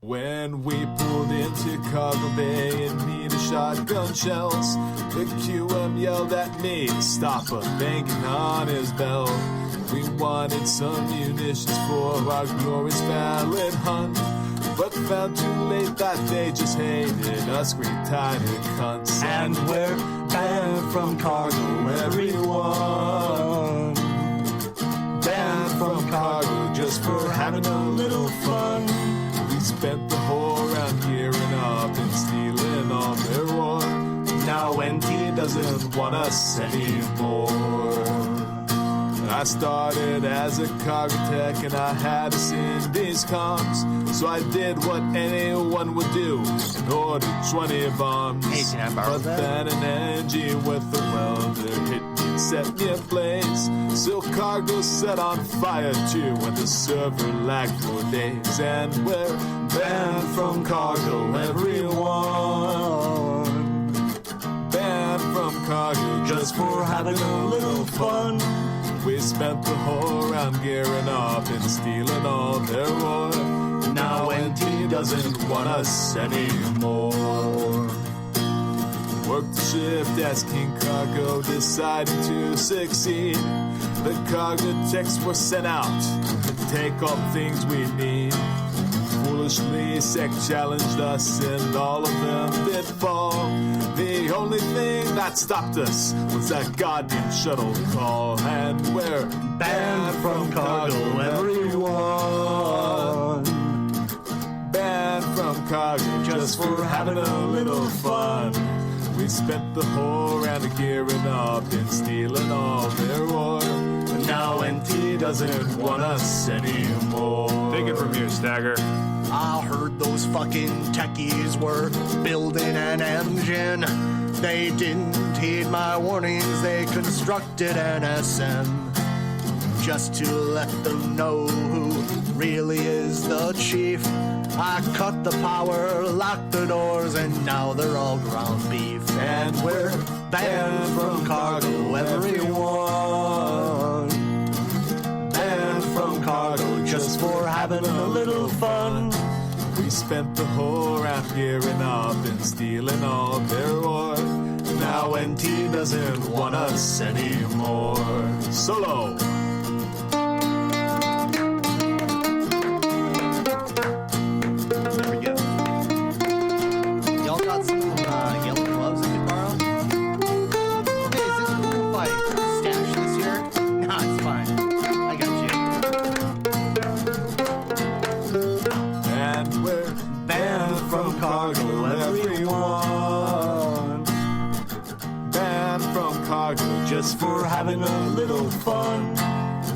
When we pulled into Cargo Bay and needed shotgun shells, the QM yelled at me to stop a banging on his bell. We wanted some munitions for our glorious ballad hunt, but found too late that they just hated us green tiny cunts. And we're banned from Cargo, everyone. Banned from Cargo just for having a little fun. We spent the whole round gearing up and stealing all their ore. Now NT doesn't want us anymore. I started as a Parkitect and I had to send these comms, so I did what anyone would do and ordered 20 bombs. Hey, can I borrow but that? then an engine with a welder hit me and set me ablaze. So Cargo set on fire too when the server lagged for days. And we're banned from Cargo, everyone. Banned from Cargo just for having a little fun. We spent the whole round gearing up and stealing all their ore. Now NT doesn't want us anymore. Worked the shift as King Cargo decided to succeed. The Parkitects were sent out to take all the things we need. Foolishly, Sec challenged us and all of them did fall. The only thing that stopped us was that goddamn shuttle call. And we're banned from Cargo, everyone. Banned from Cargo just for having a little fun. We spent the whole round gearing up and stealing all their ore. Now NT doesn't want us anymore. Take it from you, Stagger. I heard those fucking techies were building an engine. They didn't heed my warnings, they constructed an SM. Just to let them know who really is the chief. I cut the power, locked the doors, and now they're all ground beef. And we're banned from Cargo, everyone. Banned from Cargo just for having a little fun. We spent the whole round gearing up and stealing all their ore. Now NT doesn't want us anymore. Solo! There we go. Y'all got some yellow gloves I could borrow? Hey, is it cool if I stash this here? Nah, it's fine. I got you. And we're banned from Cargo, everyone. Banned from Cargo just for having a little fun.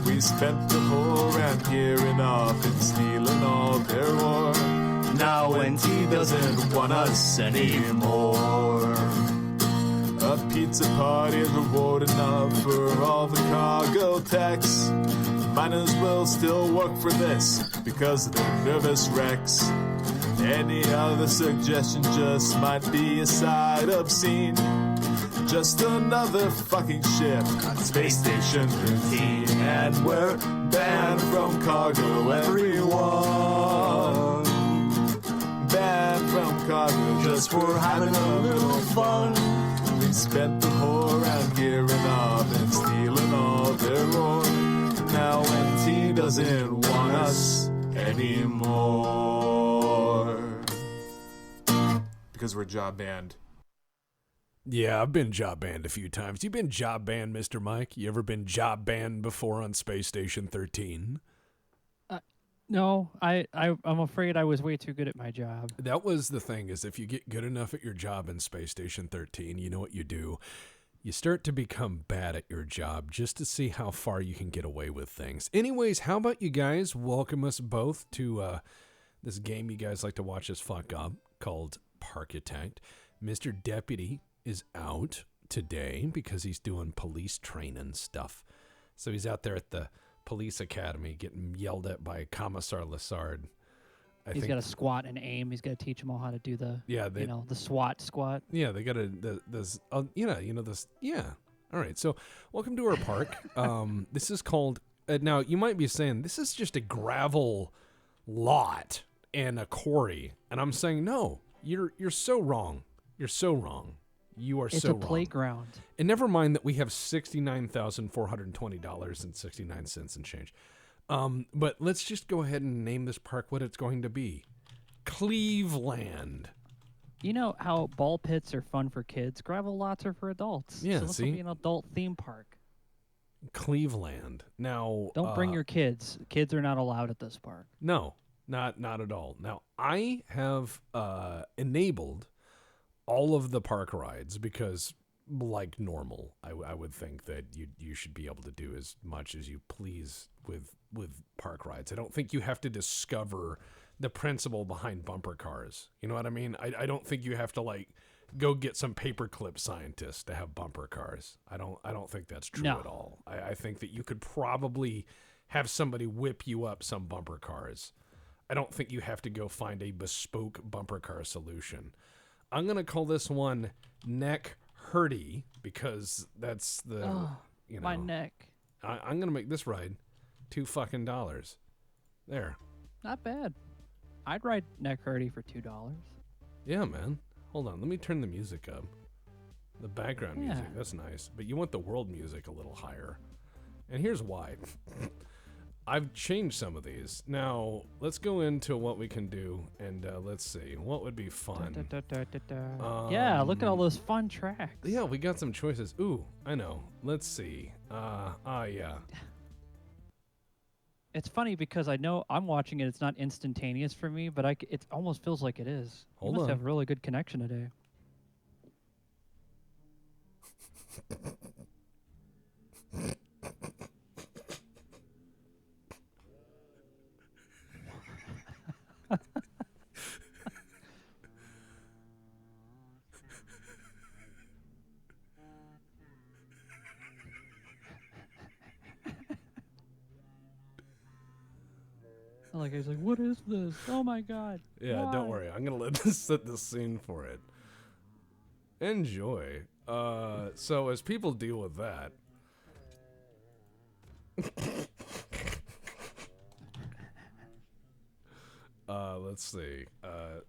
We spent the whole round gearing up and stealing all their ore. Now NT doesn't want us anymore. A pizza party is reward enough for all the Cargo techs. Might as well still work for this because of their nervous wrecks. Any other suggestion just might be a side obscene. Just another fucking ship on Space Station 13. And we're banned from Cargo, everyone. Banned from Cargo just for having a little fun. We spent the whole round gearing up and stealing all their ore. Now NT doesn't want us anymore. Because we're job banned. Yeah, I've been job banned a few times. You been job banned, Mr. Mike? You ever been job banned before on Space Station 13? No, I'm afraid I was way too good at my job. That was the thing, is if you get good enough at your job in Space Station 13, you know what you do? You start to become bad at your job just to see how far you can get away with things. Anyways, how about you guys welcome us both to this game you guys like to watch us fuck up called Parkitect. Mr. Deputy is out today because he's doing police training stuff. So he's out there at the police academy getting yelled at by Commissar Lassard. He's got to squat and aim. He's got to teach them all how to do the the SWAT squat. Yeah, they got to this yeah. All right. So, welcome to our park. This is called now you might be saying this is just a gravel lot and a quarry. And I'm saying, no, you're so wrong. You're so wrong. You are it's so a wrong. Playground. And never mind that we have $69,420.69 and change. But let's just go ahead and name this park what it's going to be. Cleve-land. You know how ball pits are fun for kids? Gravel lots are for adults. Yeah, so this will be an adult theme park. Cleve-land. Now, don't bring your kids. Kids are not allowed at this park. No, not at all. Now, I have enabled all of the park rides because, like normal, I would think that you should be able to do as much as you please with park rides. I don't think you have to discover the principle behind bumper cars. You know what I mean? I don't think you have to like go get some paperclip scientist to have bumper cars. I don't think that's true at all. I think that you could probably have somebody whip you up some bumper cars. I don't think you have to go find a bespoke bumper car solution. I'm going to call this one Neck Hurdy because that's the, my neck. I'm going to make this ride $2 there. Not bad. I'd ride Neck Hurdy for $2. Yeah, man. Hold on. Let me turn the music up. The background music. That's nice. But you want the world music a little higher. And here's why. I've changed some of these. Now, let's go into what we can do, and let's see. What would be fun? Yeah, look at all those fun tracks. Yeah, we got some choices. Ooh, I know. Let's see. Yeah. It's funny because I know I'm watching it. It's not instantaneous for me, but it almost feels like it is. You must have really good connection today. Like he's like, what is this? Oh my god! Yeah, Why? don't worry. I'm gonna let this set the scene for it. Enjoy. So as people deal with that, let's see.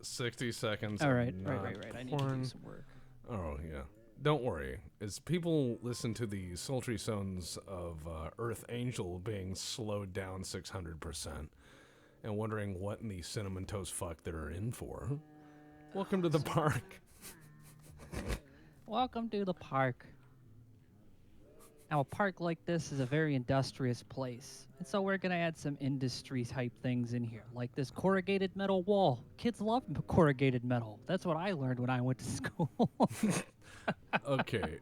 60 seconds. All right. I need to do some work. Oh yeah. Don't worry. As people listen to the sultry tones of Earth Angel being slowed down 600%. And wondering what in the cinnamon toast fuck they're in for. Welcome to the park. Welcome to the park. Now, a park like this is a very industrious place. And so we're going to add some industry type things in here, like this corrugated metal wall. Kids love corrugated metal. That's what I learned when I went to school. Okay.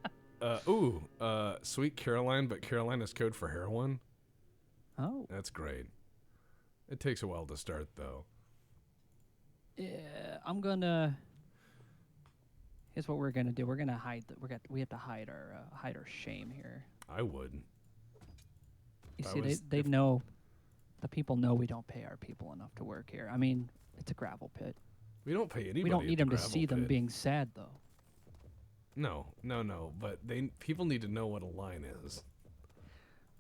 Sweet Caroline, but Caroline is code for heroin. Oh. That's great. It takes a while to start, though. Yeah, I'm gonna. Here's what we're gonna do. We're gonna hide. We have to hide our shame here. I would. You see, they know. The people know we don't pay our people enough to work here. I mean, it's a gravel pit. We don't pay anybody. We don't need them to see them being sad, though. No. But people need to know what a line is.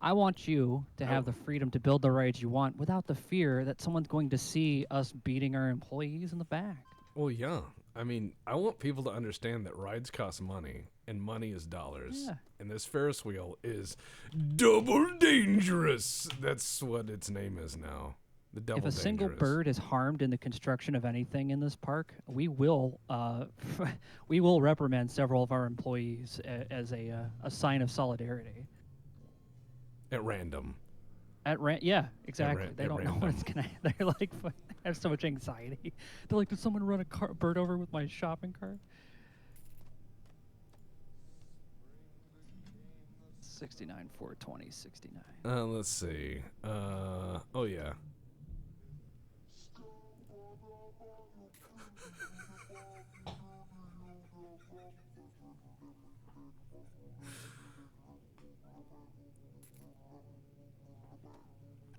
I want you to have the freedom to build the rides you want without the fear that someone's going to see us beating our employees in the back. Well, yeah. I mean, I want people to understand that rides cost money, and money is dollars. Yeah. And this Ferris wheel is double dangerous. That's what its name is now. The double dangerous. If a single bird is harmed in the construction of anything in this park, we will reprimand several of our employees as a sign of solidarity. At random. Yeah, exactly. They don't know what it's gonna. They're like, they have so much anxiety. They're like, did someone run a bird over with my shopping cart? 69, 420, 69. Let's see. Oh yeah.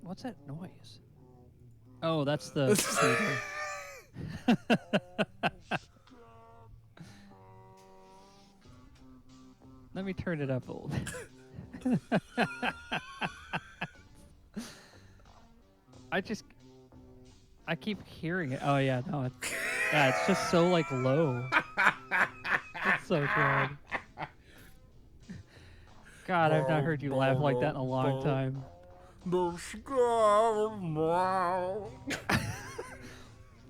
What's that noise? Oh, that's the. Let me turn it up a little bit. I keep hearing it. Oh yeah, no, it's just so like low. It's so good. God, I've not heard you laugh like that in a long time.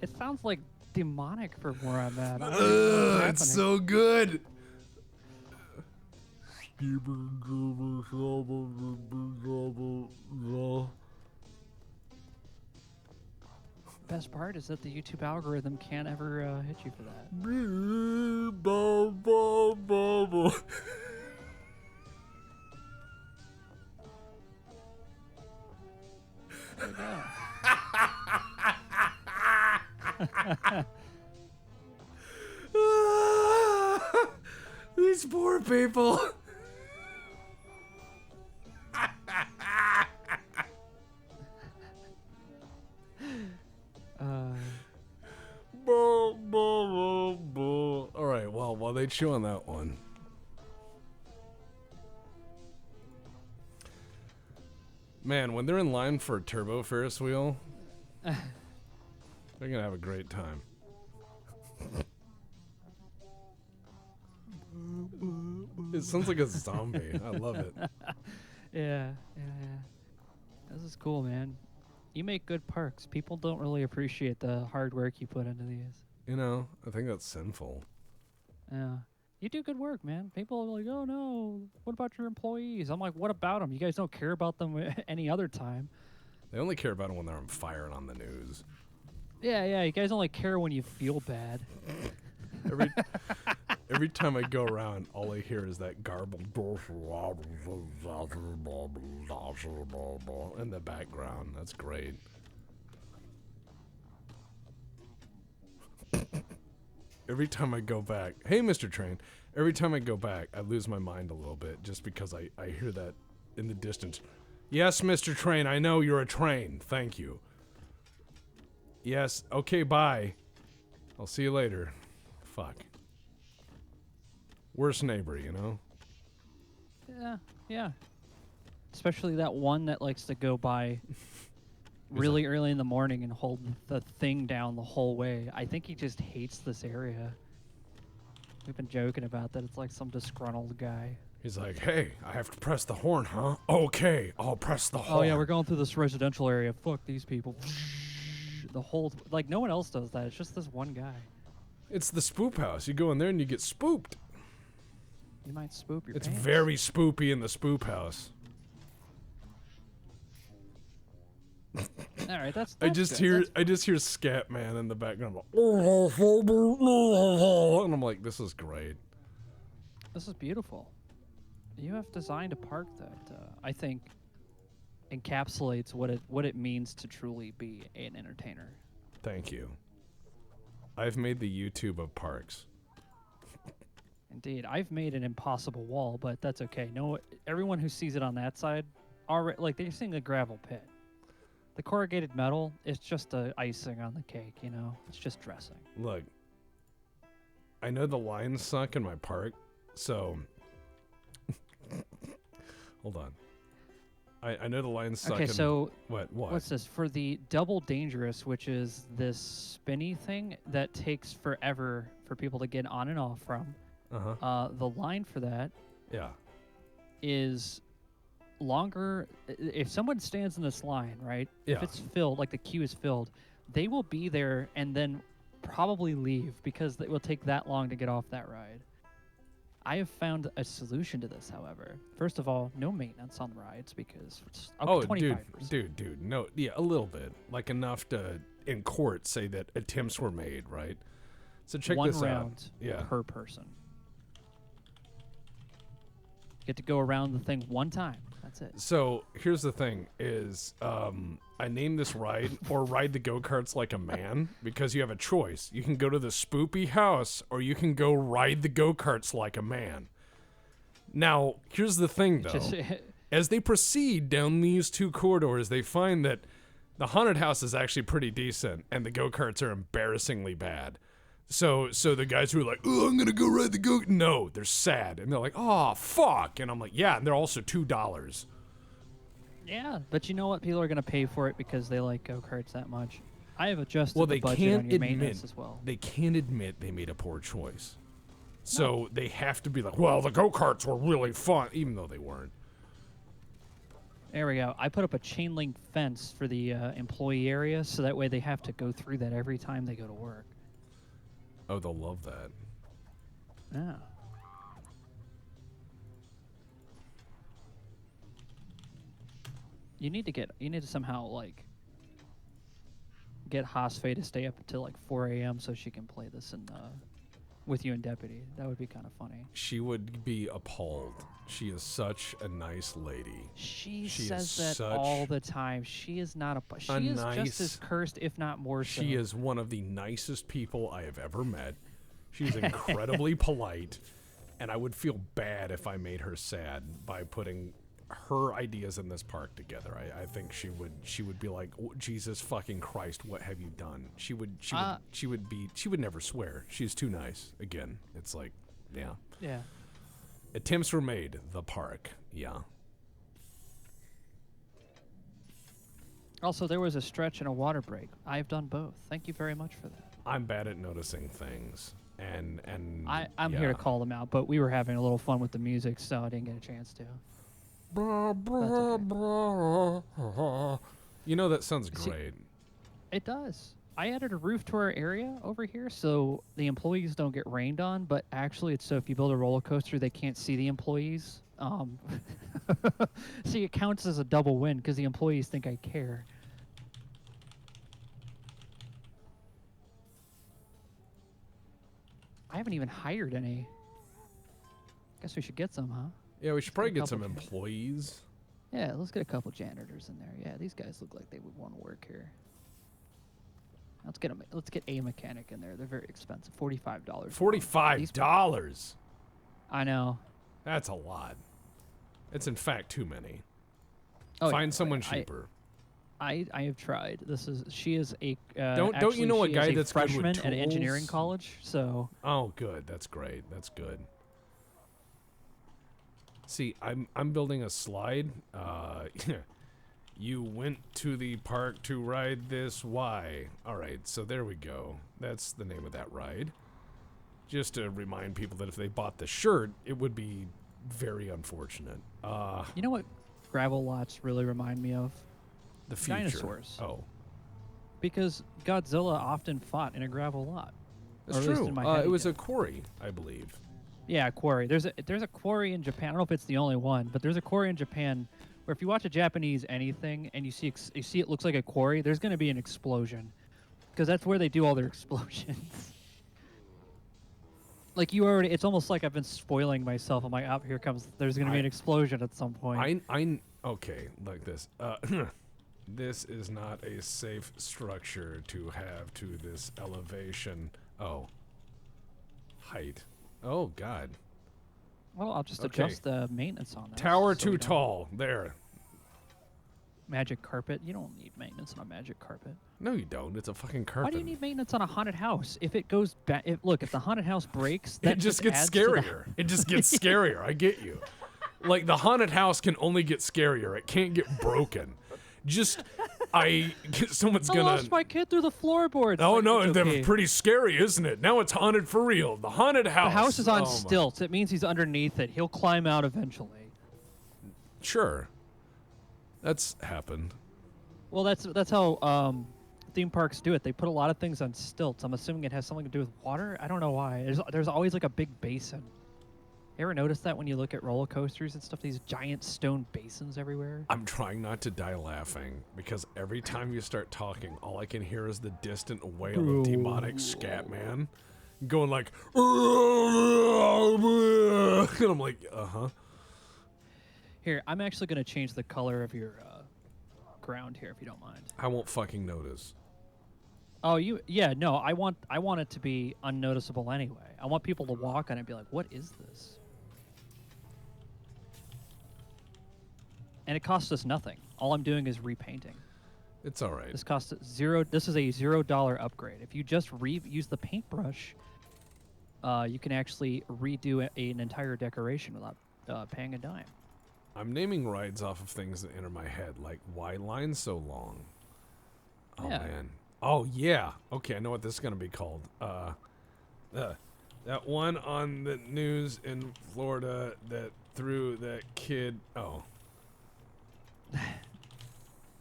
It sounds like demonic for where I'm at. I don't know what's It's happening. so good. Best part is that the YouTube algorithm can't ever hit you for that. There we go. These poor people. All right, well, while they chew on that one. Man, when they're in line for a turbo Ferris wheel, they're gonna have a great time. It sounds like a zombie. I love it. Yeah. This is cool, man. You make good parks. People don't really appreciate the hard work you put into these. You know, I think that's sinful. Yeah. You do good work, man. People are like, oh no, what about your employees? I'm like, what about them? You guys don't care about them any other time. They only care about it when they're on fire and on the news. Yeah, you guys only care when you feel bad. Every time I go around, all I hear is that garbled in the background. That's great. Every time I go back, hey, Mr. Train, every time I go back, I lose my mind a little bit just because I hear that in the distance. Yes, Mr. Train, I know you're a train. Thank you. Yes, okay, bye. I'll see you later. Fuck. Worst neighbor, you know? Yeah. Especially that one that likes to go by really early in the morning and hold the thing down the whole way. I think he just hates this area. We've been joking about that. It's like some disgruntled guy. He's like, hey, I have to press the horn, huh? Okay, I'll press the horn. Oh yeah, we're going through this residential area. Fuck these people. The whole, like, no one else does that. It's just this one guy. It's the spoop house. You go in there and you get spooped. You might spoop your It's pants. very spoopy in the spoop house. All right, that's I just good. hear Scat Man in the background. And I'm like, this is great. This is beautiful. You have designed a park that I think encapsulates what it means to truly be an entertainer. Thank you. I've made the YouTube of parks. Indeed, I've made an impossible wall, but that's okay. No, everyone who sees it on that side, already like they're seeing a gravel pit. The corrugated metal is just the icing on the cake, you know. It's just dressing. Look, I know the lines suck in my park, so hold on. I know the lines suck. Okay, so what? what's this? For the double dangerous, which is this spinny thing that takes forever for people to get on and off from. The line for that Yeah. is longer. If someone stands in this line, right? Yeah. If it's filled, like the queue is filled, they will be there and then probably leave because it will take that long to get off that ride. I have found a solution to this, however. First of all, no maintenance on rides because it's up to 25%. dude, no, yeah, a little bit, like enough to in court say that attempts were made, right? So check One this round out. Yeah. per person. Get to go around the thing one time. That's it. So here's the thing: is I named this ride or ride the go-karts like a man because you have a choice. You can go to the spoopy house or you can go ride the go-karts like a man. Now, here's the thing, though. As they proceed down these two corridors, they find that the haunted house is actually pretty decent and the go-karts are embarrassingly bad. So the guys who are like, oh, I'm going to go ride the go, no, they're sad. And they're like, oh, fuck. And I'm like, yeah, and they're also $2. Yeah, but you know what? People are going to pay for it because they like go-karts that much. I have adjusted Well, the they budget can't on your admit maintenance as well. they can't admit they made a poor choice. So they have to be like, well, the go-karts were really fun, even though they weren't. There we go. I put up a chain link fence for the employee area, so that way they have to go through that every time they go to work. Oh, they'll love that. Yeah. You need to somehow like get Hosfei to stay up until like 4 a.m. so she can play this with you and Deputy. That would be kind of funny. She would be appalled. She is such a nice lady. She She says is that all the time. She is not she is just as cursed, if not more so. She is one of the nicest people I have ever met. She's incredibly polite, and I would feel bad if I made her sad by putting her ideas in this park together. I think she would be like, oh, Jesus fucking Christ, what have you done? She would never swear. She's too nice. Again, it's like, yeah. Yeah. Attempts were made. The park, yeah. Also, there was a stretch and a water break. I've done both. Thank you very much for that. I'm bad at noticing things, and I'm here to call them out, but we were having a little fun with the music, so I didn't get a chance to. You know, that sounds great. It does. I added a roof to our area over here so the employees don't get rained on, but actually it's so if you build a roller coaster, they can't see the employees. See, it counts as a double win because the employees think I care. I haven't even hired any. Guess we should get some, huh? Yeah, we should probably get some employees. Yeah, let's get a couple janitors in there. Yeah, these guys look like they would want to work here. Let's get a mechanic in there. They're very expensive. $45. $45. I know. That's a lot. It's in fact too many. Oh, Find someone cheaper. I have tried. She is a don't you know a guy that's good with freshman at tools? engineering college? So oh, good. That's great. That's good. See, I'm building a slide. You went to the park to ride this. Why? All right, so there we go. That's the name of that ride. Just to remind people that if they bought the shirt, it would be very unfortunate. you know what gravel lots really remind me of? The future. Dinosaurs. Oh, Because Godzilla often fought in a gravel lot. that's Or at least true. in my head It he was did. a quarry, I believe. Yeah, a quarry. There's a quarry in Japan. I don't know if it's the only one, but there's a quarry in Japan where if you watch a Japanese anything and you see it looks like a quarry, there's going to be an explosion because that's where they do all their explosions. Like it's almost like I've been spoiling myself. I'm like, oh, there's going to be an explosion at some point. Okay, like this. This is not a safe structure to have to this elevation. Oh. Height. Oh, God. Well, I'll just Okay. adjust the maintenance on that. Tower so too we don't- tall. There. Magic carpet. You don't need maintenance on a magic carpet. No, you don't. It's a fucking carpet. Why do you need maintenance on a haunted house? If it goes back, if the haunted house breaks, that It just gets adds to the- scarier. It just gets scarier. I get you. Like, the haunted house can only get scarier. It can't get broken. Just, someone's I gonna... lost my kid through the floorboards. Oh, Like, no, it's they're okay. pretty scary, isn't it? Now it's haunted for real. The haunted house. The house is on Oh, my- stilts. It means he's underneath it. He'll climb out eventually. Sure. That's happened. Well, that's how theme parks do it. They put a lot of things on stilts. I'm assuming it has something to do with water. I don't know why. There's always like a big basin. You ever notice that when you look at roller coasters and stuff? These giant stone basins everywhere. I'm trying not to die laughing because every time you start talking, all I can hear is the distant wail of demonic scat man going like, and I'm like, uh-huh. Here, I'm actually going to change the color of your ground here, if you don't mind. I won't fucking notice. Oh, yeah, no, I want it to be unnoticeable anyway. I want people to walk on it and be like, what is this? And it costs us nothing. All I'm doing is repainting. It's all right. This costs zero. This is a $0 upgrade. If you just use the paintbrush, you can actually redo an entire decoration without paying a dime. I'm naming rides off of things that enter my head, like why line so long? Oh Yeah. man, Oh yeah. Okay, I know what this is gonna be called. That one on the news in Florida that threw that kid. Oh,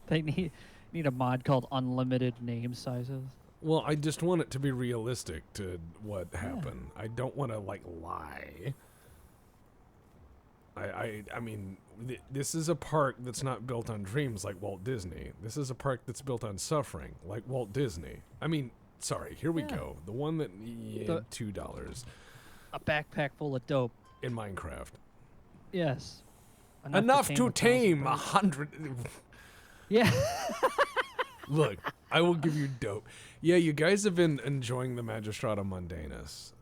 They need a mod called unlimited name sizes. well, I just want it to be realistic to what happened. I don't want to like lie. I mean, this is a park that's not built on dreams like Walt Disney. This is a park that's built on suffering like Walt Disney. I mean, sorry, here we go. The one that $2 A backpack full of dope. in Minecraft. Yes. Enough to 1,000 tame birds. 100. Yeah. Look, I will give you dope. Yeah, you guys have been enjoying the Magistrata Mundanus.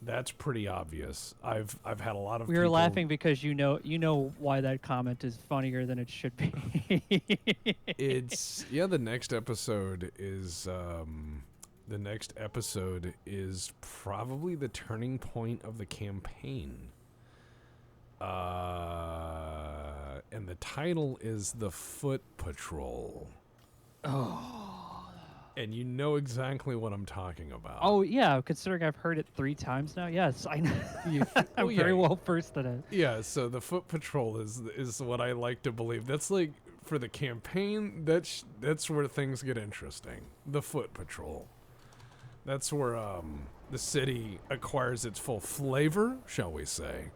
That's pretty obvious. I've had a lot of We were people... laughing because you know why that comment is funnier than it should be. It's the next episode is probably the turning point of the campaign. And the title is The Foot Patrol. Oh. And you know exactly what I'm talking about. Oh yeah, considering I've heard it 3 times now. Yes, I know. I'm very well versed in it. Yeah, so the Foot Patrol is what I like to believe. That's like for the campaign. That's where things get interesting. The Foot Patrol. That's where the city acquires its full flavor, shall we say?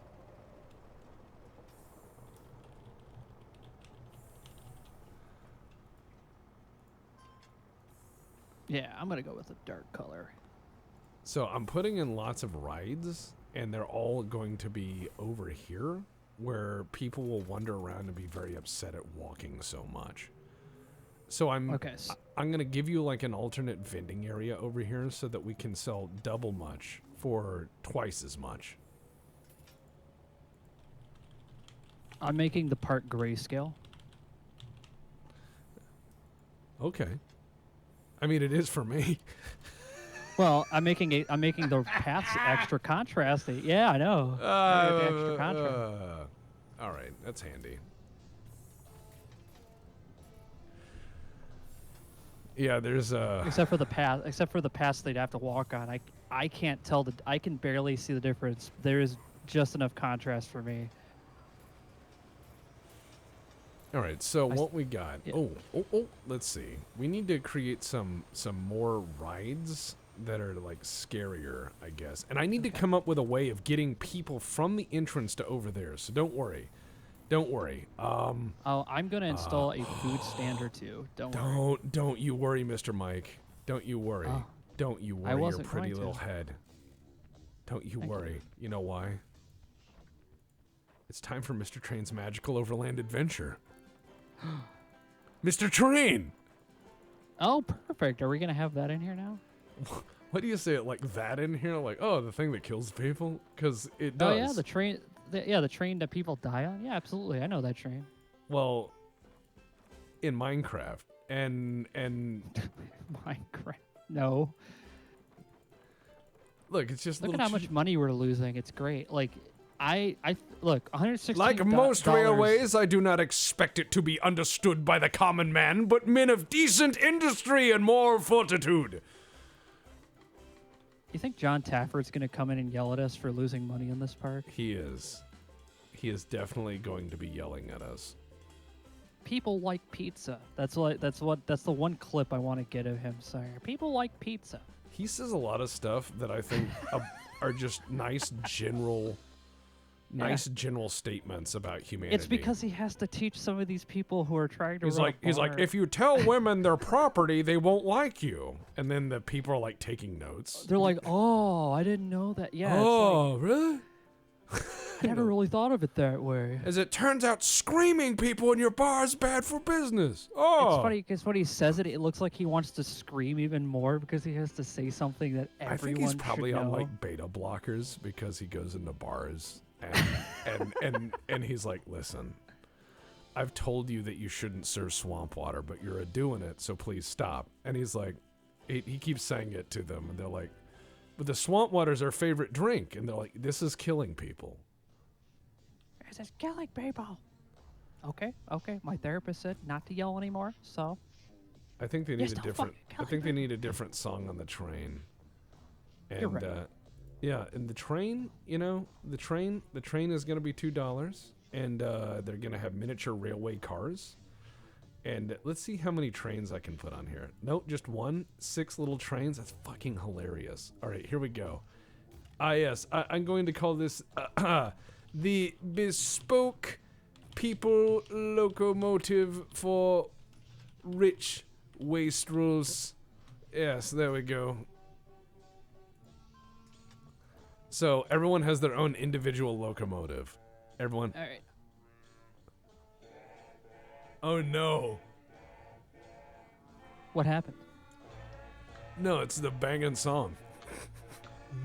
Yeah, I'm gonna go with a dark color. So I'm putting in lots of rides, and they're all going to be over here, where people will wander around and be very upset at walking so much. So I'm going to give you like an alternate vending area over here so that we can sell double much for twice as much. I'm making the park grayscale. Okay. I mean, it is for me. Well, I'm making the paths extra contrasty. Yeah, I know. Extra contrast. All right, that's handy. Yeah, there's Except for the paths they'd have to walk on. I can't tell I can barely see the difference. There is just enough contrast for me. All right, so what we got? Yeah. Oh, let's see. We need to create some more rides that are like scarier, I guess. And I need to come up with a way of getting people from the entrance to over there. So don't worry. Don't worry. I'm gonna install a food stand or two. Don't you worry, Mr. Mike. Don't you worry. Don't you worry your pretty little head. Don't you worry. You know why? It's time for Mr. Train's Magical Overland Adventure. Mr. Train! Oh, perfect. Are we gonna have that in here now? What do you say it like that in here? Like, oh, the thing that kills people? Because it does. Oh yeah, the train. The train that people die on. Yeah, absolutely. I know that train. Well, in Minecraft and Minecraft. No. Look, it's just Look at how much money we're losing. It's great. Like, I look, 116. Like most railways, I do not expect it to be understood by the common man, but men of decent industry and moral fortitude. You think John Taffer's gonna come in and yell at us for losing money in this park? He is. He is definitely going to be yelling at us. People like pizza. That's the one clip I want to get of him saying. People like pizza. He says a lot of stuff that I think are just nice general statements about humanity. It's because he has to teach some of these people who are trying to. He's like, if you tell women their property, they won't like you. And then the people are like taking notes. They're like, oh, I didn't know that. Yeah. Oh, really? I never really thought of it that way. As it turns out, screaming people in your bar is bad for business. Oh. It's funny because when he says it, it looks like he wants to scream even more because he has to say something that everyone should know. I think he's probably on like beta blockers because he goes into bars and he's like, listen, I've told you that you shouldn't serve swamp water, but you're doing it, so please stop. And he's like, he keeps saying it to them, and they're like, but the swamp water's our favorite drink. And they're like, this is killing people. This is killing people. Okay. My therapist said not to yell anymore, so. I think they Yeah, need a still different. fucking I think they Kelly. need a different song on the train. And You're right. yeah, and the train, the train is gonna be $2, and they're gonna have miniature railway cars. And let's see how many trains I can put on here. Nope, just one. 6 little trains. That's fucking hilarious. All right, here we go. Yes, I'm going to call this the bespoke people locomotive for rich wastrels. Yes, there we go. So everyone has their own individual locomotive. Everyone. All right. Oh no. What happened? No, it's the banging song.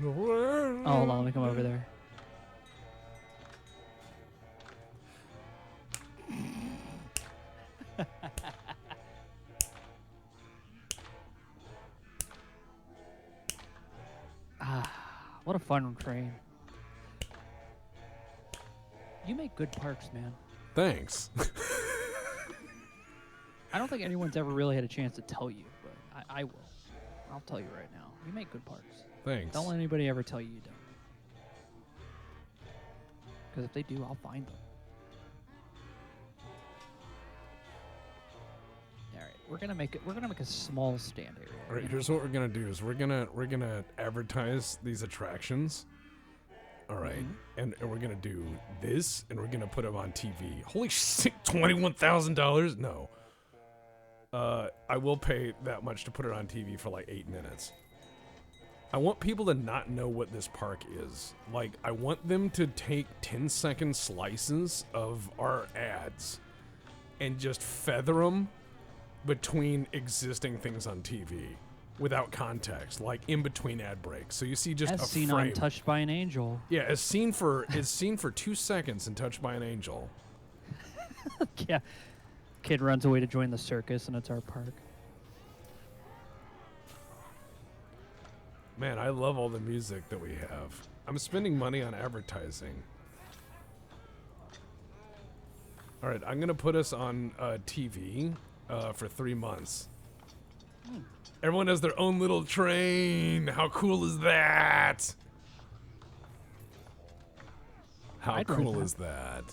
Oh, hold on, let me come over there. What a fun train. You make good parks, man. Thanks. I don't think anyone's ever really had a chance to tell you, but I will. I'll tell you right now. You make good parks. Thanks. Don't let anybody ever tell you you don't. Because if they do, I'll find them. All right, we're gonna make a small stand area. All right, here's what we're gonna do: is we're gonna advertise these attractions. All right, and we're gonna do this, and we're gonna put them on TV. Holy shit! $21,000? No. I will pay that much to put it on TV for like 8 minutes. I want people to not know what this park is. Like, I want them to take 10-second slices of our ads and just feather them between existing things on TV without context, like in between ad breaks. So you see just As a seen frame. on Touched by an Angel. Yeah, as seen for 2 seconds in Touched by an Angel. Yeah. Kid runs away to join the circus, and it's our park. Man, I love all the music that we have. I'm spending money on advertising. All right, I'm gonna put us on TV for 3 months. Everyone has their own little train. How cool is that? How I'd ride cool that. is that?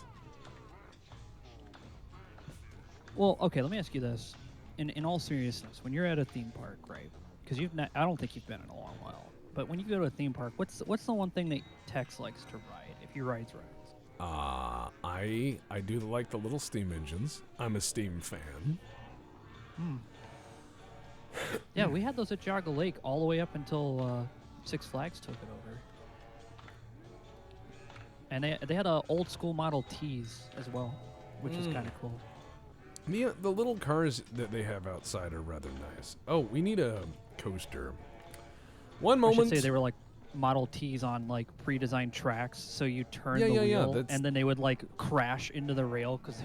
Well, okay, let me ask you this. In all seriousness, when you're at a theme park, right? Because I don't think you've been in a long while. But when you go to a theme park, what's the one thing that Tex likes to ride if he rides rides? I do like the little steam engines. I'm a steam fan. Yeah, we had those at Jogga Lake all the way up until Six Flags took it over. And they had a old school Model Ts as well, which is kind of cool. The little cars that they have outside are rather nice. Oh, we need a coaster. One I moment. should say they were like Model Ts on like pre-designed tracks, so you turn Yeah, the yeah, yeah, wheel that's- and then they would like crash into the rail because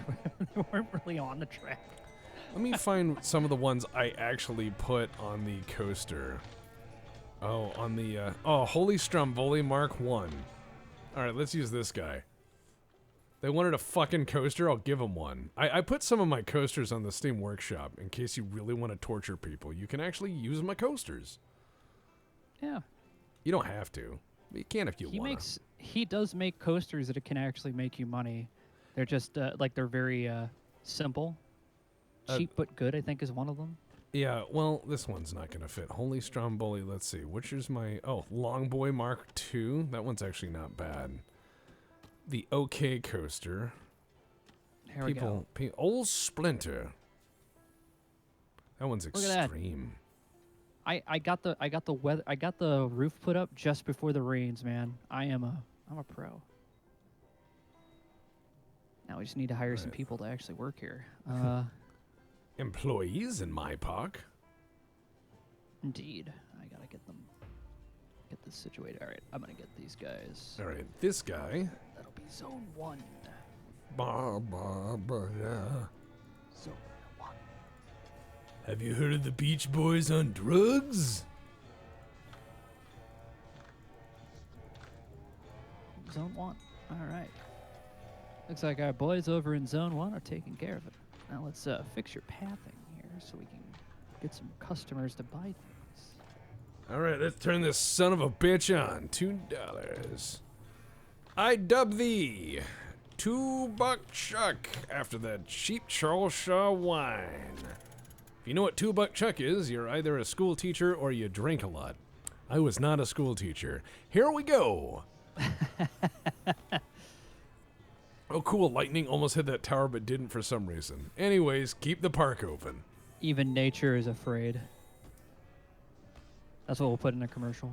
they weren't really on the track. Let me find some of the ones I actually put on the coaster. Oh, on the Holy Stromboli Mark 1. All right, let's use this guy. They wanted a fucking coaster, I'll give them one. I put some of my coasters on the Steam Workshop in case you really want to torture people. You can actually use my coasters. Yeah. You don't have to. But you can if you want. He does make coasters that can actually make you money. They're just they're very simple. Cheap but good, I think, is one of them. Yeah, well, this one's not going to fit. Holy Stromboli, let's see. Which is my... Oh, Long Boy Mark II. That one's actually not bad. The OK coaster. Here we go. Old Splinter. That one's Look at that. extreme. I got the roof put up just before the rains, man. I'm a pro. Now we just need to hire some Right. people to actually work here. Employees in my park. Indeed. I gotta get this situated. All right, I'm gonna get these guys. All right, this guy. That'll be Zone 1. Yeah. Zone 1. Have you heard of the Beach Boys on drugs? Zone 1. All right. Looks like our boys over in Zone 1 are taking care of it. Now let's fix your pathing here so we can get some customers to buy things. All right, let's turn this son of a bitch on. $2. I dub thee $2 Chuck after that cheap Charles Shaw wine. If you know what $2 Chuck is, you're either a school teacher or you drink a lot. I was not a school teacher. Here we go. Oh, cool. Lightning almost hit that tower, but didn't for some reason. Anyways, keep the park open. Even nature is afraid. That's what we'll put in a commercial.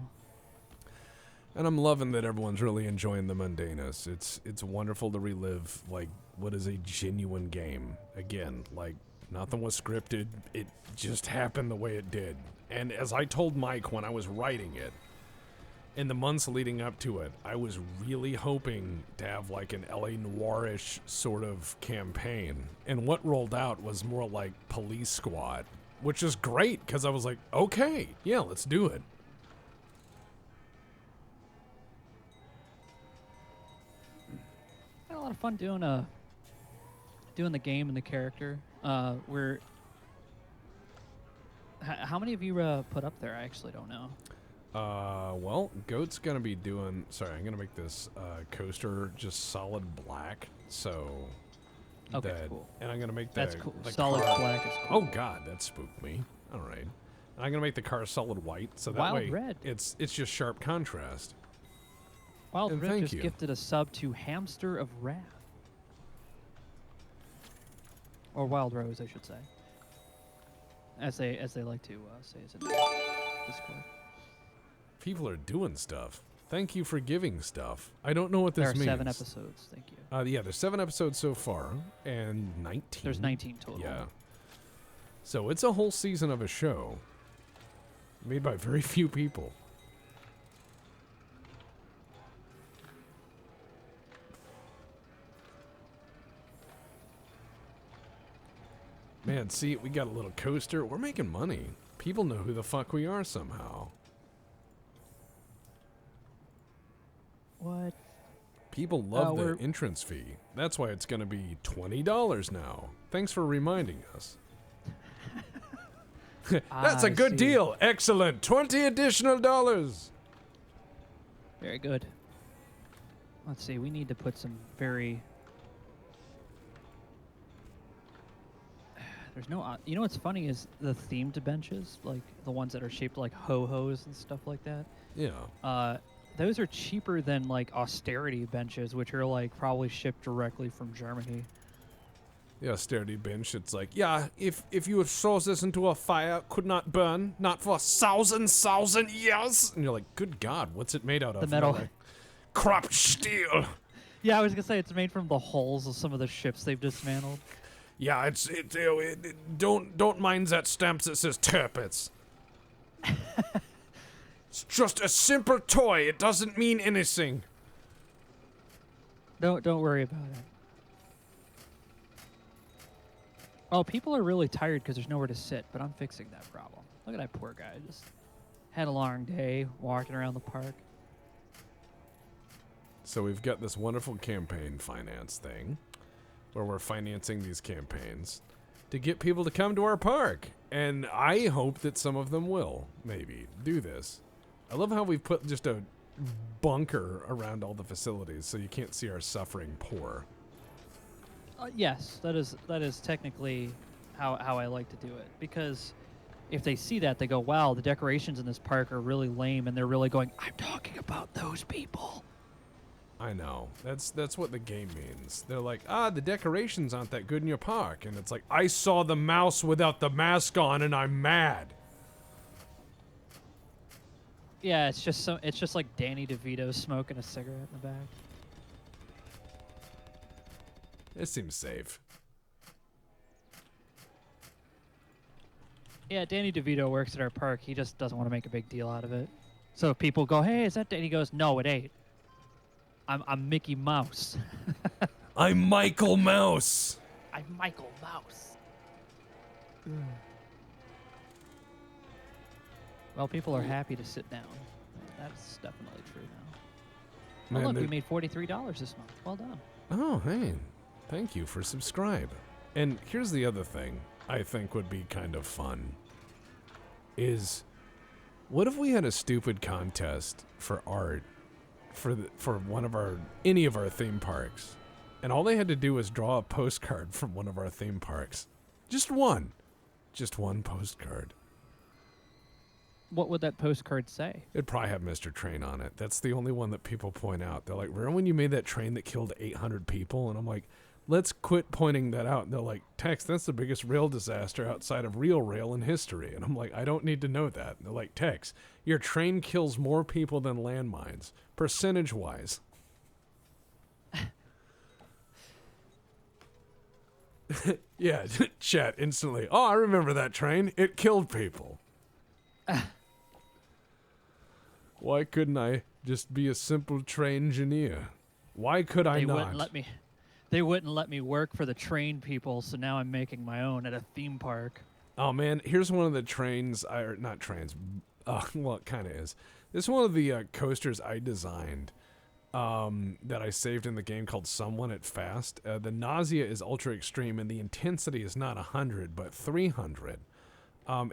And I'm loving that everyone's really enjoying the mundaneness. It's wonderful to relive, like, what is a genuine game. Again, like, nothing was scripted. It just happened the way it did. And as I told Mike when I was writing it, in the months leading up to it, I was really hoping to have like an LA Noir-ish sort of campaign. And what rolled out was more like Police Squad, which is great because I was like, okay, yeah, let's do it. I had a lot of fun doing the game and the character. How many of you put up there? I actually don't know. Well, Goat's gonna be doing. Sorry, I'm gonna make this coaster just solid black. So. Okay, that, cool. And I'm gonna make That's the cool. the Solid car, black is cool. Oh God, that spooked me. All right. And I'm gonna make the car solid white, so that Wild way red. it's just sharp contrast. Wild And Red thank just you. gifted a sub to Hamster of Wrath. Or Wild Rose, I should say. As they like to say it's in Discord. People are doing stuff. Thank you for giving stuff. I don't know what this There are means. 7 episodes, thank you. Yeah, there's 7 episodes so far, and 19. There's 19 total. Yeah. So it's a whole season of a show made by very few people. Man, see, we got a little coaster. We're making money. People know who the fuck we are somehow. What? People love the we're- entrance fee. That's why it's going to be $20 now. Thanks for reminding us. That's a I good see. deal. Excellent. 20 additional dollars. Very good. Let's see, we need to put some very... There's no... you know what's funny is the themed benches, like the ones that are shaped like ho-hos and stuff like that. Yeah. Those are cheaper than like austerity benches, which are like probably shipped directly from Germany. The austerity bench, it's like, yeah, if you would throw this into a fire, could not burn, not for 1,000 years. And you're like, good God, what's it made out of? The metal. Like, cropped steel. Yeah, I was gonna say it's made from the hulls of some of the ships they've dismantled. Yeah, don't mind that stamp that says Turpits. It's just a simple toy. It doesn't mean anything. Don't worry about it. Oh, people are really tired because there's nowhere to sit, but I'm fixing that problem. Look at that poor guy. Just had a long day walking around the park. So we've got this wonderful campaign finance thing where we're financing these campaigns to get people to come to our park. And I hope that some of them will, maybe, do this. I love how we've put just a bunker around all the facilities so you can't see our suffering poor. Yes, that is technically how I like to do it, because if they see that, they go, wow, the decorations in this park are really lame, and they're really going, I'm talking about those people. I know. That's what the game means. They're like, the decorations aren't that good in your park. And it's like, I saw the mouse without the mask on and I'm mad. Yeah, it's just like Danny DeVito smoking a cigarette in the back. It seems safe. Yeah, Danny DeVito works at our park. He just doesn't want to make a big deal out of it. So if people go, hey, is that Danny? He goes, no, it ain't. I'm Mickey Mouse. I'm Michael Mouse. I'm Michael Mouse. Well, people are happy to sit down. That's definitely true now. Man, oh, look, we they're- made $43 this month. Well done. Oh, hey. Thank you for subscribe. And here's the other thing I think would be kind of fun. is, what if we had a stupid contest for art for any of our theme parks, and all they had to do was draw a postcard from one of our theme parks, just one postcard. What would that postcard say? It'd probably have Mr. Train on it. That's the only one that people point out. They're like, remember when you made that train that killed 800 people? And I'm like, let's quit pointing that out. And they're like, Tex, that's the biggest rail disaster outside of real rail in history. And I'm like, I don't need to know that. And they're like, Tex, your train kills more people than landmines, percentage-wise. Yeah, chat instantly. Oh, I remember that train. It killed people. Why couldn't I just be a simple train engineer? Why could I not? They wouldn't let me work for the train people, so now I'm making my own at a theme park. Oh man, here's one of the trains. Not trains. Well, it kind of is. This is one of the coasters I designed that I saved in the game called Someone at Fast. The nausea is ultra extreme, and the intensity is not 100, but 300.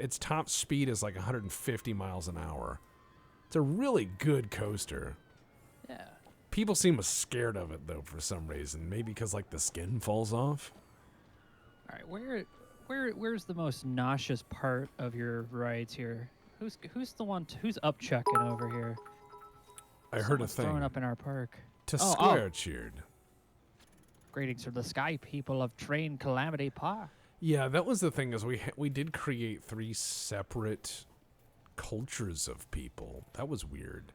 Its top speed is like 150 miles an hour. It's a really good coaster. Yeah. People seem scared of it though for some reason. Maybe because like the skin falls off. All right, where's the most nauseous part of your rides here? Who's the one who's up checking over here? I heard a Someone's thing. throwing up in our park. To Square cheered. Greetings from the sky people of Train Calamity Park. Yeah, that was the thing, is we did create 3 separate cultures of people. That was weird.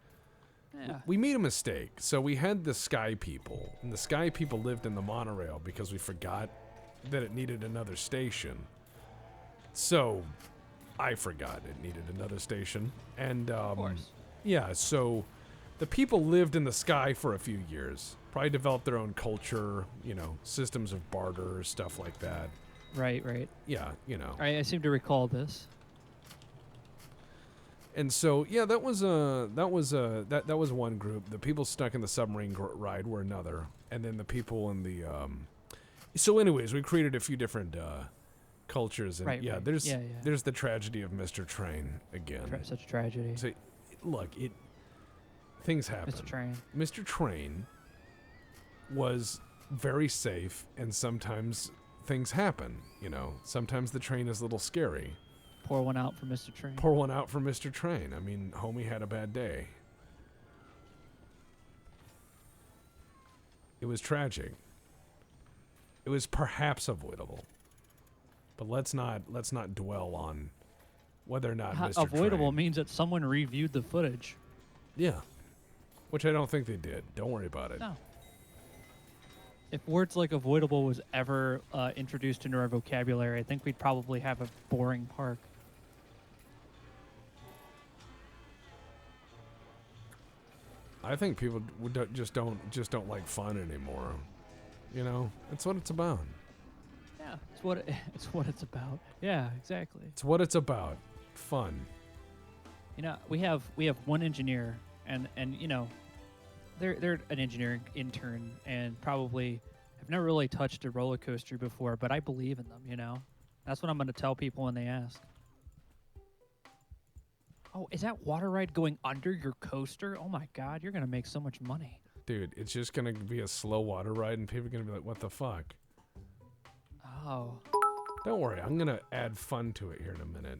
Yeah. We made a mistake. So we had the sky people, and the sky people lived in the monorail because we forgot that it needed another station. So I forgot it needed another station. And Of course. yeah, so the people lived in the sky for a few years. Probably developed their own culture, systems of barter, stuff like that. Right. Yeah, I seem to recall this. And so, yeah, that was one group. The people stuck in the submarine ride were another, and then the people in the. So, anyways, we created a few different cultures, and Right. there's the tragedy of Mr. Train again. Such a tragedy. So, look, things happen. Mr. Train. Mr. Train was very safe, and sometimes things happen. Sometimes the train is a little scary. Pour one out for Mr. Train. Pour one out for Mr. Train. I mean, homie had a bad day. It was tragic. It was perhaps avoidable. But let's not dwell on whether or not Mr. Avoidable Train. means that someone reviewed the footage. Yeah. Which I don't think they did. Don't worry about it. No. If words like avoidable was ever introduced into our vocabulary, I think we'd probably have a boring park. I think people just don't like fun anymore. It's what it's about. Yeah, it's what it's about. Yeah, exactly. It's what it's about. Fun. We have one engineer, and they're an engineering intern, and probably have never really touched a roller coaster before, but I believe in them. That's what I'm going to tell people when they ask. Oh, is that water ride going under your coaster? Oh my God, you're going to make so much money. Dude, it's just going to be a slow water ride, and people are going to be like, what the fuck? Oh. Don't worry, I'm going to add fun to it here in a minute.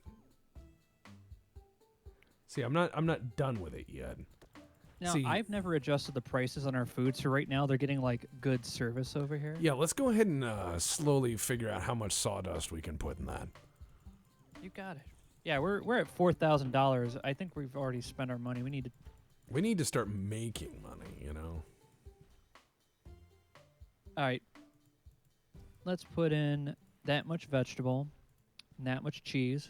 See, I'm not done with it yet. Now, See, I've never adjusted the prices on our food, so right now they're getting like good service over here. Yeah, let's go ahead and slowly figure out how much sawdust we can put in that. You got it. Yeah, we're at $4,000. I think we've already spent our money. We need to start making money, All right. Let's put in that much vegetable, and that much cheese.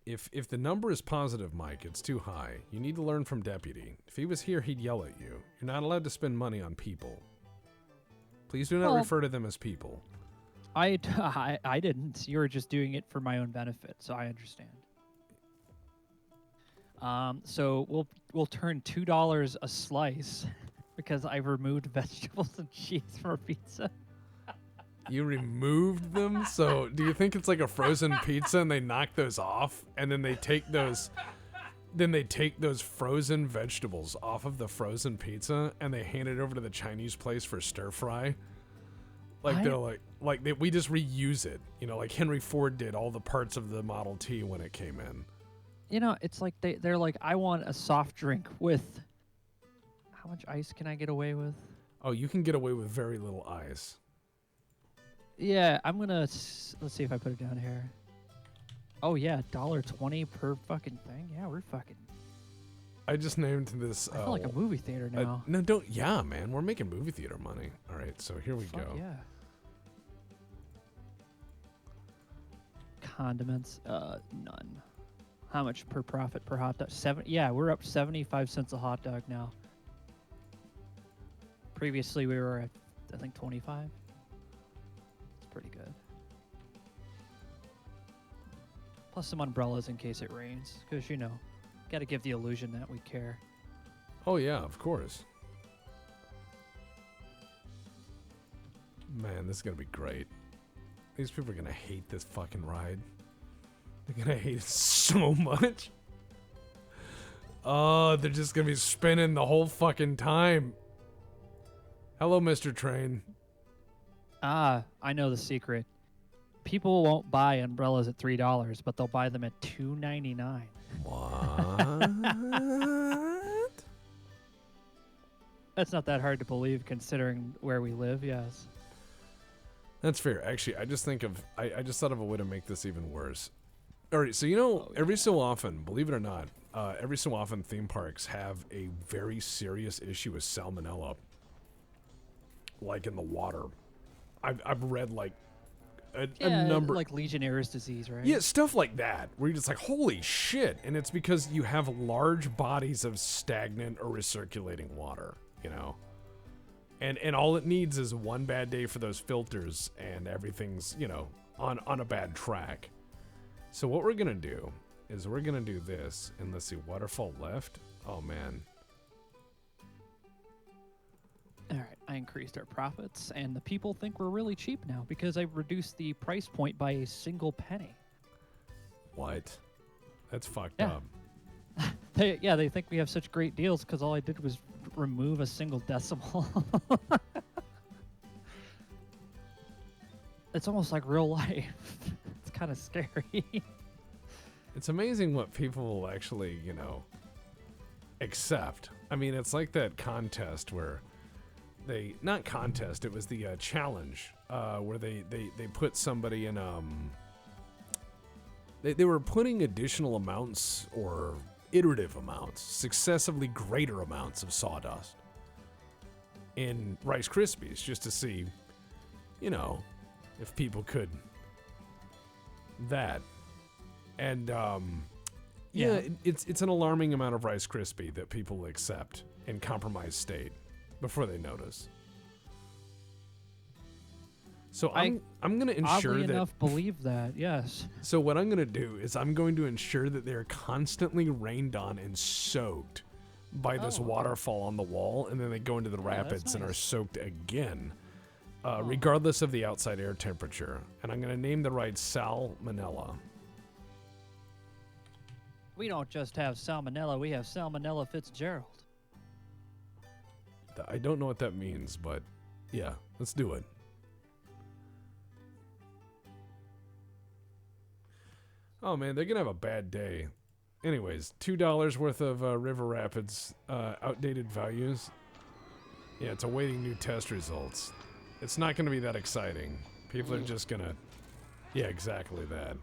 If the number is positive, Mike, it's too high. You need to learn from Deputy. If he was here, he'd yell at you. You're not allowed to spend money on people. Please do not refer to them as people. I didn't. You were just doing it for my own benefit, so I understand. So we'll turn $2 a slice because I removed vegetables and cheese from our pizza. You removed them? So do you think it's like a frozen pizza and they knock those off and then they take those frozen vegetables off of the frozen pizza and they hand it over to the Chinese place for stir fry? Like they're we just reuse it, you know, like Henry Ford did all the parts of the Model T when it came in. You know, it's like they're like, I want a soft drink with, how much ice can I get away with? Oh, you can get away with very little ice. Yeah, I'm gonna, let's see if I put it down here. Oh yeah, $1.20 per fucking thing. Yeah, we're fucking. I just named this. I feel like a movie theater now. No, don't. Yeah, man, we're making movie theater money. All right, so here we go. Yeah. Condiments, none. How much per profit per hot dog? Yeah, we're up 75 cents a hot dog now. Previously, we were at, I think, 25. It's pretty good. Plus some umbrellas in case it rains, because, you know, got to give the illusion that we care. Oh, yeah, of course. Man, this is going to be great. These people are going to hate this fucking ride. They're going to hate it so much. Oh, they're just going to be spinning the whole fucking time. Hello, Mr. Train. Ah, I know the secret. People won't buy umbrellas at $3, but they'll buy them at $2.99. What? That's not that hard to believe considering where we live, yes. That's fair. Actually, I just thought of a way to make this even worse. All right, so you know, every so often, believe it or not, every so often theme parks have a very serious issue with salmonella, like in the water. I've read like a number, like Legionnaire's disease, right? yeah, stuff like that, where you're just like, holy shit, and it's because you have large bodies of stagnant or recirculating water, you know. And all it needs is one bad day for those filters and everything's, you know, on a bad track. So what we're going to do is we're going to do this. And let's see, waterfall left. Oh, man. All right, I increased our profits, and the people think we're really cheap now because I reduced the price point by a single penny. What? That's fucked up. They think we have such great deals because all I did was remove a single decimal. It's almost like real life. It's kind of scary. It's amazing what people will actually, you know, accept. I mean, it's like that contest where not contest, it was the challenge where they put somebody in, they were putting additional amounts or iterative amounts, successively greater amounts of sawdust in Rice Krispies just to see, you know, if people could that. And it's an alarming amount of Rice Krispie that people accept in compromised state before they notice. So I'm going to ensure oddly that enough believe that, yes. So what I'm going to do is I'm going to ensure that they're constantly rained on and soaked by this waterfall on the wall, and then they go into the rapids and are soaked again, regardless of the outside air temperature. And I'm going to name the ride Salmonella. We don't just have salmonella, we have Salmonella Fitzgerald. I don't know what that means, but yeah, let's do it. Oh man, they're gonna have a bad day. Anyways, $2 worth of River Rapids outdated values. Yeah, it's awaiting new test results. It's not gonna be that exciting. People are just gonna... Yeah, exactly that.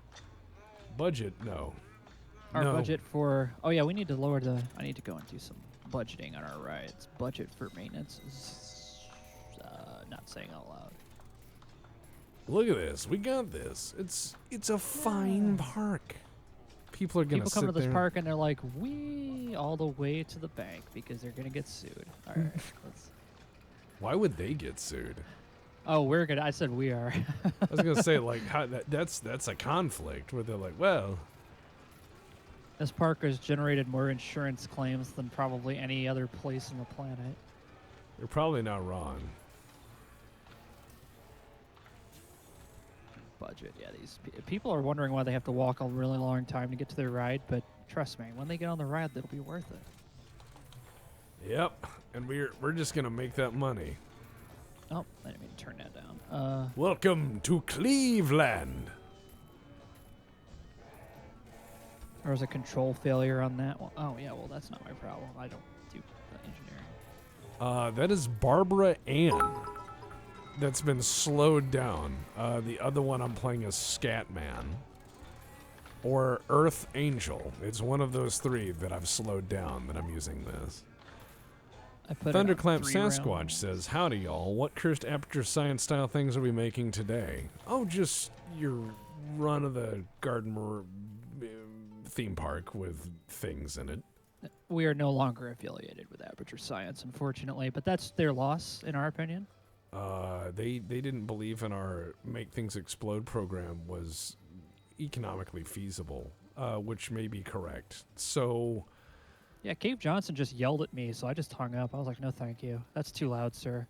Budget, no. Our budget for... Oh yeah, we need to lower the... I need to go and do some budgeting on our rides. Budget for maintenance is... not saying out loud. Look at this. We got this. It's a fine park. People are gonna People come to this there. park and they're like, "We all the way to the bank because they're gonna get sued." All right. Let's... Why would they get sued? Oh, we're gonna. I said we are. I was gonna say like that's a conflict where they're like, well, this park has generated more insurance claims than probably any other place on the planet. you're probably not wrong. budget. Yeah, these people are wondering why they have to walk a really long time to get to their ride, but trust me, when they get on the ride, it'll be worth it. Yep, and we're just gonna make that money. Oh, I didn't mean to turn that down. Welcome to Cleve-land. There was a control failure on that one. Oh, yeah, well, that's not my problem. I don't do the engineering. That is Barbara Ann. That's been slowed down. The other one I'm playing is Scatman. Or Earth Angel. It's one of those three that I've slowed down that I'm using this. Thunderclap Sasquatch says, howdy y'all, what cursed aperture science style things are we making today? Oh, just your run of the garden theme park with things in it. We are no longer affiliated with Aperture Science, unfortunately, but that's their loss, in our opinion. They didn't believe in our Make Things Explode program was economically feasible, which may be correct. So... Yeah, Cave Johnson just yelled at me, so I just hung up. I was like, no, thank you. That's too loud, sir.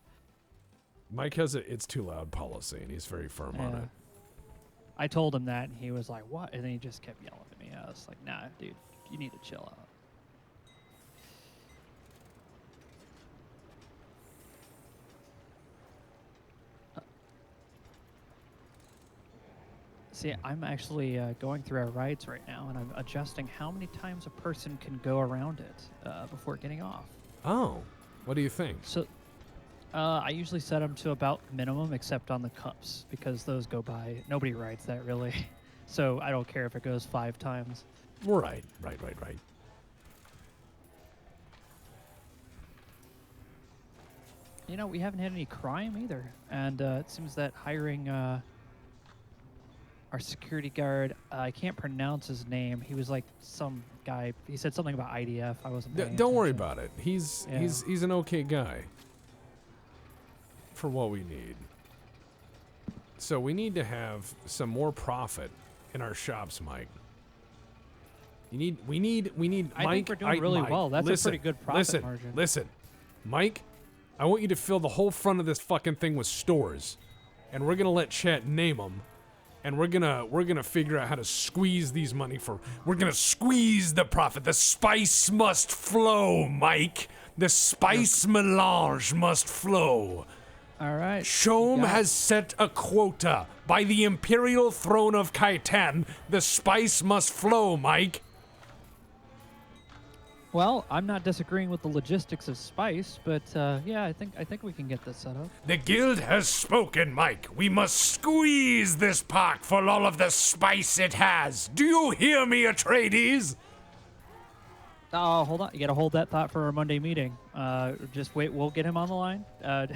Mike has a it's too loud policy, and he's very firm on it. I told him that, and he was like, what? And then he just kept yelling at me. I was like, nah, dude, you need to chill out. See, I'm actually going through our rides right now, and I'm adjusting how many times a person can go around it before getting off. Oh, what do you think? So, I usually set them to about minimum, except on the cups, because those go by. Nobody rides that, really. So I don't care if it goes 5 times. Right. You know, we haven't had any crime either, and it seems that hiring... our security guard, I can't pronounce his name. He was like some guy. He said something about IDF. I wasn't. Don't worry about it. He's an okay guy for what we need. So we need to have some more profit in our shops, Mike. We need. I Mike, think we're doing really Mike, well. That's listen, a pretty good profit margin. Listen, Mike. I want you to fill the whole front of this fucking thing with stores, and we're gonna let Chet name them. And we're gonna figure out how to squeeze these money for. We're gonna squeeze the profit. The spice must flow, Mike. The spice melange must flow. All right. Shom has set a quota. By the imperial throne of Kaitan, the spice must flow, Mike. Well, I'm not disagreeing with the logistics of spice, but yeah, I think we can get this set up. The guild has spoken, Mike. We must squeeze this park for all of the spice it has. Do you hear me, Atreides? Oh, hold on. You gotta hold that thought for our Monday meeting. Just wait. We'll get him on the line. God,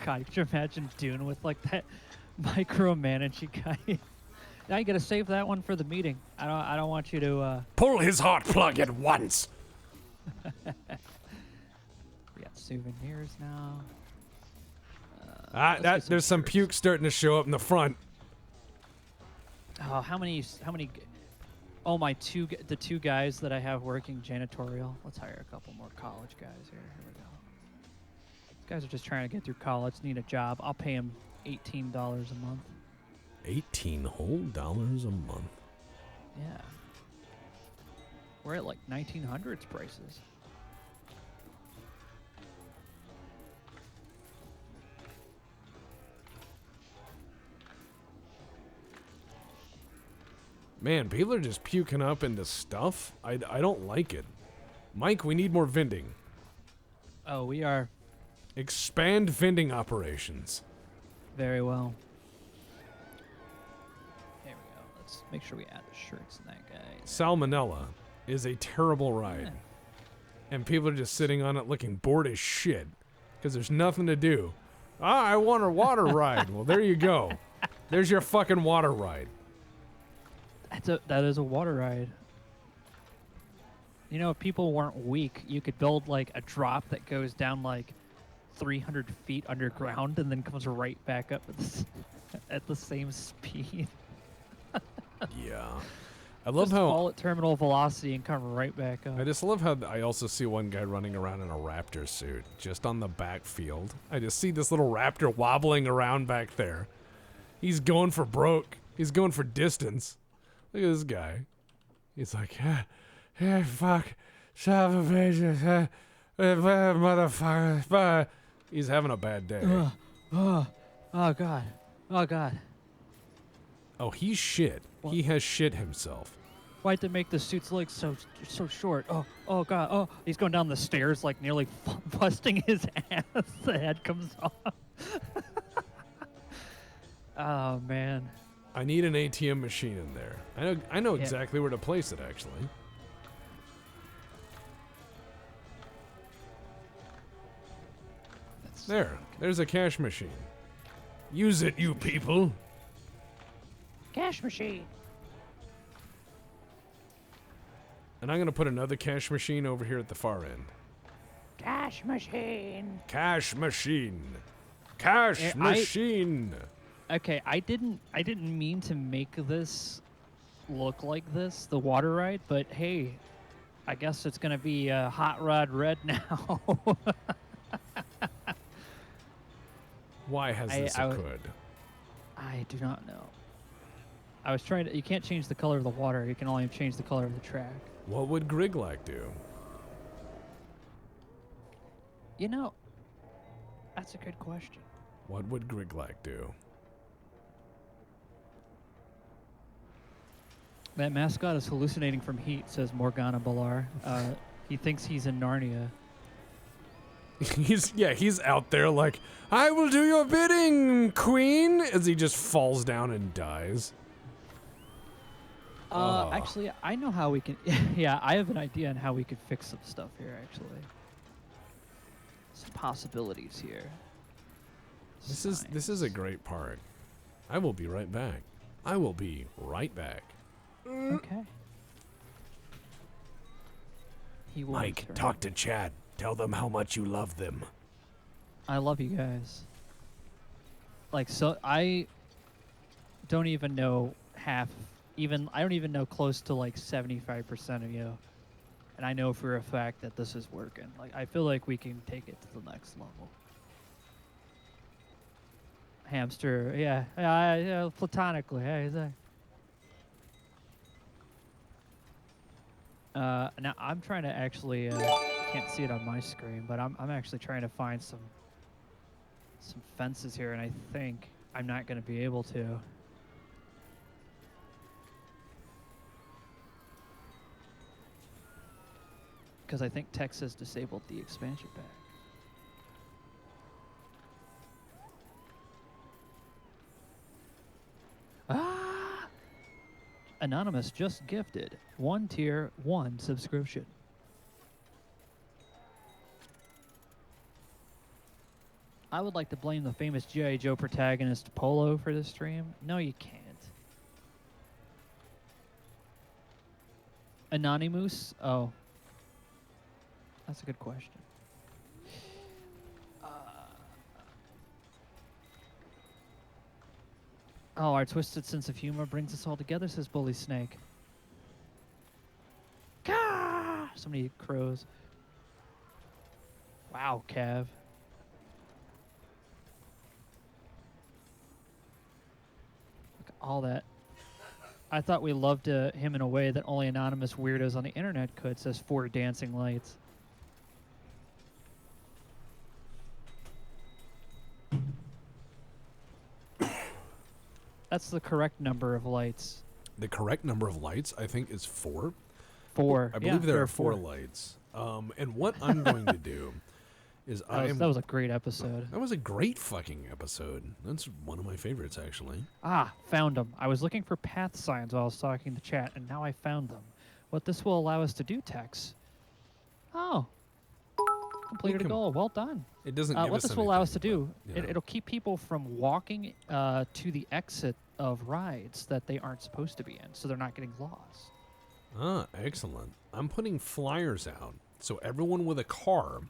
could you imagine Dune with like that micromanaging guy? Now you gotta save that one for the meeting. I don't want you to. Pull his heart plug at once. We got souvenirs now. There's some puke starting to show up in the front. Oh, how many? Oh, the 2 guys that I have working janitorial. Let's hire a couple more college guys here. Here we go. These guys are just trying to get through college, need a job. I'll pay them $18 a month. $18 whole dollars a month. Yeah. We're at like 1900s prices. Man, people are just puking up into stuff. I don't like it. Mike, we need more vending. Oh, we are. Expand vending operations. Very well. Here we go. Let's make sure we add the shirts in that guy. Salmonella is a terrible ride. Yeah. And people are just sitting on it looking bored as shit because there's nothing to do. I want a water ride. Well, there you go. There's your fucking water ride. That is a water ride. You know, if people weren't weak, you could build like a drop that goes down like 300 feet underground and then comes right back up at the same speed. Yeah. I love just how fall at terminal velocity and come right back up. I just love how I also see one guy running around in a raptor suit just on the backfield. I just see this little raptor wobbling around back there. He's going for broke. He's going for distance. Look at this guy. He's like, hey, fuck, son of a bitch, motherfucker. He's having a bad day. Oh God. Oh God. Oh, he's shit. What? He has shit himself. Why'd they make the suit's legs so short? Oh God. Oh, he's going down the stairs like nearly busting his ass. The head comes off. Oh man. I need an ATM machine in there. I know Yeah. exactly where to place it, actually. There's a cash machine. Use it, you people. Cash machine. And I'm gonna put another cash machine over here at the far end. Cash machine. Cash machine. Cash Yeah, machine. Okay, I didn't mean to make this look like this, the water ride, but hey, I guess it's gonna be Hot Rod Red now. Why has this occurred? I do not know. I was trying to. You can't change the color of the water. You can only change the color of the track. What would Griglak do? You know, that's a good question. What would Griglak do? That mascot is hallucinating from heat, says Morgana Balar. He thinks he's in Narnia. He's out there like, I will do your bidding, queen, as he just falls down and dies. Actually, I know how we can. Yeah, I have an idea on how we could fix some stuff here. Actually, some possibilities here. This is a great part. I will be right back. I will be right back. Okay. He will Mike, return. talk to Chad. Tell them how much you love them. I love you guys. Like, so I don't even know half. I don't even know close to like 75% of you. And I know for a fact that this is working. Like, I feel like we can take it to the next level. Hamster, yeah, platonically, yeah, he's there. Now I'm trying to actually, can't see it on my screen, but I'm actually trying to find some fences here, and I think I'm not going to be able to. Because I think Texas disabled the expansion pack. Ah! Anonymous just gifted 1 tier, 1 subscription. I would like to blame the famous G.I. Joe protagonist Polo for this stream. No, you can't. Anonymous? Oh. That's a good question. Oh, our twisted sense of humor brings us all together, says Bully Snake. Gah! So many crows. Wow, Cav. Look at all that. I thought we loved him in a way that only anonymous weirdos on the internet could, says 4 dancing lights. That's the correct number of lights. The correct number of lights, I think, is 4. 4. I believe there are 4 lights. And what I'm going to do is that was a great episode. That was a great fucking episode. That's one of my favorites, actually. Ah, found them. I was looking for path signs while I was talking to chat, and now I found them. What this will allow us to do, Tex. Oh. Completed a goal. Well done. It doesn't give what us this will allow us to anything, do, but, you know. it'll keep people from walking to the exit of rides that they aren't supposed to be in, so they're not getting lost. Ah, excellent. I'm putting flyers out, so everyone with a car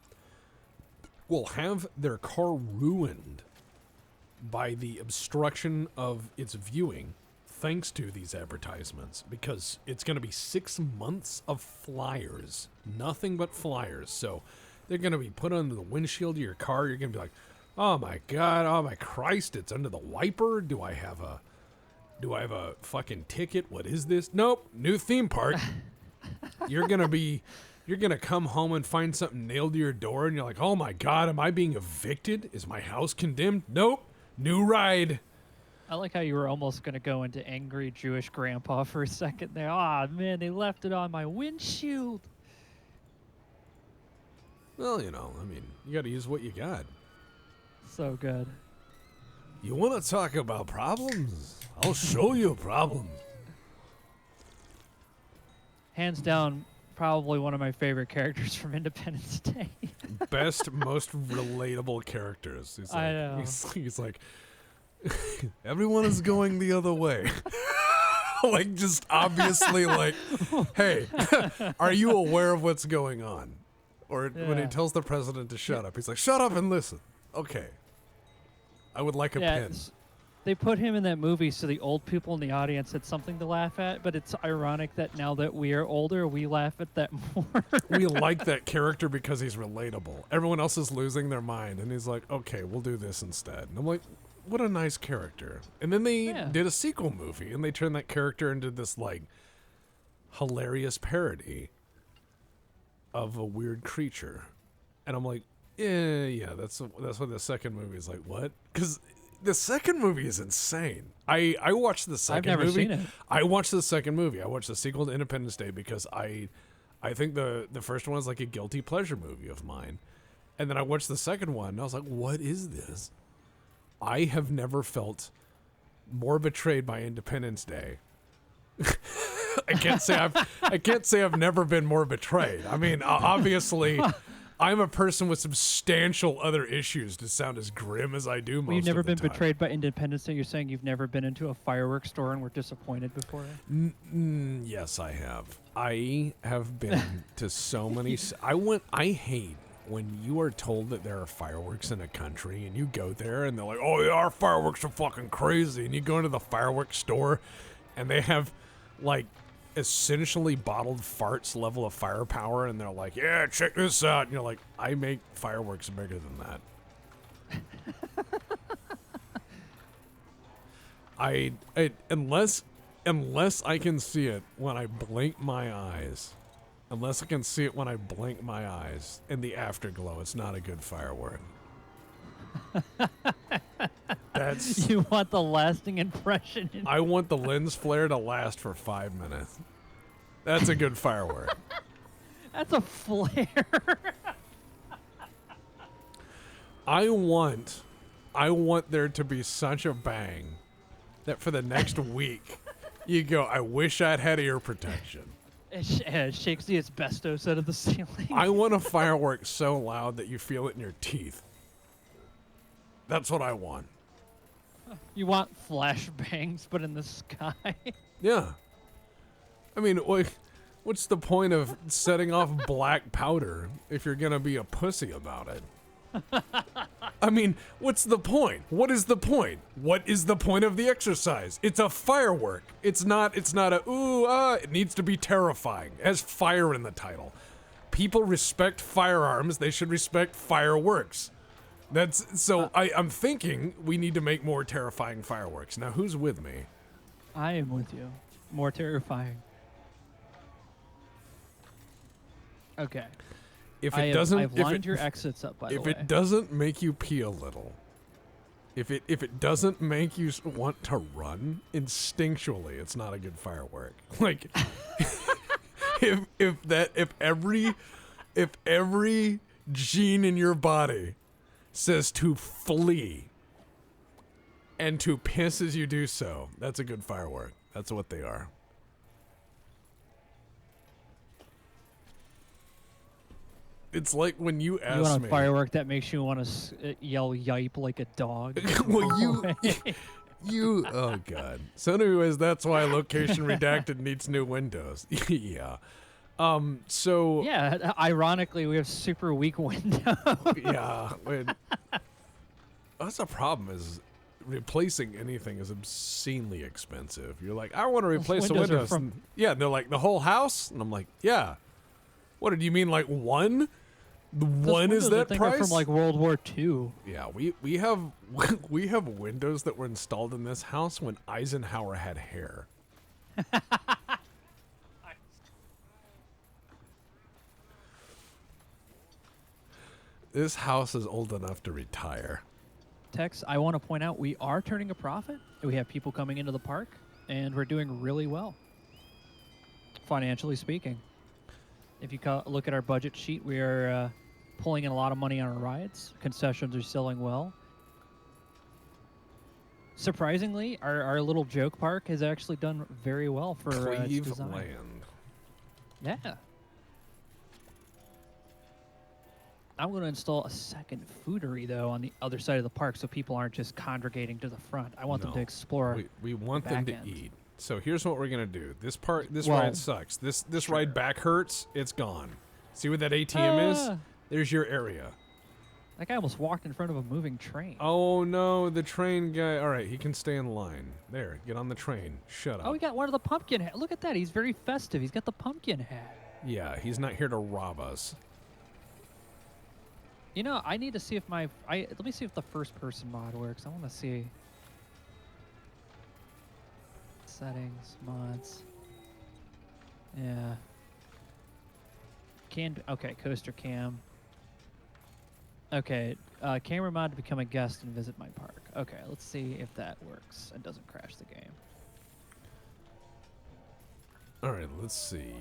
will have their car ruined by the obstruction of its viewing thanks to these advertisements, because it's going to be 6 months of flyers, nothing but flyers. So they're going to be put on the windshield of your car. You're going to be like, Oh my God! Oh my Christ! It's under the wiper. Do I have a fucking ticket? What is this? Nope. New theme park. You're gonna come home and find something nailed to your door, and you're like, oh my God, am I being evicted? Is my house condemned? Nope. New ride. I like how you were almost going to go into angry Jewish grandpa for a second there. Ah, man, they left it on my windshield. Well, you know, I mean, you got to use what you got. So good. You want to talk about problems? I'll show you a problem. Hands down, probably one of my favorite characters from Independence Day. Best, most relatable characters. He's like, I know. He's like, everyone is going the other way. Like, just obviously like, hey, are you aware of what's going on? Or when he Yeah. tells the president to shut up, he's like, shut up and listen. Okay. I would like a pen. They put him in that movie so the old people in the audience had something to laugh at, but it's ironic that now that we are older, we laugh at that more. We like that character because he's relatable. Everyone else is losing their mind, and he's like, okay, we'll do this instead. And I'm like, what a nice character. And then they did a sequel movie, and they turned that character into this, like, hilarious parody of a weird creature. And I'm like, yeah, that's what the second movie is like. What? Because the second movie is insane. I watched the second movie. I've never seen it. I watched the second movie. I watched the sequel to Independence Day because I think the first one is like a guilty pleasure movie of mine. And then I watched the second one and I was like, what is this? I have never felt more betrayed by Independence Day. I can't say I've never been more betrayed. I mean, obviously I'm a person with substantial other issues to sound as grim as I do most You've never of the been time. betrayed by Independence Day? You're saying you've never been into a fireworks store and were disappointed before? Yes, I have. I have been to so many. I hate when you are told that there are fireworks in a country and you go there and they're like, oh, yeah, our fireworks are fucking crazy. And you go into the fireworks store and they have like essentially bottled farts level of firepower, and they're like, yeah, check this out. And you're like, I make fireworks bigger than that. Unless I can see it when I blink my eyes, in the afterglow, it's not a good firework. That's You want the lasting impression. I want the lens flare to last for 5 minutes. That's a good firework. That's a flare. I want there to be such a bang that for the next week you go, I wish I'd had ear protection. It shakes the asbestos out of the ceiling. I want a firework so loud that you feel it in your teeth. That's what I want. You want flashbangs, but in the sky. Yeah. I mean, what's the point of setting off black powder if you're going to be a pussy about it? I mean, what's the point? What is the point? What is the point of the exercise? It's a firework. It's not it needs to be terrifying. It has fire in the title. People respect firearms. They should respect fireworks. I'm thinking we need to make more terrifying fireworks. Now, who's with me? I am with you. More terrifying. Okay. I've lined your exits up, by the way. If it doesn't make you pee a little, if it doesn't make you want to run instinctually, it's not a good firework. Like, if every gene in your body says to flee and to piss as you do so, that's a good firework. That's what they are. It's like when you ask You want a me. firework that makes you want to yell yipe like a dog. Well, you. Oh God. So, anyways, that's why Location Redacted needs new windows. Yeah. So. Yeah. Ironically, we have super weak windows. Yeah. That's the problem. Is replacing anything is obscenely expensive. You're like, I want to replace the Windows are windows. from- Yeah. And they're like, the whole house, and I'm like, yeah. What did you mean, like one? The Those one is windows, I that think, are price? from like World War II. Yeah, we have we have windows that were installed in this house when Eisenhower had hair. This house is old enough to retire. Tex, I want to point out we are turning a profit. We have people coming into the park, and we're doing really well, financially speaking. If you look at our budget sheet, we are pulling in a lot of money on our rides. Concessions are selling well. Surprisingly, our little joke park has actually done very well for its design. Cleve-land. Yeah. I'm going to install a second foodery, though, on the other side of the park so people aren't just congregating to the front. I want them to No. explore. We want them to back end. eat. So here's what we're gonna do. This Well, ride sucks. This ride back hurts. It's gone. See what that ATM is? Ah. There's your area. That guy almost walked in front of a moving train. Oh no, the train guy. All right, he can stay in line. There, get on the train. Shut up. Oh, we got one of the pumpkin hat. Look at that. He's very festive. He's got the pumpkin hat. Yeah, he's not here to rob us. You know, I need to see if let me see if the first person mod works. I want to see. Settings, mods. Yeah. Okay, coaster cam. Okay, camera mod to become a guest and visit my park. Okay, let's see if that works and doesn't crash the game. All right, let's see.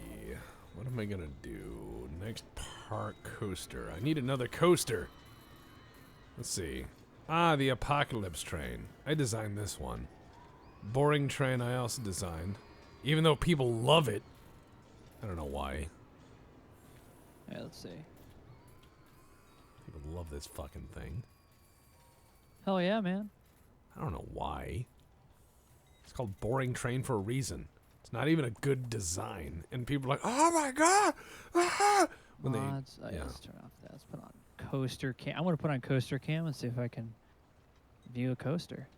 What am I gonna do? Next park coaster. I need another coaster. Let's see. Ah, the apocalypse train. I designed this one. Boring train I also designed. Even though people love it. I don't know why. Yeah, let's see. People love this fucking thing. Hell yeah, man. I don't know why. It's called boring train for a reason. It's not even a good design. And people are like, oh my god! Ah! When Mods. yeah. Let's turn off that. Let's put on coaster cam. I want to put on coaster cam and see if I can view a coaster.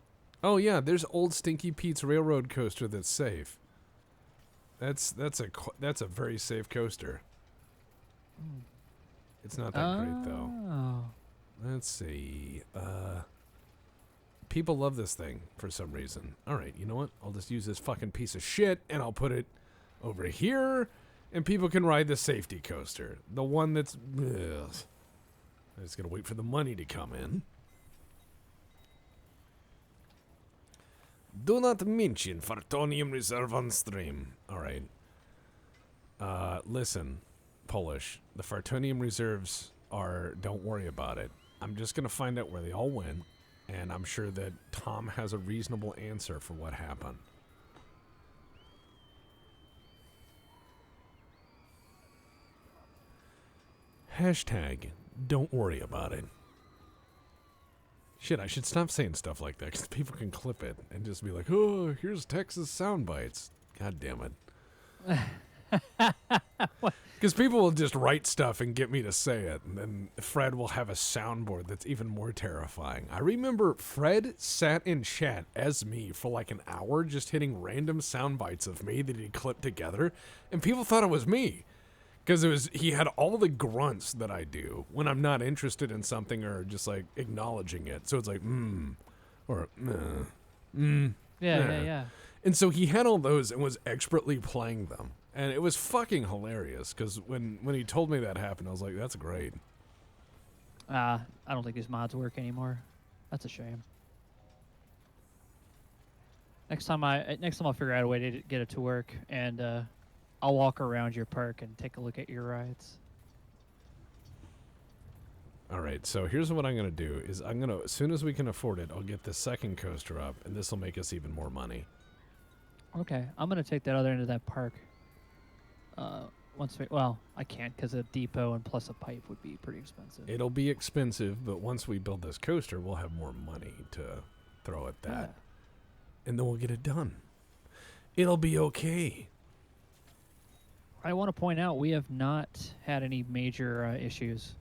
Oh yeah, there's old Stinky Pete's railroad coaster that's safe. That's a very safe coaster. It's not that great though. Oh. Let's see. People love this thing for some reason. All right, you know what? I'll just use this fucking piece of shit and I'll put it over here, and people can ride the safety coaster, the one that's. Ugh. I just gotta wait for the money to come in. Do not mention Fartonium Reserve on stream. Alright. Listen, Polish. The Fartonium Reserves are... Don't worry about it. I'm just going to find out where they all went, and I'm sure that Tom has a reasonable answer for what happened. Hashtag, don't worry about it. Shit, I should stop saying stuff like that because people can clip it and just be like, oh, here's Texas sound bites. God damn it. Because people will just write stuff and get me to say it, and then Fred will have a soundboard that's even more terrifying. I remember Fred sat in chat as me for like an hour just hitting random sound bites of me that he clipped together, and people thought it was me. Because he had all the grunts that I do when I'm not interested in something or just like acknowledging it. So it's like, or, Yeah. And so he had all those and was expertly playing them. And it was fucking hilarious because when he told me that happened, I was like, that's great. I don't think these mods work anymore. That's a shame. Next time I'll figure out a way to get it to work, and I'll walk around your park and take a look at your rides. All right, so here's what I'm going to do is as soon as we can afford it, I'll get the second coaster up, and this will make us even more money. Okay, I'm going to take that other end of that park. I can't because a depot and plus a pipe would be pretty expensive. It'll be expensive, but once we build this coaster, we'll have more money to throw at that. Yeah. And then we'll get it done. It'll be okay. I want to point out we have not had any major issues.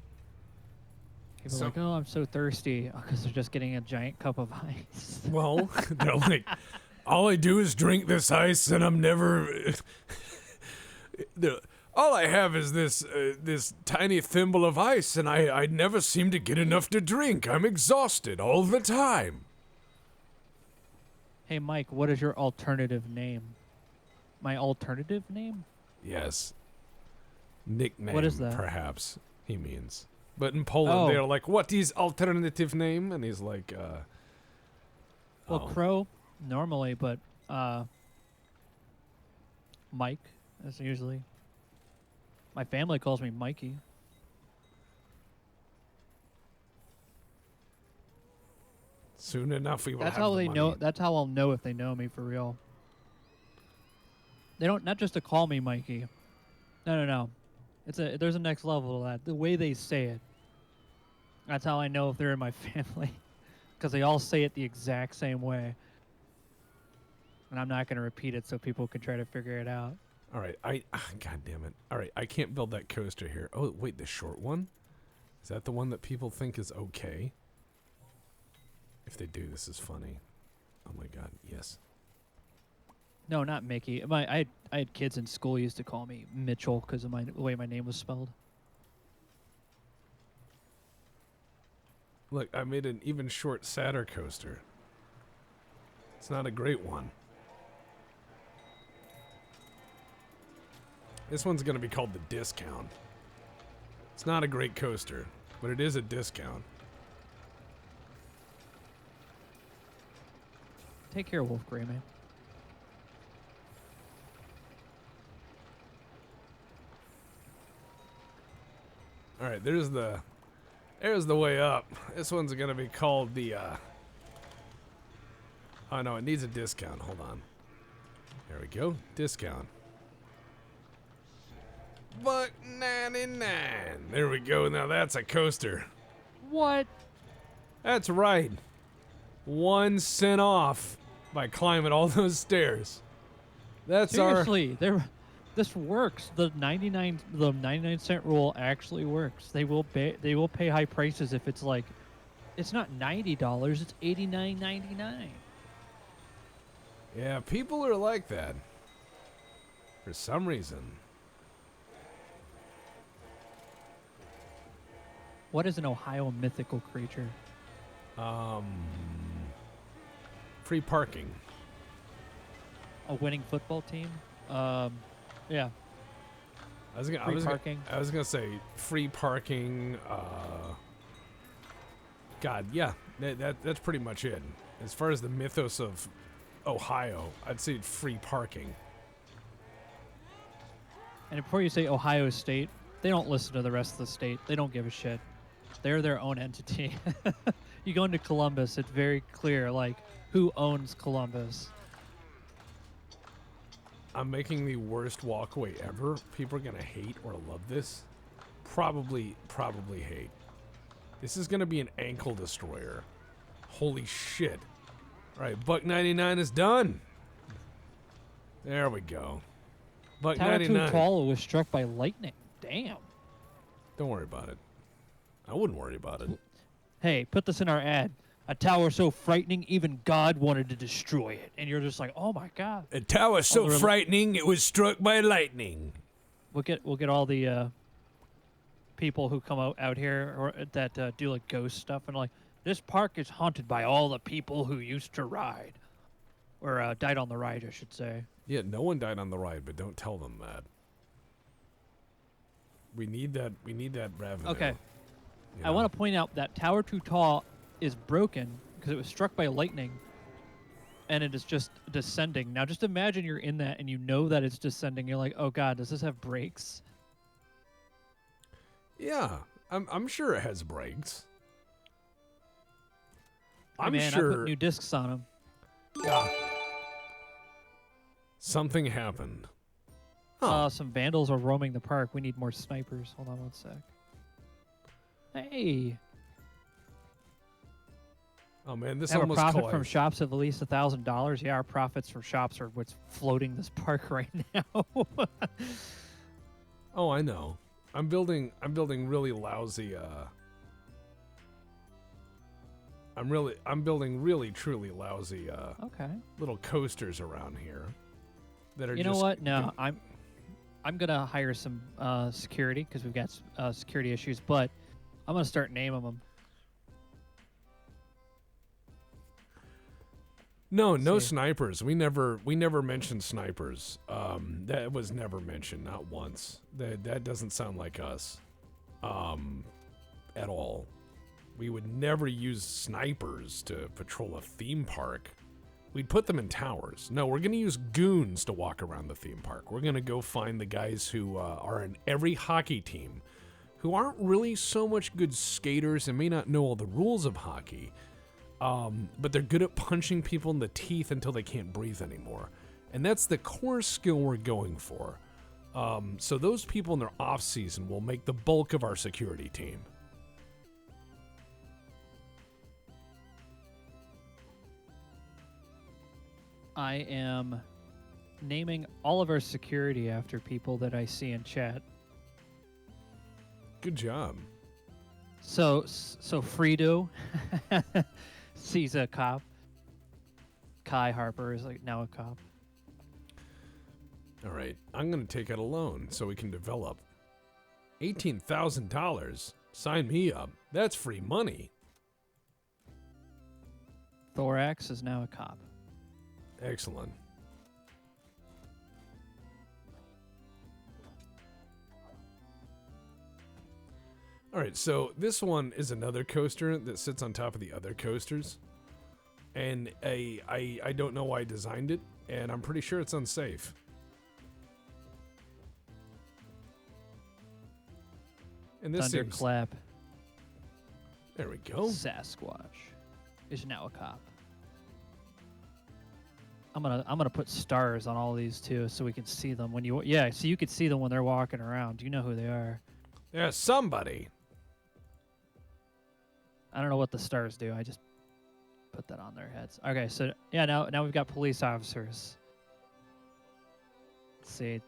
People are like, oh, I'm so thirsty because they're just getting a giant cup of ice. Well, they're like, all I do is drink this ice and I'm never... All I have is this tiny thimble of ice, and I never seem to get enough to drink. I'm exhausted all the time. Hey, Mike, what is your alternative name? My alternative name? Yes. Nickname, What is that? perhaps, he means. But in Poland, Oh. they're like, what is alternative name? And he's like, Well, Crow, normally, but Mike is usually. My family calls me Mikey. Soon enough, we will That's have how the they money. know. That's how I'll know if they know me for real. They don't, not just to call me Mikey. No. There's a next level to that. The way they say it. That's how I know if they're in my family, because they all say it the exact same way. And I'm not going to repeat it so people can try to figure it out. All right, God damn it. All right, I can't build that coaster here. Oh, wait, the short one? Is that the one that people think is okay? If they do, this is funny. Oh my God, yes. No, not Mickey. I had kids in school who used to call me Mitchell because of the way my name was spelled. Look, I made an even short, sadder coaster. It's not a great one. This one's going to be called the Discount. It's not a great coaster, but it is a discount. Take care, Wolf Gray, man. All right, there's the way up. This one's going to be called the, oh no, it needs a discount. Hold on. There we go. Discount. $1.99. There we go. Now that's a coaster. What? That's right. 1 cent off by climbing all those stairs. That's Seriously, this works. The 99-cent rule actually works. They will pay high prices if it's like, it's not $90, it's $89.99. Yeah, people are like that. For some reason. What is an Ohio mythical creature? Free parking. A winning football team? Yeah. Free parking. I was gonna say free parking. God, yeah, that's pretty much it. As far as the mythos of Ohio, I'd say free parking. And before you say Ohio State, they don't listen to the rest of the state. They don't give a shit. They're their own entity. You go into Columbus, it's very clear, like, who owns Columbus. I'm making the worst walkway ever. People are gonna hate or love this. Probably hate. This is gonna be an ankle destroyer. Holy shit. Alright, $1.99 is done. There we go. Tower $1.99. too tall was struck by lightning. Damn. Don't worry about it. I wouldn't worry about it. Hey, put this in our ad. A tower so frightening, even God wanted to destroy it. And you're just like, oh my God. A tower so the frightening it was struck by lightning. We'll get all the people who come out here or that do like ghost stuff and like, this park is haunted by all the people who used to ride. Or died on the ride, I should say. Yeah, no one died on the ride, but don't tell them that. We need that revenue. Okay. you I know? want to point out that Tower Too Tall is broken because it was struck by lightning and it is just descending. Now just imagine you're in that and you know that it's descending. You're like, oh God, does this have brakes? Yeah, I'm sure it has brakes. Hey, I'm man, I sure put new discs on them. something happened. Some vandals are roaming the park. We need more snipers. Hold on one sec. Hey. Oh man, this Have a almost profit collided. from shops of at least $1,000. Yeah, our profits from shops are what's floating this park right now. Oh, I know. I'm building really lousy. I'm building really truly lousy Okay. little coasters around here. That are You know just what? No, I'm gonna hire some security because we've got security issues, but I'm gonna start naming them. No, no See. snipers. We never mentioned snipers. That was never mentioned, not once. That doesn't sound like us, at all. We would never use snipers to patrol a theme park. We'd put them in towers. No, we're gonna use goons to walk around the theme park. We're gonna go find the guys who are in every hockey team, who aren't really so much good skaters and may not know all the rules of hockey. But they're good at punching people in the teeth until they can't breathe anymore. And that's the core skill we're going for. So those people in their off season will make the bulk of our security team. I am naming all of our security after people that I see in chat. Good job. So Frito sees a cop. Kai Harper is like now a cop. All right, I'm going to take out a loan so we can develop. $18,000. Sign me up. That's free money. Thorax is now a cop. Excellent. All right, so this one is another coaster that sits on top of the other coasters. And I don't know why I designed it, and I'm pretty sure it's unsafe. And this seems... Thunderclap There we go. Sasquatch is now a cop. I'm gonna put stars on all these too, so we can see them when you so you could see them when they're walking around. You know who they are. There's somebody. I don't know what the stars do. I just put that on their heads. Okay, so yeah, now we've got police officers. Let's see.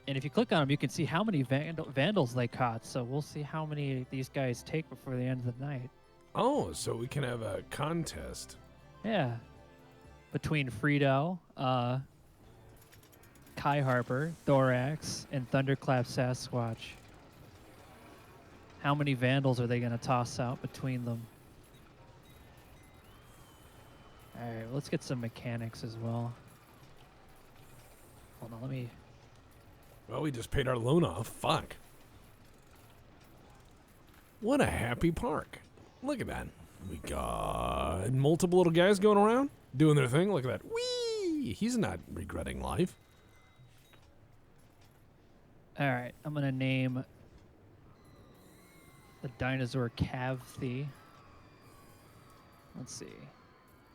And if you click on them, you can see how many vandals they caught. So we'll see how many these guys take before the end of the night. Oh, so we can have a contest. Yeah. Between Frito, Kai Harper, Thorax, and Thunderclap Sasquatch. How many vandals are they going to toss out between them? All right, let's get some mechanics as well. Hold on, let me... Well, we just paid our loan off. Fuck. What a happy park. Look at that. We got multiple little guys going around, doing their thing. Look at that. Whee! He's not regretting life. All right, I'm going to name the dinosaur Cavthy. Let's see.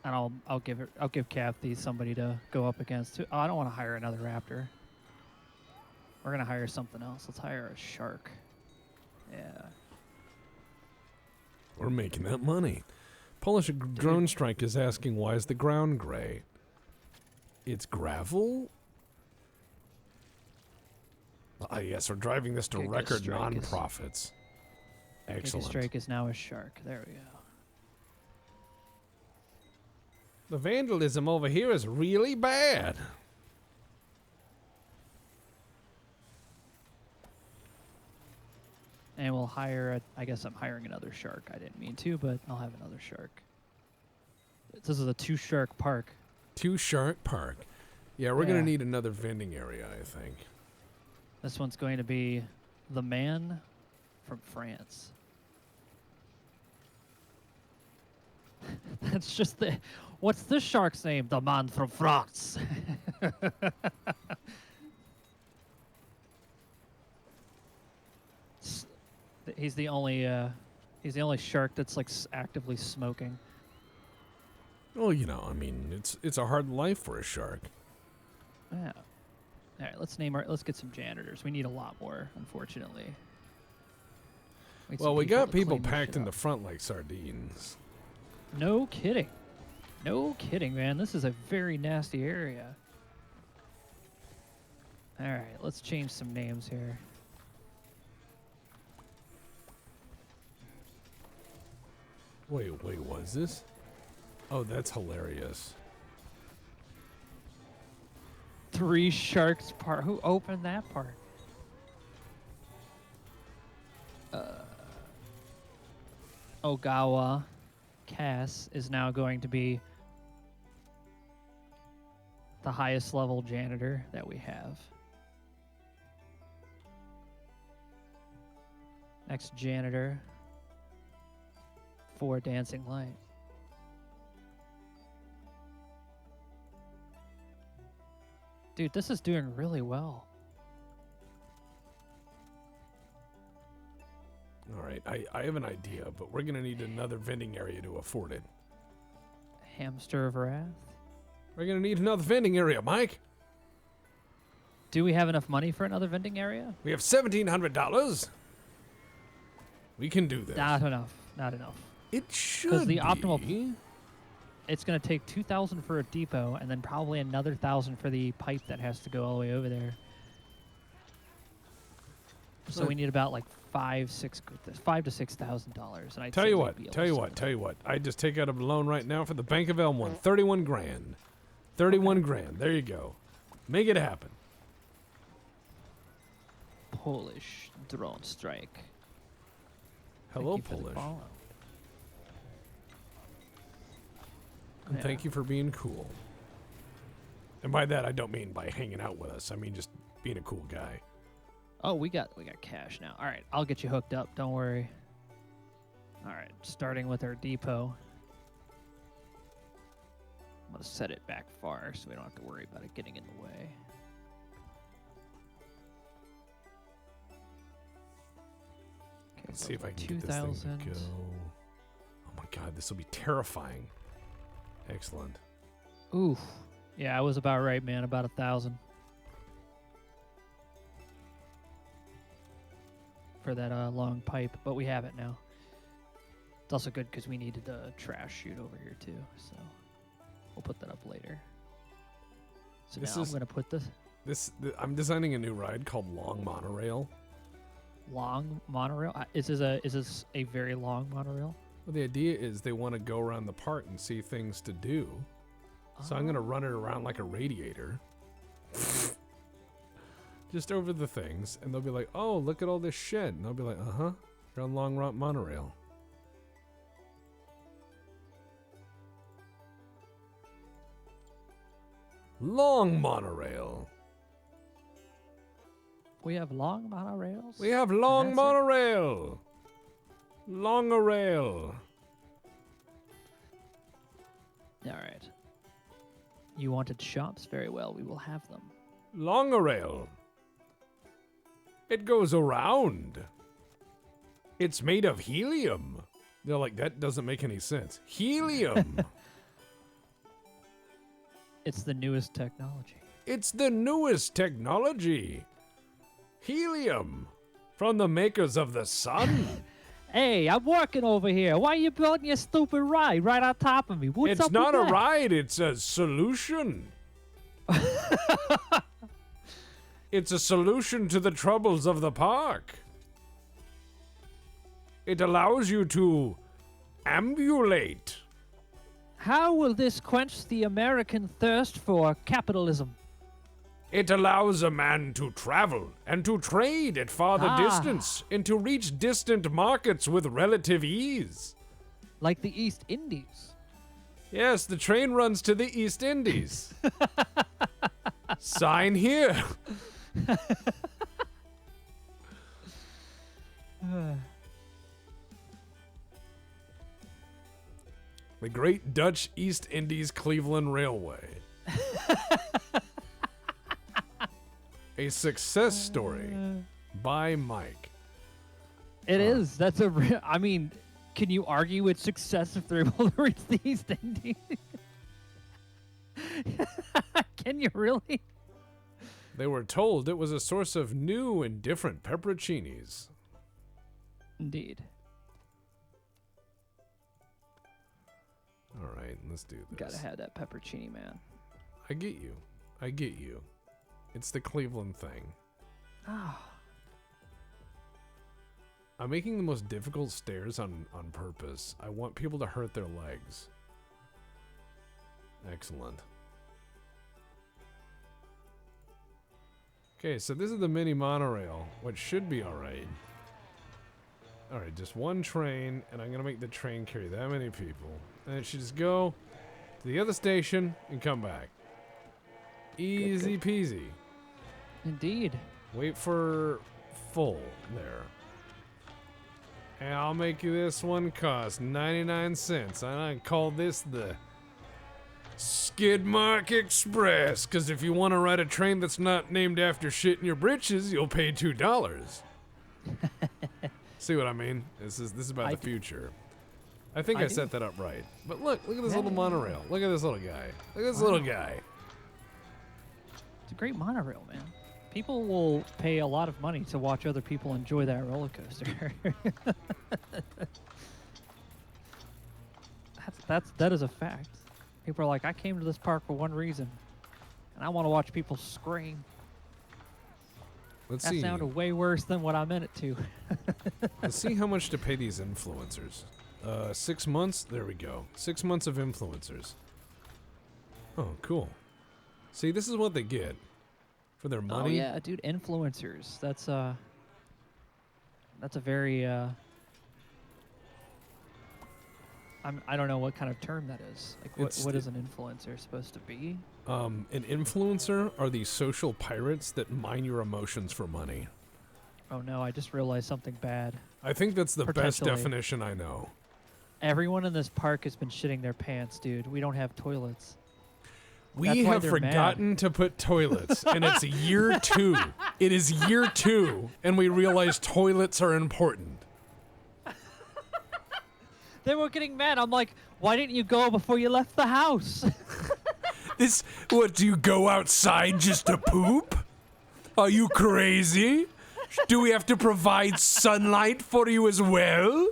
And I'll give Cavthy somebody to go up against. Oh, I don't want to hire another raptor. We're going to hire something else. Let's hire a shark. Yeah. We're making that money. Polish Drone Strike is asking, why is the ground gray? It's gravel? Yes, we're driving this to Giga record Strike is- non-profits. Excellent. Strike is now a shark. There we go. The vandalism over here is really bad. And we'll hire, I guess I'm hiring another shark. I didn't mean to, but I'll have another shark. This is a 2-shark park. 2-shark park. Yeah, we're going Yeah. to need another vending area, I think. This one's going to be the man from France. That's just the... What's this shark's name? The man from France. He's the only shark that's like actively smoking. Well, you know, I mean, it's a hard life for a shark. Yeah. All right, let's get some janitors. We need a lot more, unfortunately. Need some Well, we got to people clean this packed shit in the up. front like sardines. No kidding. No kidding, man. This is a very nasty area. All right, let's change some names here. Wait, what is this? Oh, that's hilarious. 3 Sharks part. Who opened that part? Ogawa Cass is now going to be the highest level janitor that we have. Next janitor for Dancing Light. Dude, this is doing really well. All right, I have an idea, but we're going to need another vending area to afford it. Hamster of Wrath. We're going to need another vending area, Mike. Do we have enough money for another vending area? We have $1,700. We can do this. Not enough. Not enough. It should Because the be. optimal... It's going to take 2,000 for a depot, and then probably another 1,000 for the pipe that has to go all the way over there. So we need about like $5,000 to $6,000. And I'd Tell say you we'd what, be able tell to you sell what, it. tell you what. I just take out a loan right now for the Bank of Elmwood. 31 grand. 31 grand. There you go. Make it happen. Polish drone strike. Hello, Thank you for the Polish. follow. And Yeah. thank you for being cool. And by that, I don't mean by hanging out with us. I mean just being a cool guy. Oh, we got cash now. All right, I'll get you hooked up. Don't worry. All right, starting with our depot. I'm gonna set it back far so we don't have to worry about it getting in the way. Okay, Let's so see if I can get this thing to go. Oh my god, this will be terrifying. Excellent. Oof. Yeah, I was about right, man. About 1,000 for that long pipe, but we have it now. It's also good because we needed a trash chute over here too, so we'll put that up later. So This now is- I'm gonna put this I'm designing a new ride called Long Monorail. long monorail. Is this a very long monorail? Well, the idea is they want to go around the park and see things to do. So I'm going to run it around like a radiator. Just over the things. And they'll be like, oh, look at all this shit. And I'll be like, uh-huh. You're on Long Monorail. Long Monorail. We have long monorails. We have Long that's it? Monorail. Longorail. All right. You wanted shops? Very well. We will have them. Longorail. It goes around. It's made of helium. They're like, that doesn't make any sense. Helium. It's the newest technology. It's the newest technology. Helium. From the makers of the sun. Hey, I'm working over here. Why are you building your stupid ride right on top of me? What's It's up not with a that? ride, it's a solution. It's a solution to the troubles of the park. It allows you to ambulate. How will this quench the American thirst for capitalism? It allows a man to travel and to trade at farther distance and to reach distant markets with relative ease. Like the East Indies. Yes, the train runs to the East Indies. Sign here. The Great Dutch East Indies Cleveland Railway. A success story by Mike. It is. That's a I mean, can you argue with success if they're able to reach the East Indies? Can you really? They were told it was a source of new and different pepperoncinis. Indeed. All right, let's do this. Gotta have that peppercini, man. I get you. I get you. It's the Cleveland thing. Ah. I'm making the most difficult stairs on purpose. I want people to hurt their legs. Excellent. Okay, so this is the mini monorail, which should be alright. Alright, just one train, and I'm going to make the train carry that many people. And it should just go to the other station and come back. Easy peasy. Indeed. Wait for full there. And I'll make you this one cost 99 cents. And I call this the Skidmark Express. Because if you want to ride a train that's not named after shit in your britches, you'll pay $2. See what I mean? This is about the future. I think I set that up right. But look at this little monorail. Look at this little guy. Look at this little guy. It's a great monorail, man. People will pay a lot of money to watch other people enjoy that roller coaster. that is a fact. People are like, I came to this park for one reason, and I want to watch people scream. Let's That see. sounded way worse than what I meant it to. Let's see how much to pay these influencers. 6 months? There we go. 6 months of influencers. Oh, cool. See, this is what they get for their money. Oh yeah, dude, influencers. That's a very I don't know what kind of term that is. Like what is an influencer supposed to be? An influencer are these social pirates that mine your emotions for money. Oh no, I just realized something bad. I think that's the best Potentially. definition I know. Everyone in this park has been shitting their pants, dude. We don't have toilets. We That's why have they're forgotten to put toilets, and it's year 2. It is year 2, and we realize toilets are important. They were getting mad. I'm like, why didn't you go before you left the house? What, do you go outside just to poop? Are you crazy? Do we have to provide sunlight for you as well?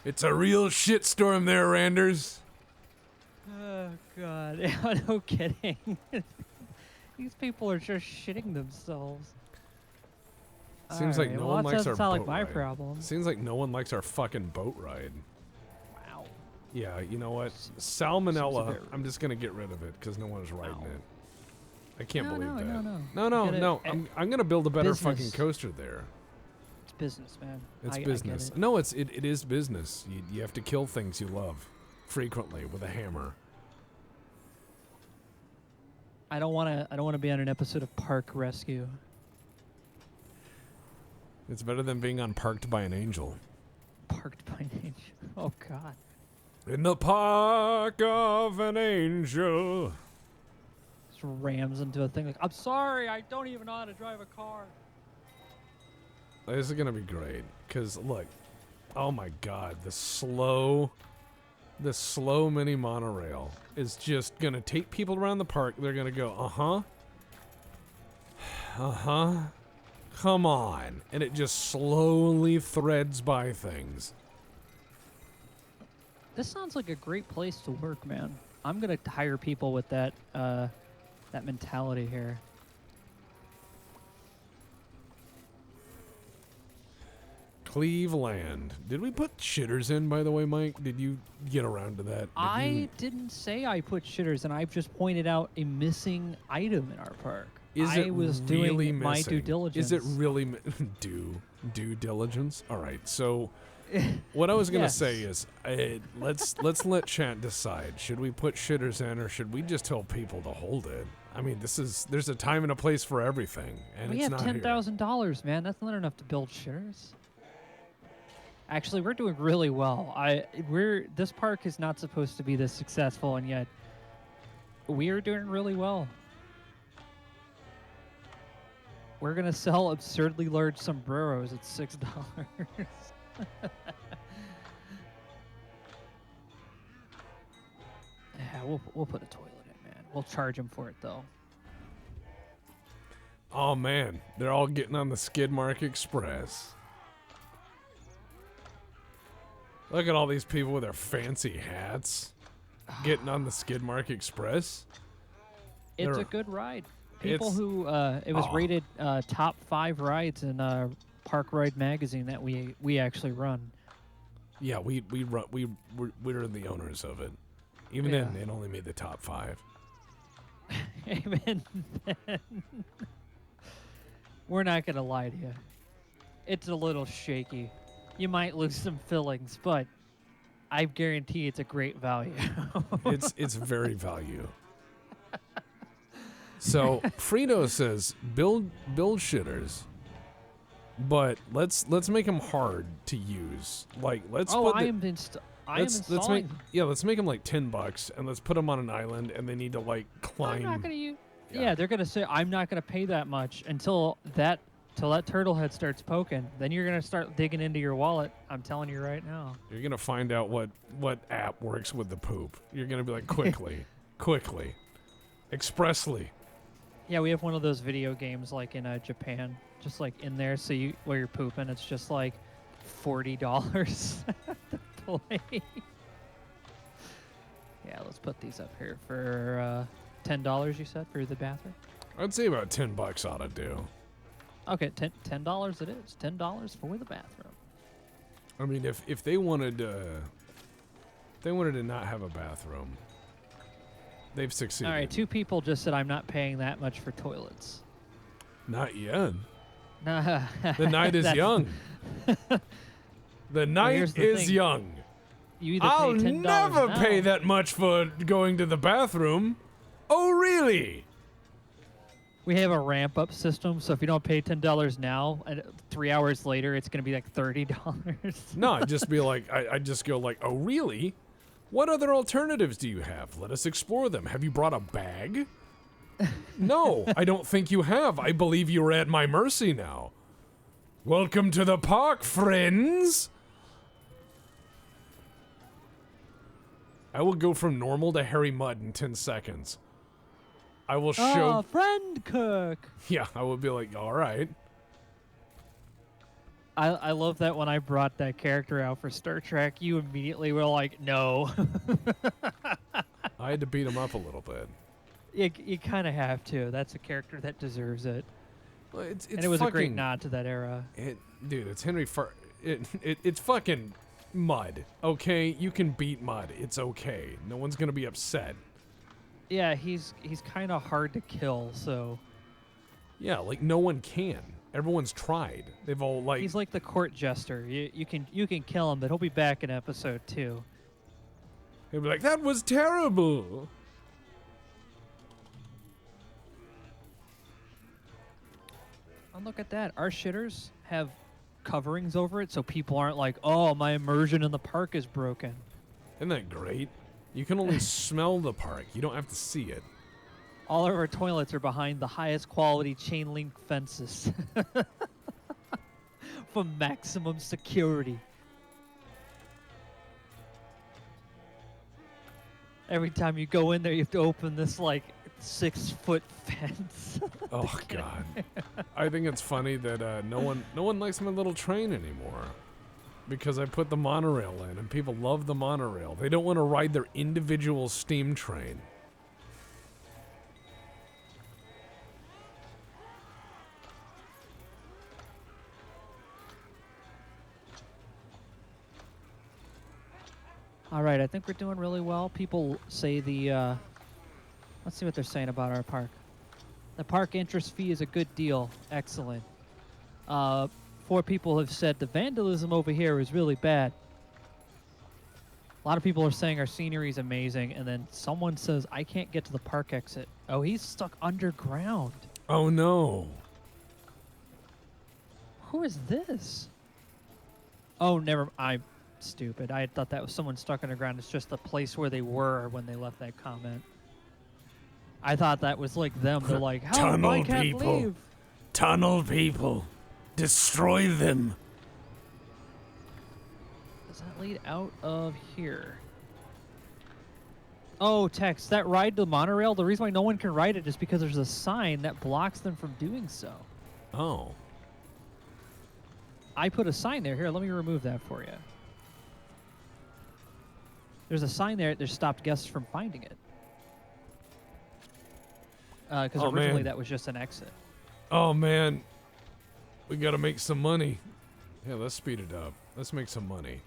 It's a real shitstorm there, Randers. Oh god, yeah, no kidding. These people are just shitting themselves. Seems like Alright, no well, one that likes doesn't our sound boat like my ride. problem. Seems like no one likes our fucking boat ride. Wow. Yeah, you know what? Salmonella, bit I'm just going to get rid of it because no one's riding Ow. it. I can't believe that. No. Get it. I'm going to build a better Business. fucking coaster there. It's business, man. It's I business. get it. No, it is business. You have to kill things you love frequently with a hammer. I don't want to be on an episode of Park Rescue. It's better than being on Parked by an Angel. Parked by an angel. Oh god. In the park of an angel. Just rams into a thing like, I'm sorry, I don't even know how to drive a car. This is going to be great. Because, look. Oh my god. The slow mini monorail is just going to take people around the park. They're going to go, uh-huh. Uh-huh. Come on. And it just slowly threads by things. This sounds like a great place to work, man. I'm gonna hire people with that mentality here. Cleve-land. Did we put shitters in, by the way, Mike? Did you get around to that? I didn't say I put shitters, and I've just pointed out a missing item in our park. I was really doing my missing? due diligence. Is it really due diligence? All right. So what I was gonna say is, let's let chat decide. Should we put shitters in, or should we just tell people to hold it? I mean, there's a time and a place for everything, and We it's have not here. $10,000, man. That's not enough to build shitters. Actually, we're doing really well. This park is not supposed to be this successful, and yet we are doing really well. We're gonna sell absurdly large sombreros at $6. Yeah, we'll put a toilet in, man. We'll charge them for it though. Oh man, they're all getting on the Skidmark Express. Look at all these people with their fancy hats getting on the Skidmark Express. It's They're- a good ride. People it's- who it was rated top 5 rides in Park Ride magazine that we actually run. Yeah, we're the owners of it. Even then, it only made the top 5. Even then, we're not gonna lie to you. It's a little shaky. You might lose some fillings, but I guarantee it's a great value. It's very value. So Frito says build shitters, but let's make them hard to use. Like let's oh, put I the, am let's make installing. let's make them like $10 and let's put them on an island and they need to like I'm climb. not gonna use. Yeah. Yeah, they're gonna say I'm not gonna pay that much until that turtle head starts poking. Then you're gonna start digging into your wallet. I'm telling you right now. You're gonna find out what app works with the poop. You're gonna be like quickly, quickly, expressly. Yeah, we have one of those video games like in Japan, just like in there. So where you're pooping, it's just like $40 to play. Yeah, let's put these up here for $10. You said for the bathroom. I'd say about $10 ought to do. Okay, $10 it is. $10 for the bathroom. I mean, if they wanted to not have a bathroom, they've succeeded. All right, 2 people just said I'm not paying that much for toilets. Not yet. Nah, The night is young. The night here's the is thing. young. You either I'll pay $10 never now. pay that much for going to the bathroom. Oh, really? We have a ramp up system, so if you don't pay $10 now, and 3 hours later, it's going to be like $30. No, I'd just be like, I'd just go like, oh, really? What other alternatives do you have? Let us explore them. Have you brought a bag? No, I don't think you have. I believe you are at my mercy now. Welcome to the park, friends. I will go from normal to hairy mud in 10 seconds. I will show... Oh, friend Cook. Yeah, I will be like, all right. I love that when I brought that character out for Star Trek, you immediately were like, no. I had to beat him up a little bit. You kind of have to. That's a character that deserves it. Well, it's And it was a great fucking- nod to that era. Dude, it's Henry it's fucking mud, okay? You can beat mud. It's okay. No one's gonna be upset. Yeah, he's kind of hard to kill, so... Yeah, like no one can. Everyone's tried. They've all like... He's like the court jester. You can kill him, but he'll be back in episode 2. They'll be like, that was terrible. Oh, look at that. Our shitters have coverings over it, so people aren't like, oh, my immersion in the park is broken. Isn't that great? You can only smell the park. You don't have to see it. All of our toilets are behind the highest quality chain link fences for maximum security. Every time you go in there, you have to open this like 6-foot fence. Oh God. I think it's funny that no one likes my little train anymore. Because I put the monorail in and people love the monorail. They don't want to ride their individual steam train. All right, I think we're doing really well. People say let's see what they're saying about our park. The park interest fee is a good deal. Excellent. 4 people have said the vandalism over here is really bad. A lot of people are saying our scenery is amazing, and then someone says, I can't get to the park exit. Oh, he's stuck underground. Oh no. Who is this? Oh, I'm stupid. I thought that was someone stuck underground. It's just the place where they were when they left that comment. I thought that was like them. They're like, help, Tunnel I can't people. leave. Tunnel people. Destroy them. Does that lead out of here? Oh, Tex, that ride to the monorail, the reason why no one can ride it is because there's a sign that blocks them from doing so. Oh. I put a sign there. Here, let me remove that for you. There's a sign there that stopped guests from finding it. Because Oh, originally man. that was just an exit. Oh man. We gotta make some money. Yeah, let's speed it up. Let's make some money.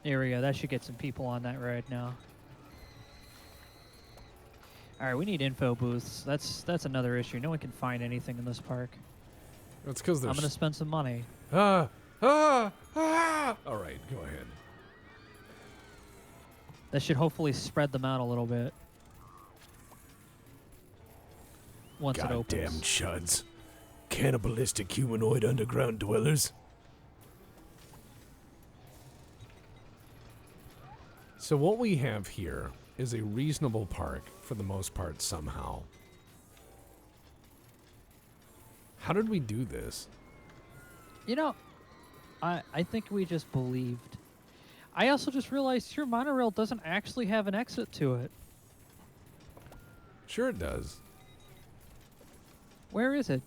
There we go. That should get some people on that ride now. All right, we need info booths. That's another issue. No one can find anything in this park. That's because I'm gonna spend some money. All right, go ahead. That should hopefully spread them out a little bit. Once it opens. Goddamn chuds. Cannibalistic humanoid underground dwellers. So what we have here is a reasonable park for the most part somehow. How did we do this? You know, I think we just believed. I also just realized your monorail doesn't actually have an exit to it. Sure it does. Where is it?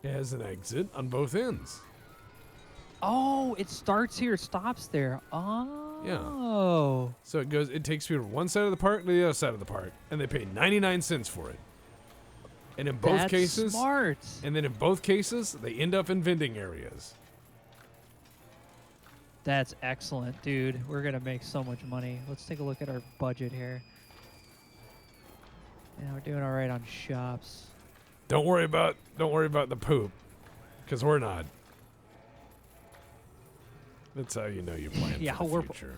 It has an exit on both ends. Oh, it starts here, stops there. Oh. So it takes people from one side of the park to the other side of the park, and they pay 99 cents for it. And in both That's cases, smart. And then in both cases, they end up in vending areas. That's excellent, dude. We're gonna make so much money. Let's take a look at our budget here. Yeah, we're doing all right on shops. Don't worry about the poop, because we're not. That's how you know you plan Yeah, for the future.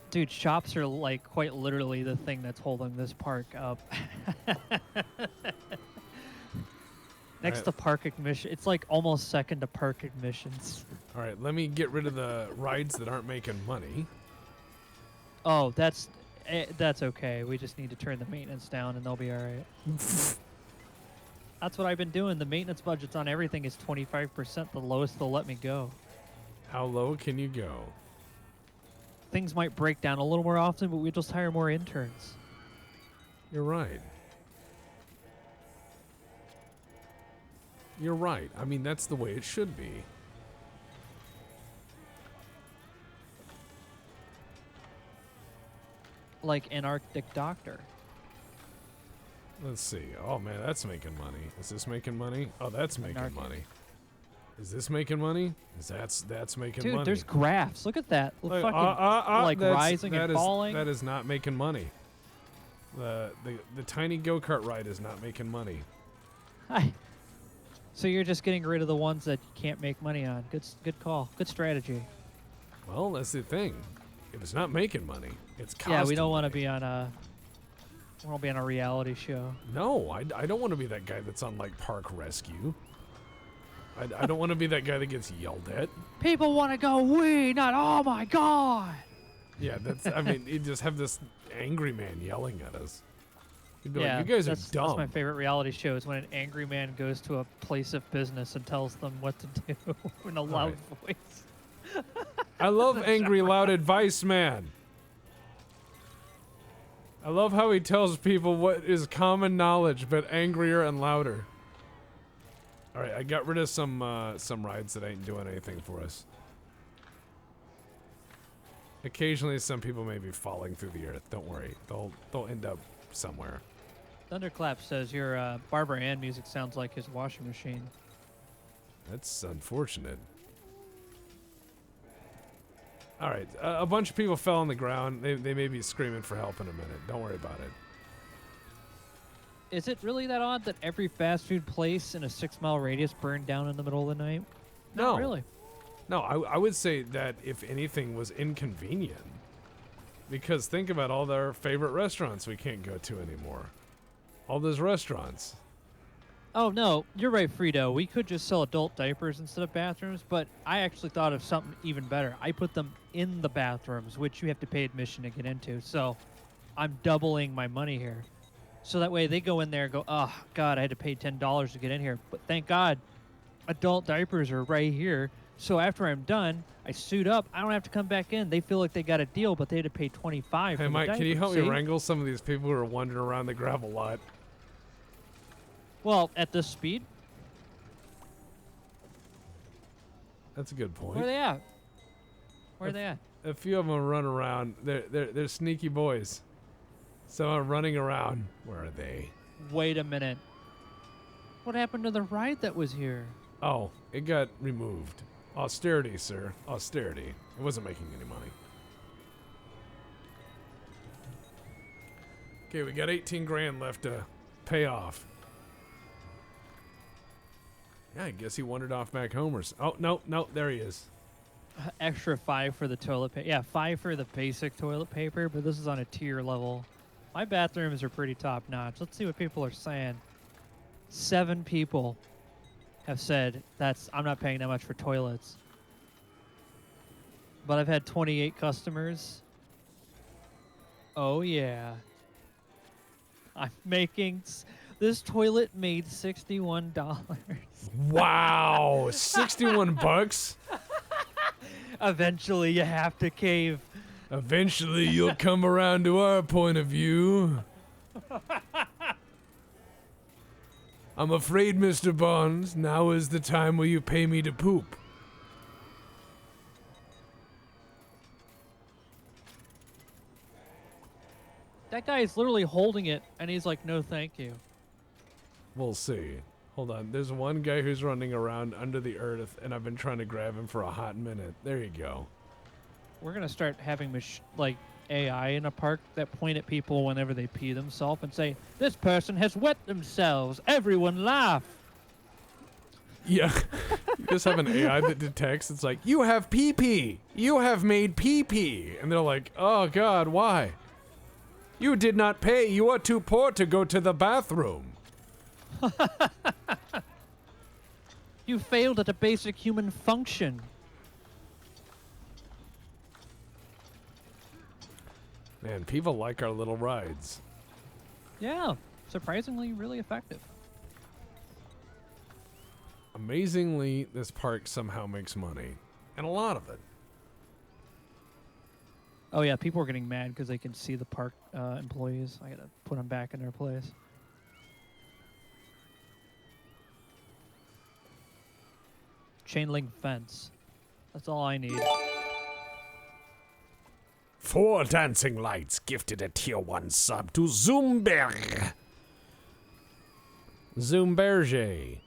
Dude, shops are like quite literally the thing that's holding this park up. Next to park admission, it's like almost second to park admissions. All right, let me get rid of the rides that aren't making money. Oh, that's okay. We just need to turn the maintenance down, and they'll be all right. That's what I've been doing. The maintenance budgets on everything is 25%. The lowest they'll let me go. How low can you go? Things might break down a little more often, but we just hire more interns. You're right. You're right. I mean, that's the way it should be. Like an Arctic doctor. Let's see. Oh, man, that's making money. Is this making money? Oh, that's making money. Is this making money? That's making money. Dude, there's graphs. Look at that. Like, Fucking, rising and that falling. That is not making money. The tiny go-kart ride is not making money. Hi. So you're just getting rid of the ones that you can't make money on. Good call. Good strategy. Well, that's the thing. If it's not making money, it's costing Yeah, we don't want to money. be on a. We won't be on a reality show. No, I don't want to be that guy that's on like Park Rescue. I don't want to be that guy that gets yelled at. People want to go, we, not, oh my God. Yeah, that's. I mean, you just have this angry man yelling at us. You'd be Yeah, like, you guys are that's dumb. my favorite reality show is when an angry man goes to a place of business and tells them what to do in a loud voice. I love angry, loud advice man. I love how he tells people what is common knowledge, but angrier and louder. All right, I got rid of some rides that ain't doing anything for us. Occasionally, some people may be falling through the earth. Don't worry, they'll end up somewhere. Thunderclap says your Barbara Ann music sounds like his washing machine. That's unfortunate. All right, a bunch of people fell on the ground. They may be screaming for help in a minute. Don't worry about it. Is it really that odd that every fast food place in a 6-mile radius burned down in the middle of the night? No. Not really. No, I would say that if anything was inconvenient. Because think about all our favorite restaurants we can't go to anymore. All those restaurants. Oh, no, you're right, Frito. We could just sell adult diapers instead of bathrooms, but I actually thought of something even better. I put them in the bathrooms, which you have to pay admission to get into. So I'm doubling my money here. So that way they go in there and go, oh, God, I had to pay $10 to get in here. But thank God, adult diapers are right here. So after I'm done, I suit up. I don't have to come back in. They feel like they got a deal, but they had to pay $25 Hey, for Mike, the can you help diaper, me see? wrangle some of these people who are wandering around the gravel lot? Well, at this speed, That's a good point. where are they at? Where are they at? A few of them run around. They're sneaky boys. Some are running around. Where are they? Wait a minute. What happened to the ride that was here? Oh, it got removed. Austerity, sir. Austerity. It wasn't making any money. Okay, we got 18 grand left to pay off. Yeah, I guess he wandered off back home or oh, no, there he is. Extra 5 for the toilet paper. Yeah, 5 for the basic toilet paper, but this is on a tier level. My bathrooms are pretty top notch. Let's see what people are saying. 7 people have said I'm not paying that much for toilets. But I've had 28 customers. Oh yeah. I'm making this toilet made $61. Wow, 61 bucks. Eventually you have to cave. Eventually you'll come around to our point of view. I'm afraid, Mr. Bonds, now is the time where you pay me to poop. That guy is literally holding it, and he's like, no thank you. We'll see. Hold on. There's one guy who's running around under the earth, and I've been trying to grab him for a hot minute. There you go. We're going to start having like AI in a park that point at people whenever they pee themselves and say, this person has wet themselves. Everyone laugh. Yeah. You just have an AI that detects. It's like, you have pee-pee. You have made pee-pee. And they're like, oh, God, why? You did not pay. You are too poor to go to the bathroom. You failed at a basic human function. Man, people like our little rides. Yeah, surprisingly really effective. Amazingly, this park somehow makes money. And a lot of it. Oh yeah, people are getting mad because they can see the park employees. I gotta put them back in their place. Chain link fence. That's all I need. 4 dancing lights gifted a tier 1 sub to Zoomberg. Zoomberge.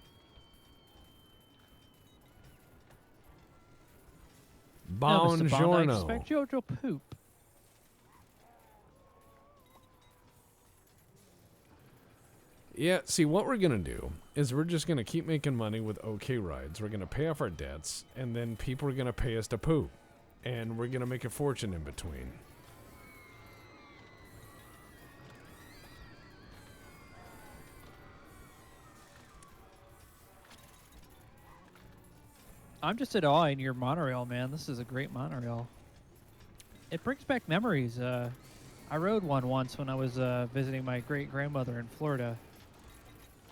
Now, Mr. Bond, I Buongiorno. expect Jojo poop. Yeah, see, what we're going to do is we're just going to keep making money with OK rides. We're going to pay off our debts, and then people are going to pay us to poop. And we're going to make a fortune in between. I'm just at awe in your monorail, man. This is a great monorail. It brings back memories. I rode one once when I was visiting my great-grandmother in Florida.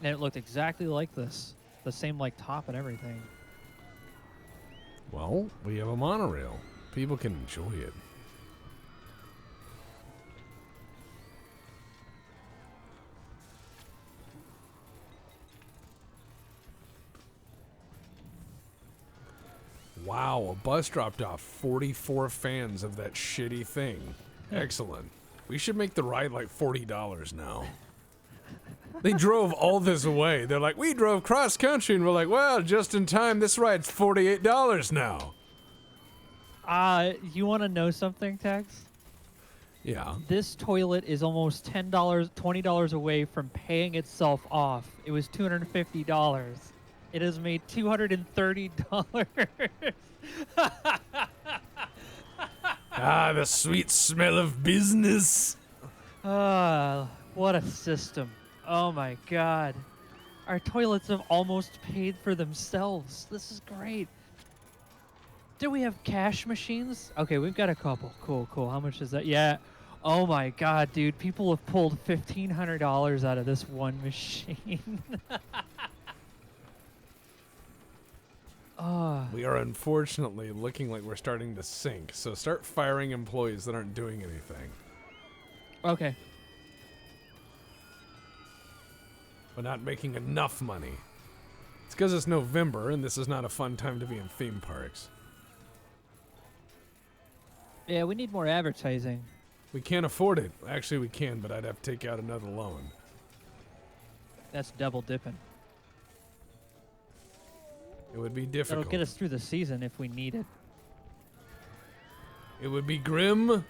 And it looked exactly like this. The same, like, top and everything. Well, we have a monorail. People can enjoy it. Wow, a bus dropped off 44 fans of that shitty thing. Excellent. We should make the ride like $40 now. They drove all this way. They're like, we drove cross country, and we're like, well, just in time, this ride's $48 now. You want to know something, Tex? Yeah. This toilet is almost $10, $20 away from paying itself off. It was $250. It has made $230. Ah, the sweet smell of business. What a system. Oh my God. Our toilets have almost paid for themselves. This is great. Do we have cash machines? Okay, we've got a couple. Cool, cool. How much is that? Yeah. Oh my God, dude. People have pulled $1,500 out of this one machine. We are unfortunately looking like we're starting to sink, so start firing employees that aren't doing anything. Okay. We're not making enough money. It's because it's November and this is not a fun time to be in theme parks. Yeah, we need more advertising. We can't afford it. Actually, we can, but I'd have to take out another loan. That's double dipping. It would be difficult. That'll get us through the season if we need it. It would be grim.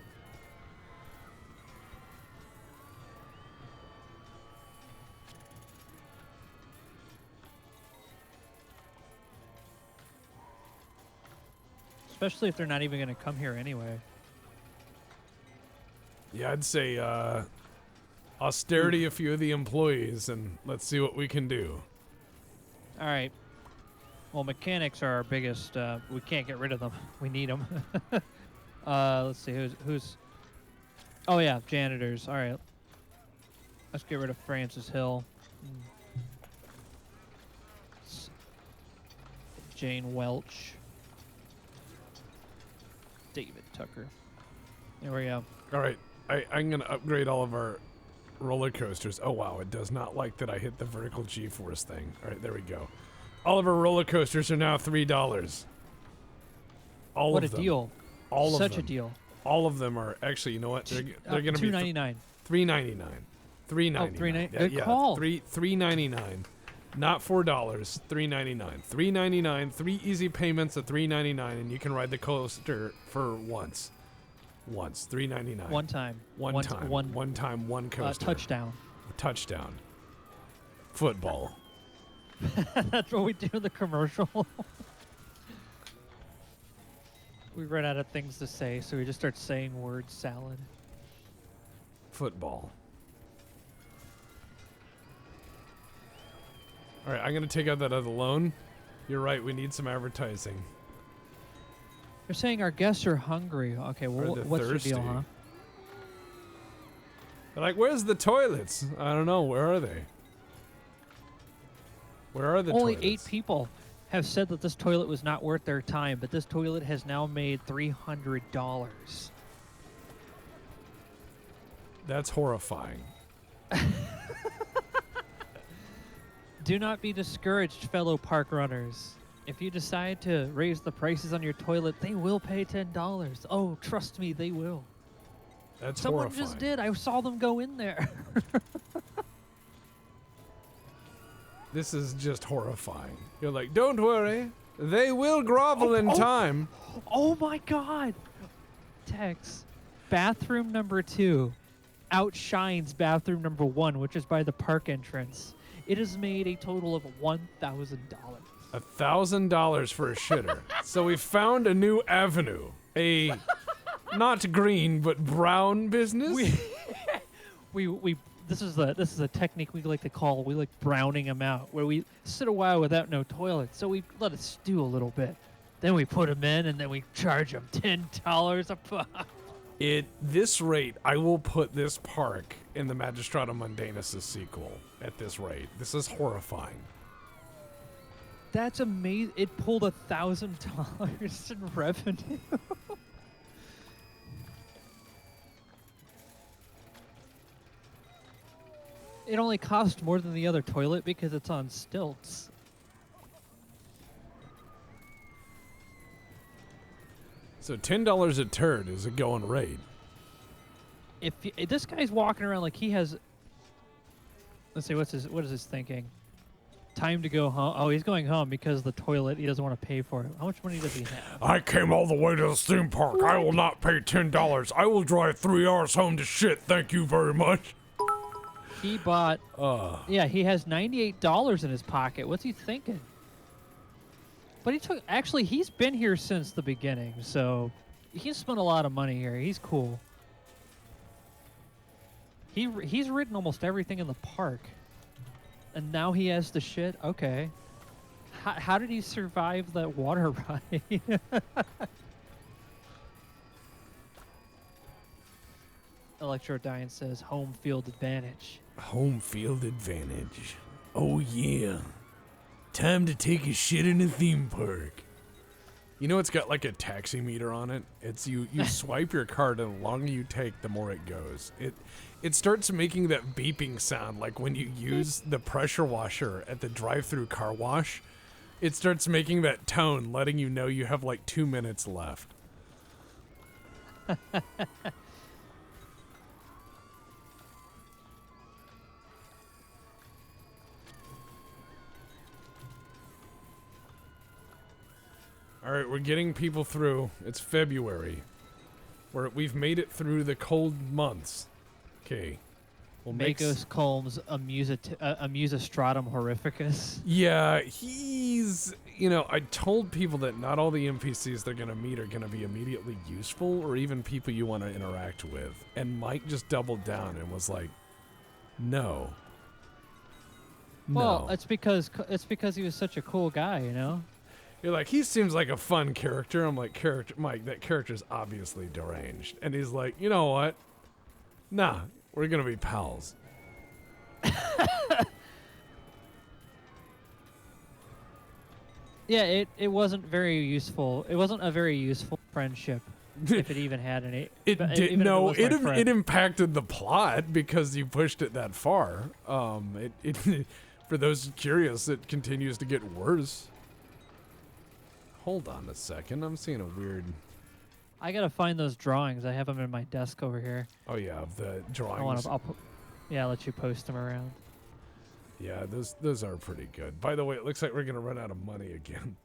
especially if they're not even going to come here anyway. Yeah, I'd say austerity a few of the employees, and let's see what we can do. All right. Well, mechanics are our biggest. We can't get rid of them. We need them. Let's see who's. Oh yeah, janitors. All right. Let's get rid of Francis Hill. Jane Welch. David Tucker. There we go. All right, I'm gonna upgrade all of our roller coasters. Oh wow, it does not like that I hit the vertical G-force thing. All right, there we go. All of our roller coasters are now $3. All What of a them. deal! All Such of them. a deal. All of them are actually. You know what? They're gonna be $2.99. $3.99. $3.99. $3.99. Good call. $3.99. Not $4. $3.99. $3.99. 3 easy payments of $3.99, and you can ride the coaster for once. $3.99. One time. One time. One coaster. Touchdown. Touchdown. Football. That's what we do in the commercial. We run out of things to say, so we just start saying word salad. Football. All right, I'm going to take out that other loan. You're right, we need some advertising. They're saying our guests are hungry. Okay, well, they're what's thirsty. your deal, huh? They're like, where's the toilets? I don't know. Where are they? Where are the Only toilets? 8 people have said that this toilet was not worth their time, but this toilet has now made $300. That's horrifying. Do not be discouraged, fellow park runners. If you decide to raise the prices on your toilet, they will pay $10. Oh, trust me, they will. That's Someone horrifying. just did. I saw them go in there. This is just horrifying. You're like, don't worry. They will grovel in time. Oh my God. Tex, bathroom number 2 outshines bathroom number 1, which is by the park entrance. It has made a total of $1,000. $1,000 for a shitter. So we found a new avenue. A not green but brown business. We this is a technique we like to call, we like browning them out, where we sit a while without no toilet, so we let it stew a little bit. Then we put them in, and then we charge them $10 a pop. At this rate, I will put this park in the Magistrata Mundanus' sequel. At this rate, this is horrifying. That's amazing. It pulled $1,000 in revenue. It only cost more than the other toilet because it's on stilts. So $10 a turd is a going rate. If this guy's walking around like he has, let's see, what is his thinking? Time to go home. Oh, he's going home because the toilet, he doesn't want to pay for it. How much money does he have? I came all the way to the theme park. I will not pay $10. I will drive 3 hours home to shit. Thank you very much. He bought, yeah, he has $98 in his pocket. What's he thinking? But he's been here since the beginning, so he's spent a lot of money here. He's cool. He's ridden almost everything in the park. And now he has the shit? Okay. How did he survive that water ride? Electrodyne says home field advantage. Home field advantage. Oh yeah. Time to take a shit in a theme park. You know it's got like a taxi meter on it? It's you swipe your card, and the longer you take, the more it goes. It starts making that beeping sound like when you use the pressure washer at the drive-through car wash. It starts making that tone, letting you know you have like 2 minutes left. All right, we're getting people through. It's February. We've made it through the cold months. Okay. Well, Magos Combs Amusastratum horrificus. Yeah, he's, you know, I told people that not all the NPCs they're going to meet are going to be immediately useful or even people you want to interact with. And Mike just doubled down and was like, no. Well, No. it's because he was such a cool guy, you know? You're like, he seems like a fun character. I'm like, Mike, that character's obviously deranged. And he's like, you know what? Nah, we're going to be pals. Yeah, it wasn't very useful. It wasn't a very useful friendship, if it even had any. It but did even if no. was my It friend. impacted the plot because you pushed it that far. It for those curious, it continues to get worse. Hold on a second. I'm seeing a weird. I gotta find those drawings. I have them in my desk over here. Oh yeah, of the drawings. I'll let you post them around. Yeah, those are pretty good. By the way, it looks like we're gonna run out of money again.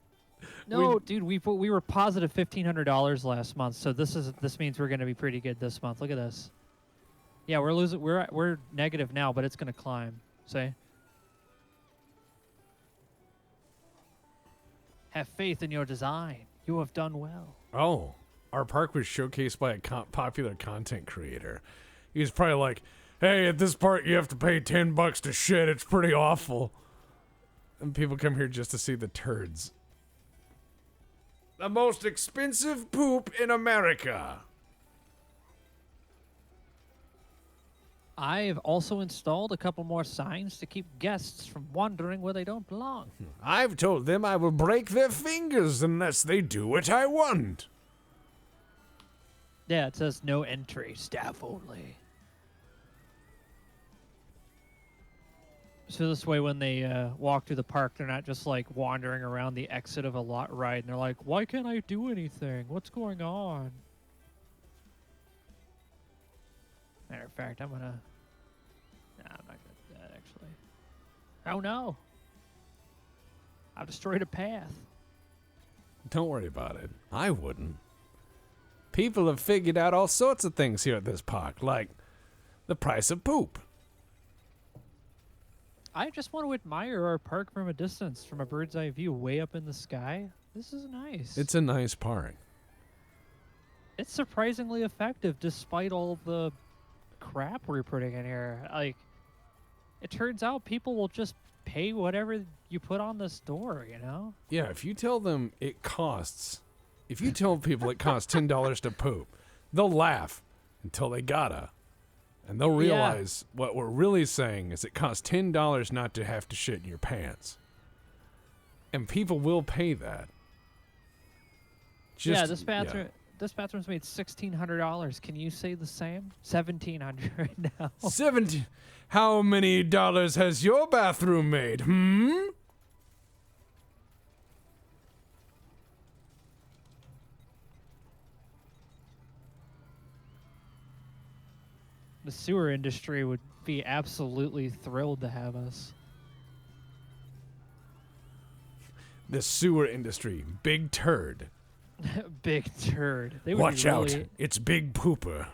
No, dude, we were positive $1,500 last month, so this means we're gonna be pretty good this month. Look at this. Yeah, we're losing. We're negative now, but it's gonna climb. See? Have faith in your design. You have done well. Oh, our park was showcased by a popular content creator. He was probably like, "Hey, at this park you have to pay $10 to shit. It's pretty awful." And people come here just to see the turds. The most expensive poop in America. I have also installed a couple more signs to keep guests from wandering where they don't belong. I've told them I will break their fingers unless they do what I want. Yeah, it says no entry, staff only. So this way when they walk through the park, they're not just like wandering around the exit of a lot ride and they're like, why can't I do anything? What's going on? Matter of fact, I'm not gonna do that actually. Oh no! I've destroyed a path. Don't worry about it. I wouldn't. People have figured out all sorts of things here at this park, like the price of poop. I just want to admire our park from a distance, from a bird's eye view, way up in the sky. This is nice. It's a nice park. It's surprisingly effective despite all the crap we're putting in here. Like, it turns out people will just pay whatever you put on this door, you know? Yeah, if you tell them it costs, if you tell people it costs $10 to poop, they'll laugh until they gotta. And they'll realize what we're really saying is it costs $10 not to have to shit in your pants. And people will pay that. Yeah, this bathroom's made $1,600. Can you say the same? $1,700 now. 70. How many dollars has your bathroom made? The sewer industry would be absolutely thrilled to have us. The sewer industry, big turd. Big turd. They would Watch be out, really- it's big pooper.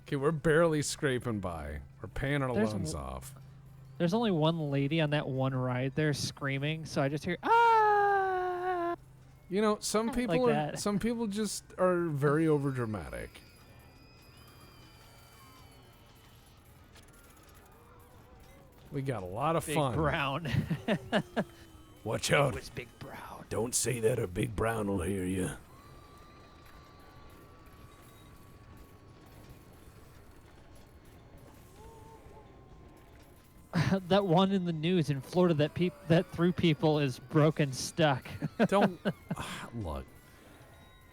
Okay, we're barely scraping by. We're paying our There's loans off. There's only one lady on that one ride there screaming, so I just hear ah. You know, some people Like that. some people just are very overdramatic. We got a lot of Big fun. Brown. Watch out. It's Big Brown. Don't say that or Big Brown will hear you. That one in the news in Florida that threw people is broken stuck. Don't look.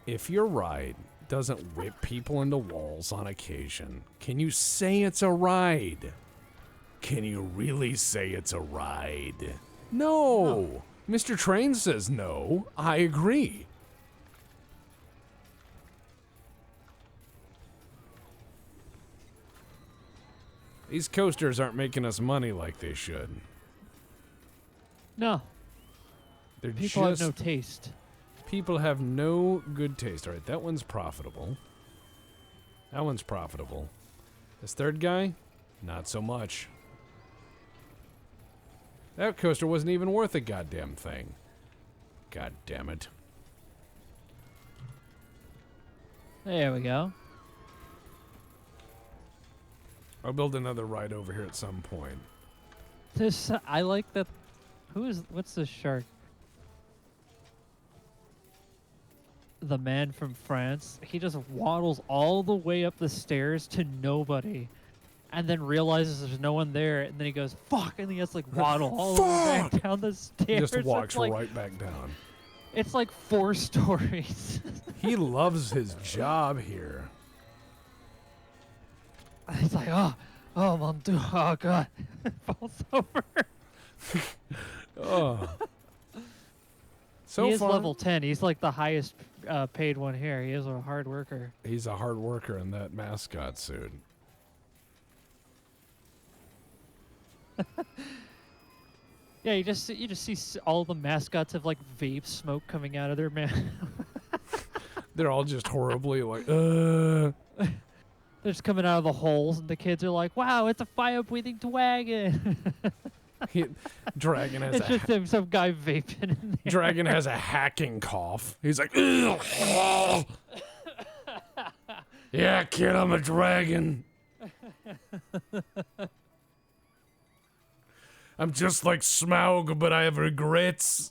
If your ride doesn't whip people into walls on occasion, can you say it's a ride? Can you really say it's a ride? No. Mr. Train says no. I agree. These coasters aren't making us money like they should. No, They're people just have no taste. people have no good taste. All right, that one's profitable. That one's profitable. This third guy, not so much. That coaster wasn't even worth a goddamn thing. God damn it. There we go. I'll build another ride over here at some point. This I like that. What's this shark? The man from France. He just waddles all the way up the stairs to nobody, and then realizes there's no one there, and then he goes fuck, and he has to like waddle all the way back down the stairs. Just walks It's like, right back down. It's like 4 stories. He loves his job here. It's like oh mon dieu, oh god, falls over. Oh. So he is far, level 10. He's like the highest paid one here. He is a hard worker. he's a hard worker in that mascot suit. Yeah, you just see all the mascots have like vape smoke coming out of their mouth. They're all just horribly like, They're just coming out of the holes, and the kids are like, "Wow, it's a fire-breathing dragon!" Dragon has It's just him, some guy vaping in there. Dragon has a hacking cough. He's like, "Ugh." Yeah, kid, I'm a dragon. I'm just like Smaug, but I have regrets.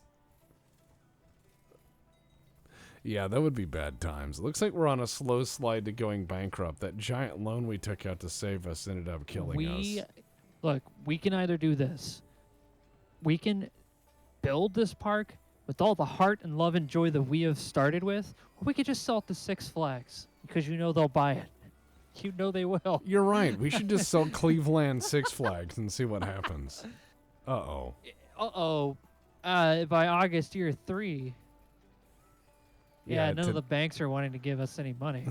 Yeah, that would be bad times. It looks like we're on a slow slide to going bankrupt. That giant loan we took out to save us ended up killing us. Look, we can either do this. We can build this park with all the heart and love and joy that we have started with, or we could just sell it to Six Flags, because you know they'll buy it. You know they will. You're right. We should just sell Cleve-land Six Flags and see what happens. Uh-oh. By August year 3. Yeah, none to- of the banks are wanting to give us any money.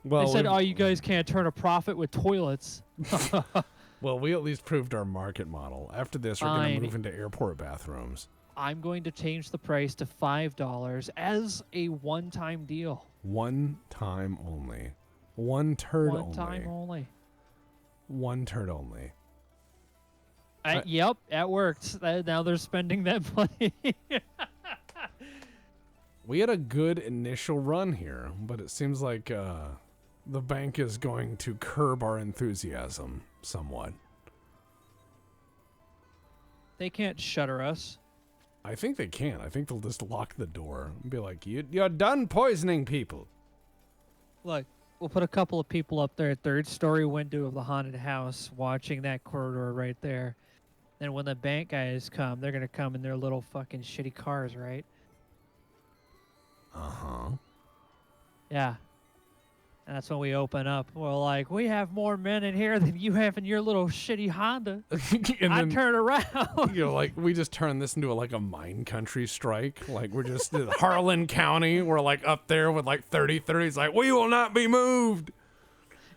well, They said, we've- "Oh, you guys can't turn a profit with toilets." Well, we at least proved our market model. After this, we're going to Fine. move into airport bathrooms. I'm going to change the price to $5 as a one-time deal. One time only. One turd One only. time only. One turd only. Yep, that worked. Now they're spending that money. We had a good initial run here, but it seems like the bank is going to curb our enthusiasm somewhat. They can't shutter us. I think they can. I think they'll just lock the door and be like, you're done poisoning people. Look, we'll put a couple of people up there at third-story window of the haunted house watching that corridor right there. Then when the bank guys come, they're going to come in their little fucking shitty cars, right? Uh-huh. Yeah. And that's when we open up. We're like, we have more men in here than you have in your little shitty Honda. And I then, turn around. like, we just turn this into like a mine country strike. Like, we're just in Harlan County. We're like up there with like 30-30s. Like, we will not be moved.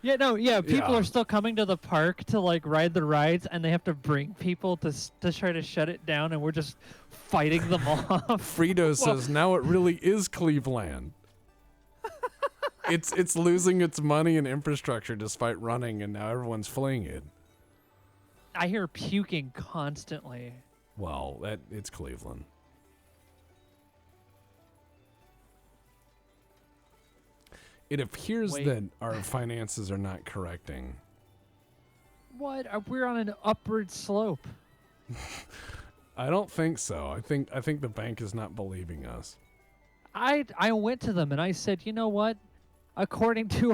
People Yeah. are still coming to the park to like ride the rides, and they have to bring people to try to shut it down, and we're just fighting them off. Frito says now it really is Cleve-land. It's losing its money and infrastructure despite running, and now everyone's fleeing it. I hear puking constantly. Well, it's Cleveland. It appears Wait. that our finances are not correcting. What? We're on an upward slope. I don't think so. I think the bank is not believing us. I went to them and I said, you know what? According to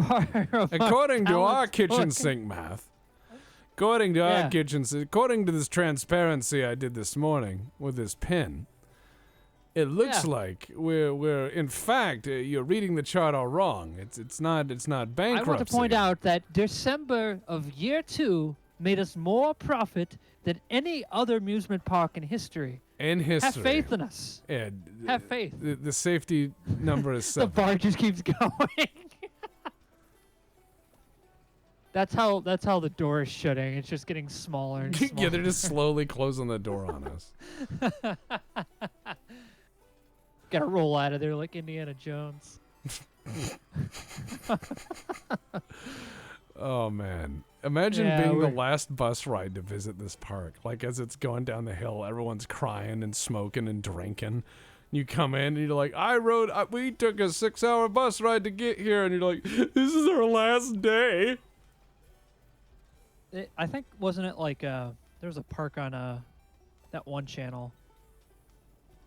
According to our balance kitchen book- sink math. According to our according to this transparency I did this morning with this pen, it looks Yeah. like we're in fact you're reading the chart all wrong. It's not bankruptcy. I want to point out that December of year 2 made us more profit than any other amusement park in history. in history. Have faith in us. Yeah, Have faith. The safety number is The 7. bar just keeps going. That's how the door is shutting. It's just getting smaller and smaller. Yeah, they're just slowly closing the door on us. Gotta roll out of there like Indiana Jones. Oh, man. Imagine Yeah, being the we're- last bus ride to visit this park. Like, as it's going down the hill, everyone's crying and smoking and drinking. You come in and you're like, we took a 6-hour bus ride to get here. And you're like, this is our last day. I think, wasn't it like, there was a park on, that one channel.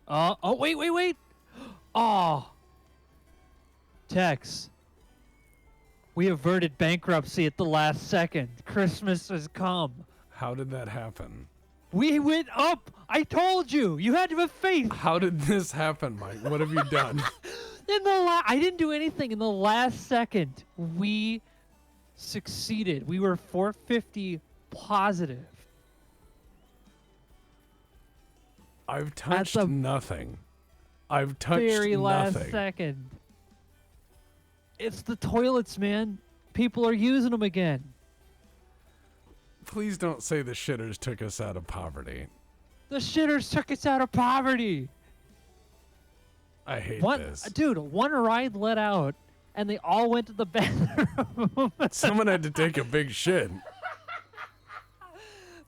Oh, wait. Oh. Tex. We averted bankruptcy at the last second. Christmas has come. How did that happen? We went up. I told you. You had to have faith. How did this happen, Mike? What have you done? I didn't do anything. In the last second, we succeeded. We were 450 positive. I've touched the nothing. I've touched Very last nothing. second. It's the toilets, man. People are using them again. Please don't say the shitters took us out of poverty. The shitters took us out of poverty. I hate this. Dude, one ride let out, and they all went to the bathroom. Someone had to take a big shit.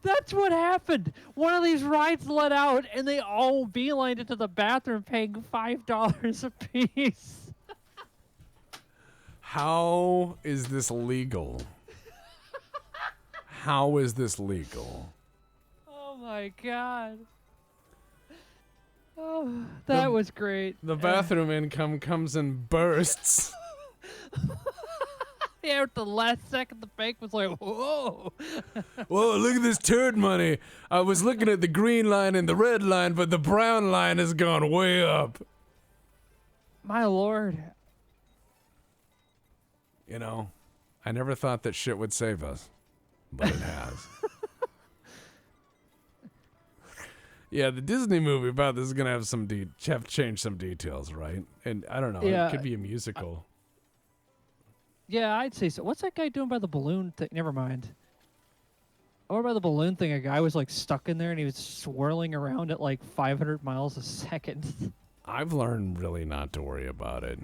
That's what happened. One of these rides let out, and they all beelined into the bathroom, paying $5 a piece. How is this legal? How is this legal? Oh my god. Oh, that was great. The bathroom income comes in bursts. Yeah, at the last second, the bank was like, whoa. Whoa, look at this turd money. I was looking at the green line and the red line, but the brown line has gone way up. My lord. You know, I never thought that shit would save us, but it has. Yeah, the Disney movie about this is gonna have have changed some details, right? And I don't know, Yeah, it could be a musical. Yeah, I'd say so. What's that guy doing by the balloon thing? Never mind. Over by the balloon thing, a guy was like stuck in there and he was swirling around at like 500 miles a second. I've learned really not to worry about it.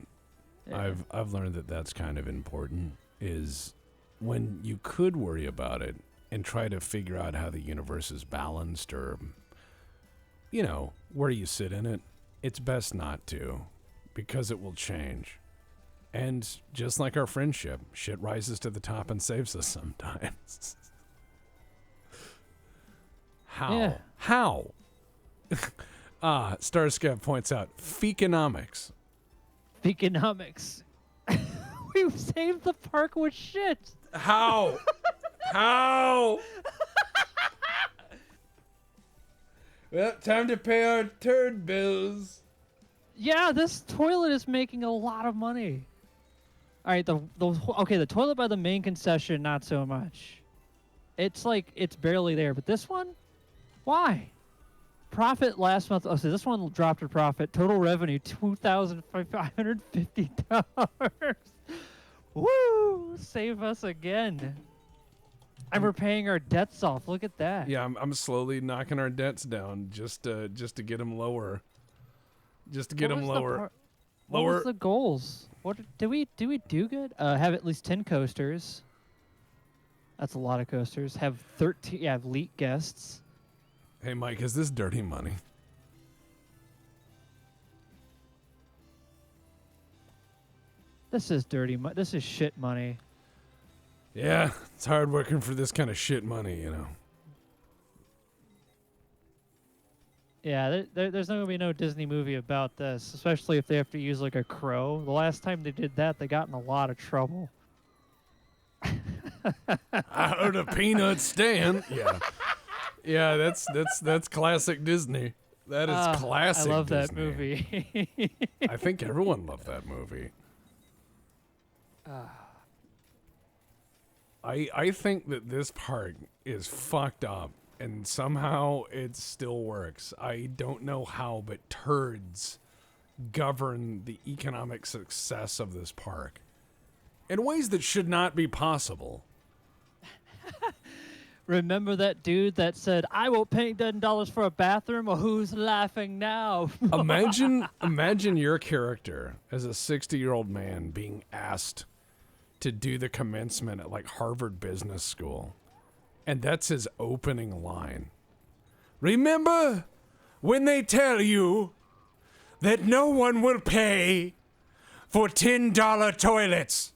Yeah. I've learned that that's kind of important, is when you could worry about it and try to figure out how the universe is balanced, or, you know, where you sit in it, it's best not to, because it will change. And just like our friendship, shit rises to the top and saves us sometimes. How? Yeah. How? Starscav points out, Feekonomics. Economics. We saved the park with shit. How? How? Well, time to pay our turd bills. Yeah, this toilet is making a lot of money. All right, the toilet by the main concession, not so much. It's like it's barely there, but this one, why? Profit last month. Oh, so this one dropped a profit. Total revenue $2,550. Woo! Save us again. And we're paying our debts off. Look at that. Yeah, I'm slowly knocking our debts down just to get them lower. Just to get them lower. What was the goals? What did we do good? Have at least 10 coasters. That's a lot of coasters. Have 13. Yeah, have elite guests. Hey, Mike, is this dirty money? This is dirty money. This is shit money. Yeah, it's hard working for this kind of shit money, you know. Yeah, there's not going to be no Disney movie about this, especially if they have to use like a crow. The last time they did that, they got in a lot of trouble. I heard a peanut stand. Yeah. Yeah, that's classic Disney. That is classic I love Disney. that movie. I think everyone loved that movie. I think that this part is fucked up, and somehow it still works. I don't know how, but turds govern the economic success of this park in ways that should not be possible. Remember that dude that said, "I will pay $10 for a bathroom"? Well, who's laughing now? Imagine your character as a 60-year-old man being asked to do the commencement at like Harvard Business School. And that's his opening line. Remember when they tell you that no one will pay for $10 toilets?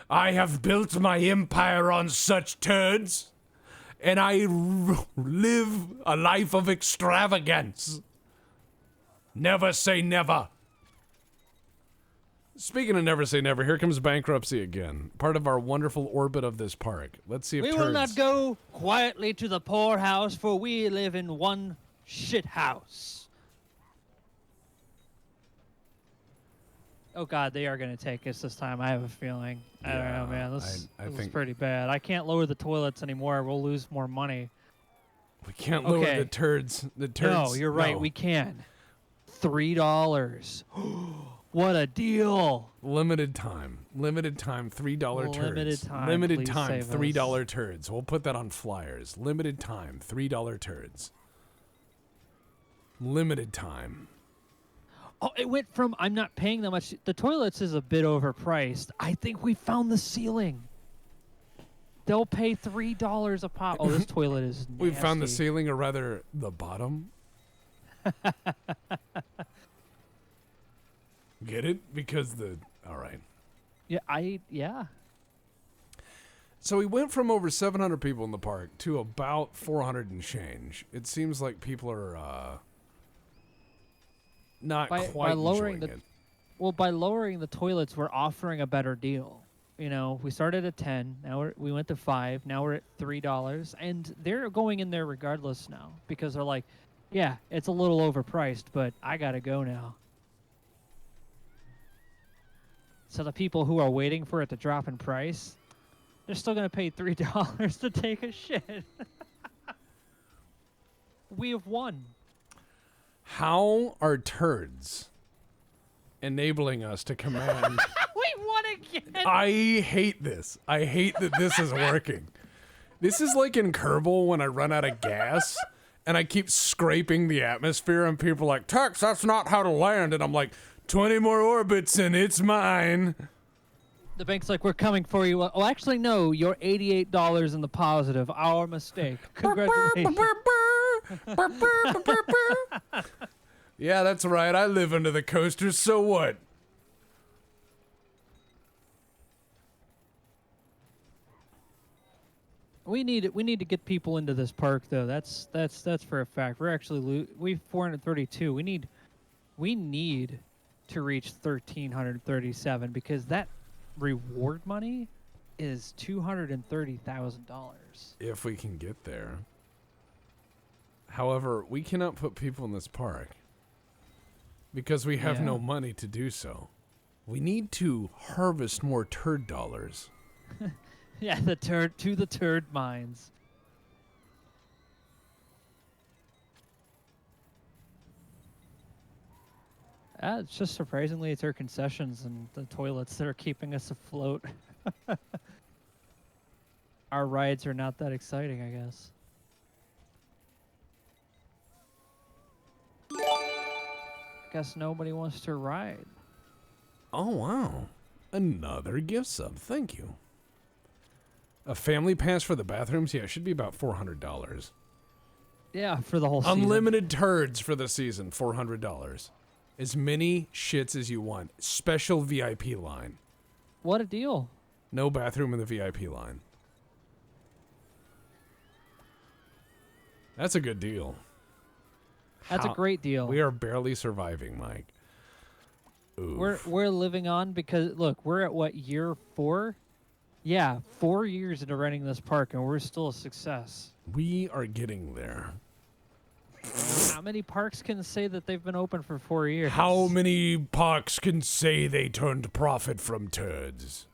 I have built my empire on such turds, and I live a life of extravagance. Never say never. Speaking of never say never, here comes bankruptcy again. Part of our wonderful orbit of this park. Let's see if We turds... will not go quietly to the poorhouse, for we live in one shit house. Oh God, they are going to take us this time. I have a feeling. I don't know, man. This is pretty bad. I can't lower the toilets anymore. We'll lose more money. We can't lower the turds. The turds. No, you're right. No. We can. $3. What a deal! Limited time. Limited time. $3 turds. Limited time. Limited Please time. save $3 us. turds. We'll put that on flyers. Limited time. $3 turds. Limited time. Oh, it went from I'm not paying that much. The toilets is a bit overpriced. I think we found the ceiling. They'll pay $3 a pop. Oh, this toilet is nasty. We found the ceiling, or rather, the bottom. Get it? Because the... All right. Yeah. So we went from over 700 people in the park to about 400 and change. It seems like people are not quite lowering enjoying it. Well, by lowering the toilets, we're offering a better deal. You know, we started at 10, now we went to 5, now we're at $3, and they're going in there regardless now because they're like, yeah, it's a little overpriced, but I gotta go now. So the people who are waiting for it to drop in price, they're still gonna pay $3 to take a shit. We have won. How are turds enabling us to command? We won again. I hate this. I hate that this is working. This is like in Kerbal when I run out of gas and I keep scraping the atmosphere and people are like, Tex, that's not how to land. And I'm like, 20 more orbits and it's mine. The bank's like, we're coming for you. Oh, actually, no, you're $88 in the positive. Our mistake. Congratulations. Yeah, that's right. I live under the coasters, so what? We need to get people into this park, though. That's for a fact. We're actually we 432. We need to reach 1,337 because that reward money is $230,000. If we can get there. However, we cannot put people in this park because we have no money to do so. We need to harvest more turd dollars. Yeah, the turd mines. It's just surprisingly it's our concessions and the toilets that are keeping us afloat. Our rides are not that exciting, I guess. Guess nobody wants to ride. Oh, wow. Another gift sub. Thank you. A family pass for the bathrooms? Yeah, it should be about $400. Yeah, for the whole season. Unlimited turds for the season, $400. As many shits as you want. Special VIP line. What a deal. No bathroom in the VIP line. That's a good deal. That's a great deal. We are barely surviving, Mike. Oof. We're living on because look, we're at what, year 4? Yeah, 4 years into running this park and we're still a success. We are getting there. How many parks can say that they've been open for 4 years? How many parks can say they turned profit from turds?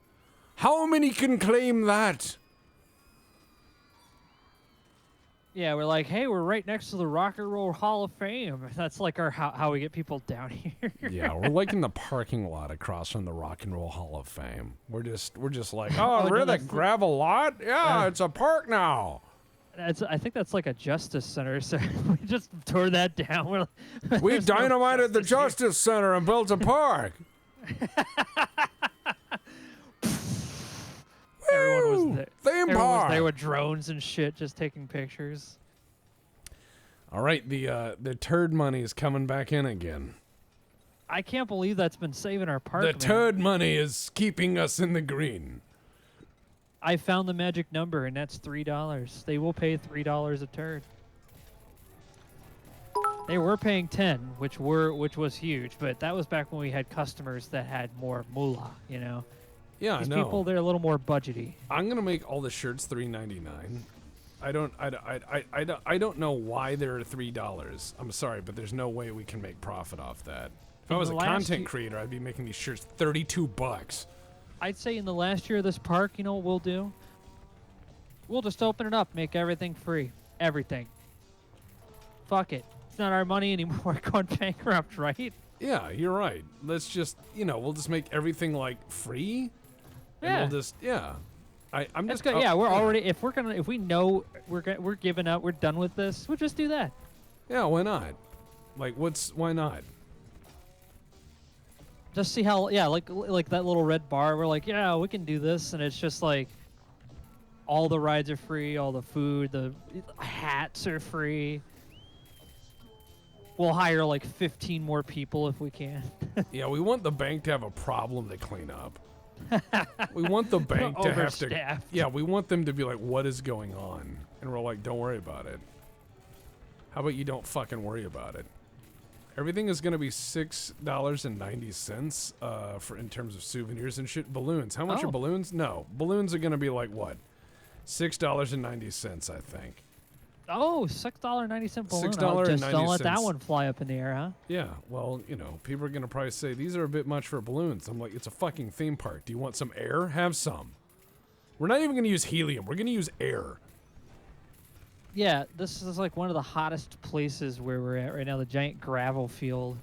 How many can claim that? Yeah, we're like, hey, we're right next to the Rock and Roll Hall of Fame. That's like our how we get people down here. Yeah, we're like in the parking lot across from the Rock and Roll Hall of Fame. We're just like, oh, no, really? that's Gravel lot? Yeah, it's a park now. I think that's like a justice center. So we just tore that down. We There's no dynamited the justice here. Justice Center and built a park. Everyone was Woo! there. Theme Everyone was park. there with drones and shit, just taking pictures. All right, the turd money is coming back in again. I can't believe that's been saving our park. The man. turd money is keeping us in the green. I found the magic number, and that's $3. They will pay $3 a turd. They were paying 10, which was huge, but that was back when we had customers that had more moolah. You know, Yeah, these I know. people, they're a little more budgety. I'm gonna make all the shirts $3.99. I don't know why they're $3. I'm sorry, but there's no way we can make profit off that. If I In was the a last content ye- creator, I'd be making these shirts $32. I'd say in the last year of this park, you know what we'll do? We'll just open it up, make everything free. Everything. Fuck it. It's not our money anymore. We're going bankrupt, right? Yeah, you're right. Let's just, we'll just make everything like free. And Yeah. we'll just, yeah. I'm That's just good. Yeah, we're already. If we know we're giving up, we're done with this. We'll just do that. Yeah, why not? Like, why not? Just see how. Yeah, like that little red bar. We're like, yeah, we can do this, and it's just like all the rides are free, all the food, the hats are free. We'll hire like 15 more people if we can. Yeah, we want the bank to have a problem to clean up. We want the bank to have to. Overstaffed. Yeah, we want them to be like, what is going on? And we're like, don't worry about it. How about you don't fucking worry about it? Everything is going to be $6.90 for in terms of souvenirs and shit. Balloons. How much are Oh. balloons? No, balloons are going to be like what? $6.90, I think. Oh, $6.90 balloon. $6.90. Just don't let that one fly up in the air, huh? Yeah, well, people are going to probably say, these are a bit much for balloons. I'm like, it's a fucking theme park. Do you want some air? Have some. We're not even going to use helium. We're going to use air. Yeah, this is like one of the hottest places where we're at right now, the giant gravel field.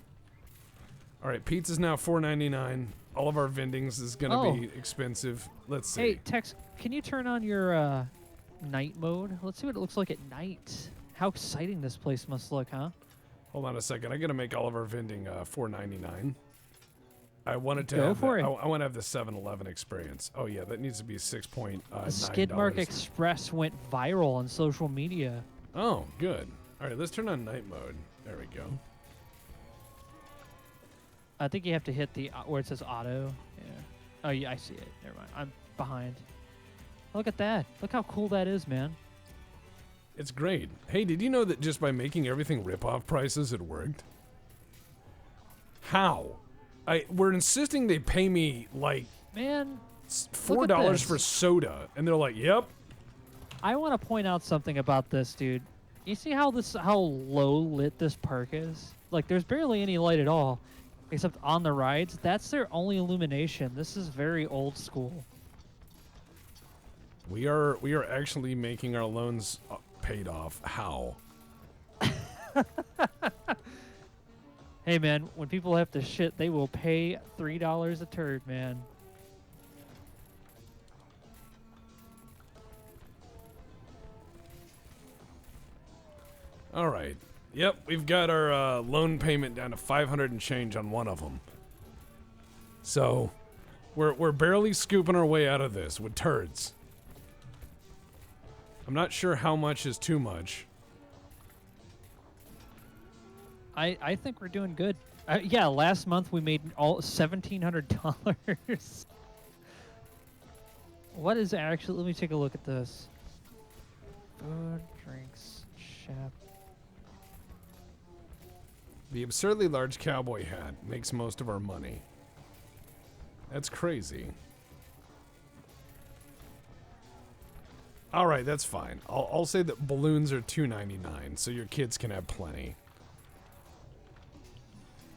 All right, pizza's now $4.99. All of our vendings is going to Oh. be expensive. Let's see. Hey, Tex, can you turn on your night mode? Let's see what it looks like at night. How exciting this place must look, huh? Hold on a second. I got to make all of our vending $4.99. I wanted to Go have for the, it. I want to have the 7-Eleven experience. Oh yeah, that needs to be $6.9. The Skidmark Express went viral on social media. Oh, good. All right, let's turn on night mode. There we go. I think you have to hit the where it says auto. Yeah. Oh, yeah, I see it. Never mind. I'm behind. Look at that. Look how cool that is, man. It's great. Hey, did you know that just by making everything rip-off prices, it worked? How? We're insisting they pay me like Man, $4 this. for soda, and they're like, "Yep." I want to point out something about this, dude. You see how low lit this park is? Like, there's barely any light at all, except on the rides. That's their only illumination. This is very old school. We are actually making our loans paid off. How? Hey, man, when people have to shit, they will pay $3 a turd, man. All right. Yep, we've got our loan payment down to 500 and change on one of them. So, we're barely scooping our way out of this with turds. I'm not sure how much is too much. I think we're doing good. Yeah, last month we made all $1,700. What is actually? Let me take a look at this. Food, drinks, shop. The absurdly large cowboy hat makes most of our money. That's crazy. All right, that's fine. I'll say that balloons are $2.99, so your kids can have plenty.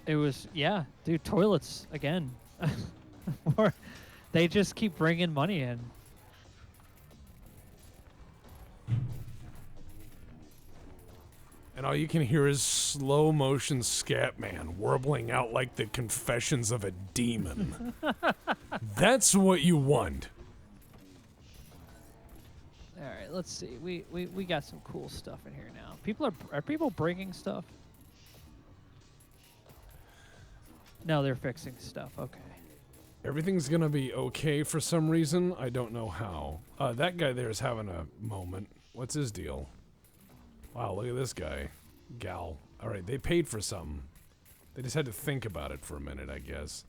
It was, yeah, dude, toilets again. They just keep bringing money in. And all you can hear is slow motion Scatman warbling out like the confessions of a demon. That's what you want. All right, let's see. We got some cool stuff in here now. Are people bringing stuff? No, they're fixing stuff. Okay. Everything's gonna be okay for some reason. I don't know how. That guy there is having a moment. What's his deal? Wow, look at this guy. Gal. Alright, they paid for something. They just had to think about it for a minute, I guess.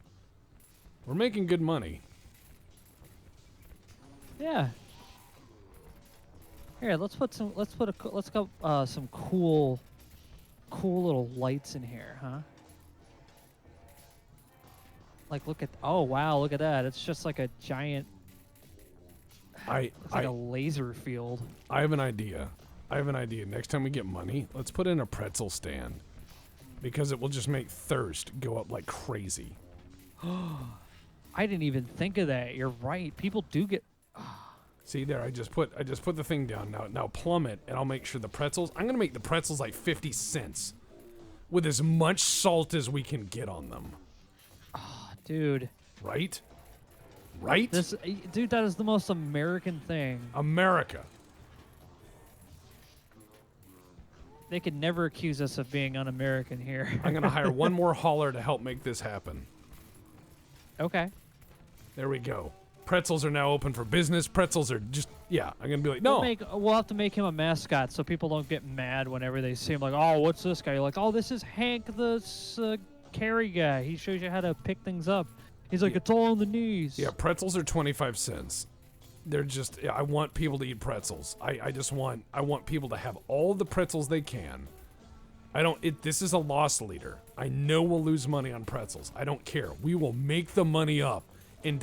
We're making good money. Yeah. Here, let's go some cool little lights in here, huh? Like, oh wow, look at that. It's just like a giant, it's like a laser field. I have an idea. Next time we get money, let's put in a pretzel stand. Because it will just make thirst go up like crazy. I didn't even think of that. You're right. People do get... See there, I just put the thing down. Now plumb it, and I'll make sure the pretzels... I'm gonna make the pretzels like 50 cents. With as much salt as we can get on them. Dude. Right? Right? Dude, that is the most American thing. America. They could never accuse us of being un-American here. I'm gonna hire one more hauler to help make this happen. Okay. There we go. Pretzels are now open for business. Pretzels are just, yeah, I'm gonna be like, no. We'll have to make him a mascot so people don't get mad whenever they see him. Like, oh, what's this guy? You're like, oh, this is Hank the carry guy. He shows you how to pick things up. He's like, it's all on the knees. Yeah, pretzels are 25 cents. They're just, I want people to eat pretzels. I want people to have all the pretzels they can. This is a loss leader. I know we'll lose money on pretzels. I don't care. We will make the money up in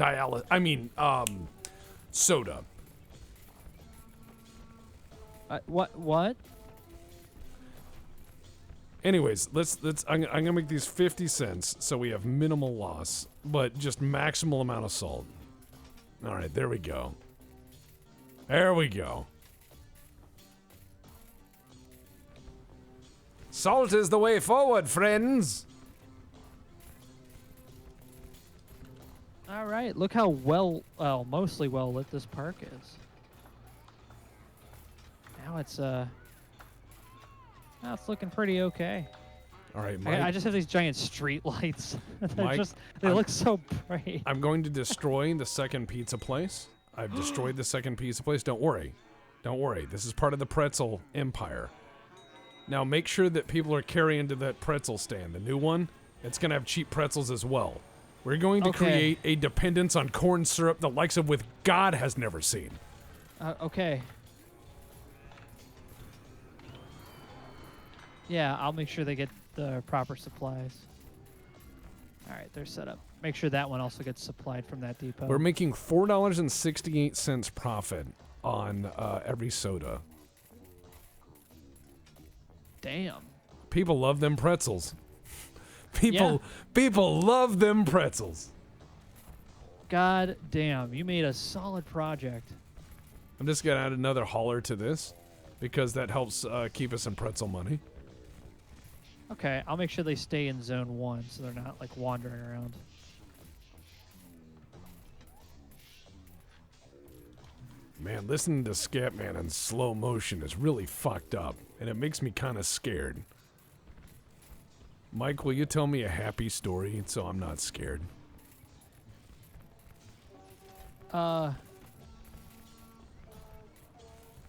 soda. What? Anyways, I'm gonna make these 50 cents so we have minimal loss, but just maximal amount of salt. All right, there we go. There we go. Salt is the way forward, friends. All right, look how mostly well lit this park is. Now it's looking pretty okay. All right, Mike. I just have these giant street lights. Mike, they look so bright. I'm going to destroy the second pizza place. I've destroyed the second pizza place. Don't worry. Don't worry. This is part of the pretzel empire. Now make sure that people are carrying to that pretzel stand. The new one, it's going to have cheap pretzels as well. We're going to create a dependence on corn syrup the likes of which God has never seen. Okay. Yeah, I'll make sure they get the proper supplies. All right, they're set up. Make sure that one also gets supplied from that depot. We're making $4.68 profit on every soda. Damn. People love them pretzels. People love them pretzels. God damn, you made a solid project. I'm just going to add another hauler to this because that helps keep us in pretzel money. Okay, I'll make sure they stay in zone 1 so they're not like wandering around. Man, listening to Scatman in slow motion is really fucked up, and it makes me kind of scared. Mike, will you tell me a happy story so I'm not scared?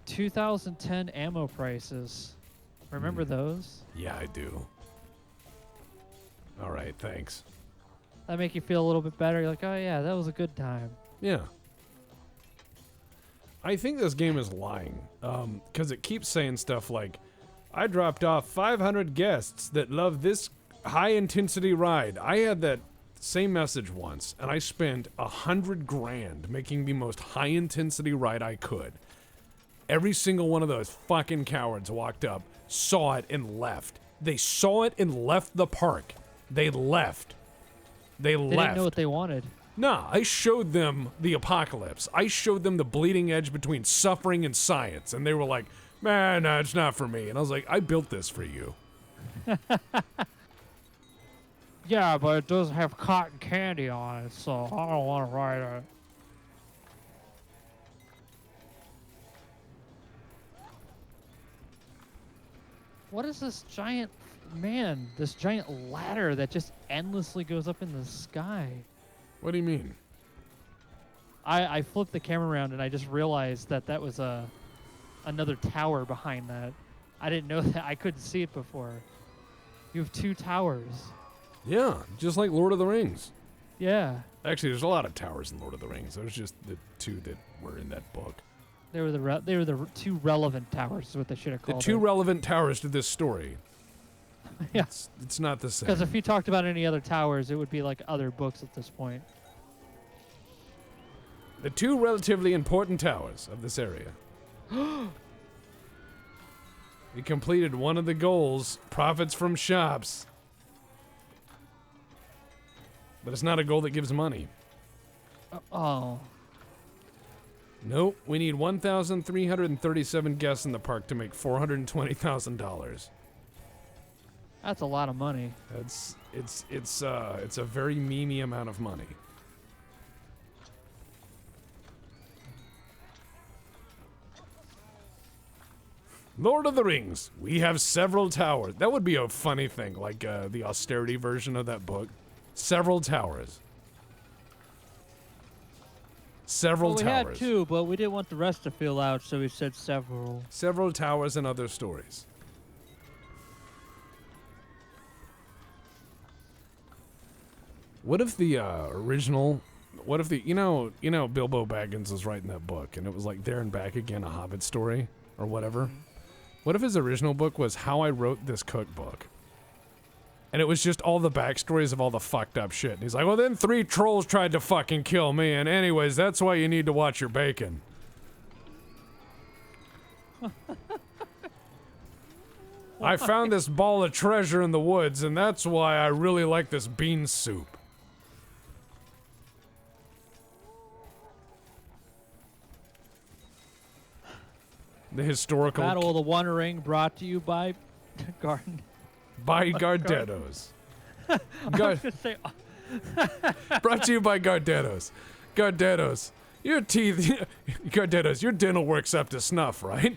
2010 ammo prices. Remember those? Yeah, I do. All right, thanks. That make you feel a little bit better? You're like, oh yeah, that was a good time. Yeah. I think this game is lying, because it keeps saying stuff like, I dropped off 500 guests that love this high-intensity ride. I had that same message once, and I spent $100 grand making the most high-intensity ride I could. Every single one of those fucking cowards walked up, saw it, and left. They saw it and left the park. They left. They didn't know what they wanted. Nah, I showed them the apocalypse. I showed them the bleeding edge between suffering and science, and they were like, man, no, it's not for me. And I was like, I built this for you. Yeah, but it does have cotton candy on it, so I don't want to ride it. What is this giant this giant ladder that just endlessly goes up in the sky? What do you mean? I flipped the camera around and I just realized that was another tower behind that. I didn't know that. I couldn't see it before. You have 2 towers. Yeah, just like Lord of the Rings. Yeah. Actually, there's a lot of towers in Lord of the Rings. There's just the 2 that were in that book. They were the 2 relevant towers is what they should have The called 2 it. relevant towers to this story. Yeah. It's not the same. Because if you talked about any other towers, it would be like other books at this point. The 2 relatively important towers of this area. We completed one of the goals, profits from shops. But it's not a goal that gives money. Oh. Nope, we need 1,337 guests in the park to make $420,000. That's a lot of money. It's a very memey amount of money. Lord of the Rings. We have several towers. That would be a funny thing, like the austerity version of that book. Several towers. Several We towers. had 2, but we didn't want the rest to fill out, so we said several. Several towers and other stories. What if the original? What if the you know Bilbo Baggins was writing that book, and it was like There and Back Again, a Hobbit story or whatever. What if his original book was How I Wrote This Cookbook? And it was just all the backstories of all the fucked up shit. And he's like, well, then 3 trolls tried to fucking kill me, and anyways, that's why you need to watch your bacon. I found this ball of treasure in the woods, and that's why I really like this bean soup. The historical... Battle of the One Ring brought to you by Garden. By Gardettos. I was gonna say, Brought to you by Gardettos. Gardettos. Your teeth... Gardettos, your dental works up to snuff, right?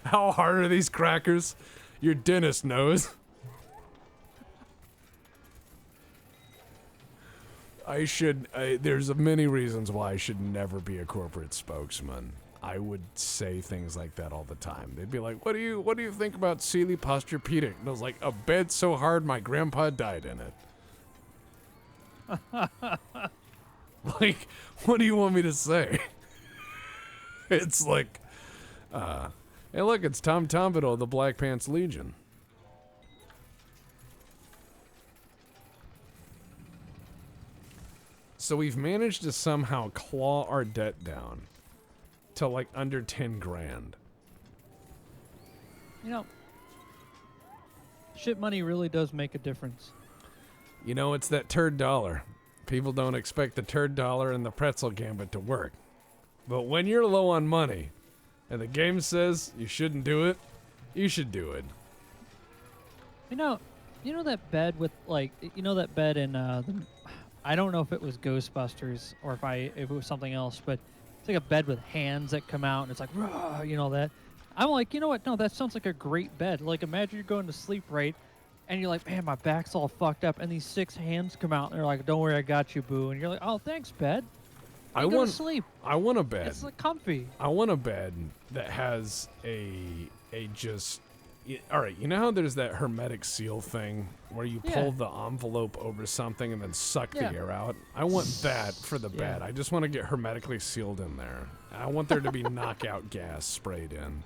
How hard are these crackers? Your dentist knows. There's many reasons why I should never be a corporate spokesman. I would say things like that all the time. They'd be like, what do you think about Sealy Posturepedic? And I was like, a bed so hard my grandpa died in it. Like, what do you want me to say? It's like, hey look, it's Tom Tombido of the Black Pants Legion. So we've managed to somehow claw our debt down to like under 10 grand. you know, shit money really does make a difference. You know, it's that turd dollar. People don't expect the turd dollar and the pretzel gambit to work. But when you're low on money and the game says you shouldn't do it, you should do it. You know that bed with that bed in I don't know if it was Ghostbusters or if it was something else, but it's like a bed with hands that come out and it's like, "Rah," that. I'm like, you know what? No, that sounds like a great bed. Like, imagine you're going to sleep, right? And you're like, man, my back's all fucked up. And these 6 hands come out and they're like, don't worry, I got you, boo. And you're like, oh, thanks, bed. I go to sleep. I want a bed. It's like comfy. I want a bed that has all right, you know how there's that hermetic seal thing where you pull the envelope over something and then suck the air out? I want that for the bed. I just want to get hermetically sealed in there. I want there to be knockout gas sprayed in.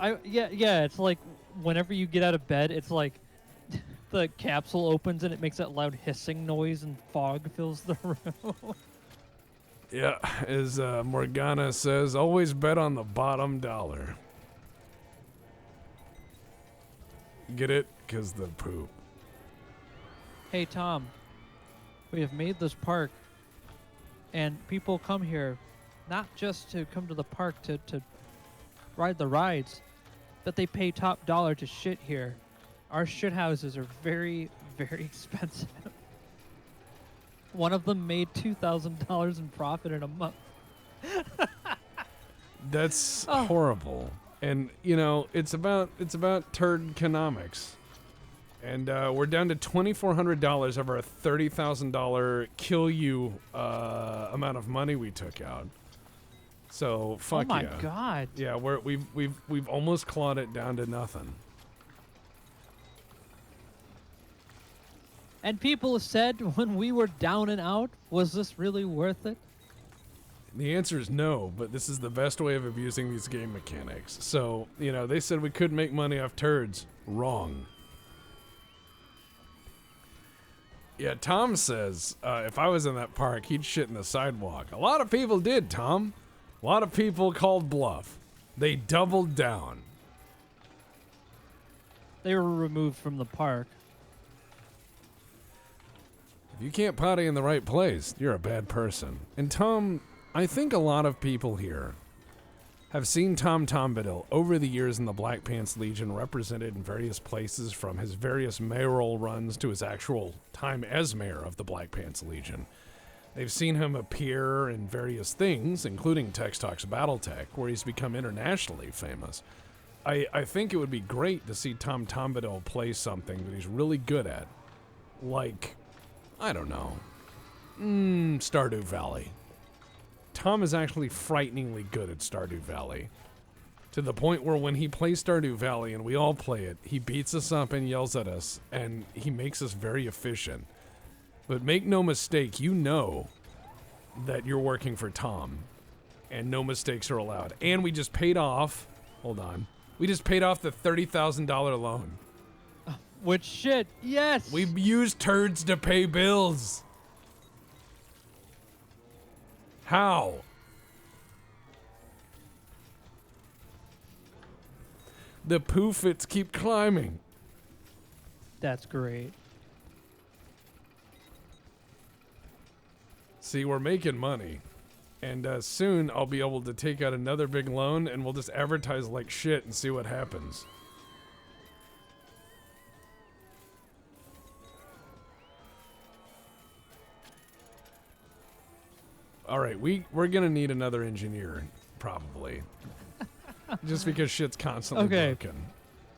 It's like whenever you get out of bed, it's like the capsule opens and it makes that loud hissing noise and fog fills the room. Yeah, as Morgana says, always bet on the bottom dollar. Get it? 'Cause the poop. Hey, Tom, we have made this park, and people come here not just to come to the park to ride the rides, but they pay top dollar to shit here. Our shit houses are very, very expensive. One of them made $2,000 in profit in a month. That's horrible. And you know, it's about turd economics. And we're down to $2,400 of our $30,000 kill you amount of money we took out. So fuck yeah. Oh my god. Yeah, we've almost clawed it down to nothing. And people said when we were down and out, was this really worth it? The answer is no, but this is the best way of abusing these game mechanics. So, you know, they said we couldn't make money off turds. Wrong. Yeah, Tom says if I was in that park, he'd shit in the sidewalk. A lot of people did, Tom. A lot of people called bluff. They doubled down. They were removed from the park. If you can't potty in the right place, you're a bad person. And Tom, I think a lot of people here have seen Tom Bombadil over the years in the Black Pants Legion represented in various places, from his various mayoral runs to his actual time as mayor of the Black Pants Legion. They've seen him appear in various things, including Tex Talks Battletech, where he's become internationally famous. I think it would be great to see Tom Bombadil play something that he's really good at. Like, I don't know, Stardew Valley. Tom is actually frighteningly good at Stardew Valley. To the point where when he plays Stardew Valley and we all play it, he beats us up and yells at us, and he makes us very efficient. But make no mistake, you know that you're working for Tom, and no mistakes are allowed. And we just paid off, we just paid off the $30,000 loan. Which shit, yes! We've used turds to pay bills. How? The poofits keep climbing. That's great. See, we're making money. And soon I'll be able to take out another big loan and we'll just advertise like shit and see what happens. All right, we're gonna need another engineer, probably. Just because shit's constantly broken.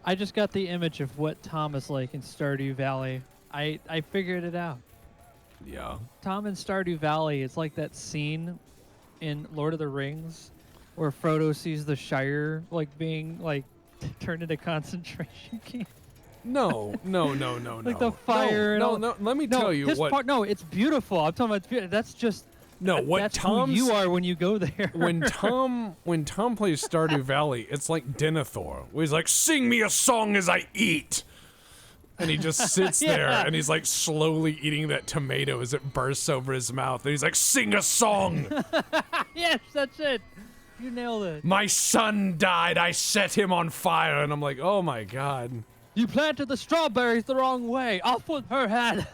I just got the image of what Tom is like in Stardew Valley. I figured it out. Yeah. Tom in Stardew Valley, it's like that scene in Lord of the Rings where Frodo sees the Shire like being like turned into concentration camp. No. Like the fire. No. Let me tell you what. No, it's beautiful. I'm talking about it's beautiful. That's just. No, what that's Tom's, who you are when you go there. when Tom plays Stardew Valley, it's like Denethor, where he's like, "Sing me a song as I eat," and he just sits there and he's like slowly eating that tomato as it bursts over his mouth, and he's like, "Sing a song." Yes, that's it. You nailed it. My son died. I set him on fire, and I'm like, "Oh my god." You planted the strawberries the wrong way. Off with her head.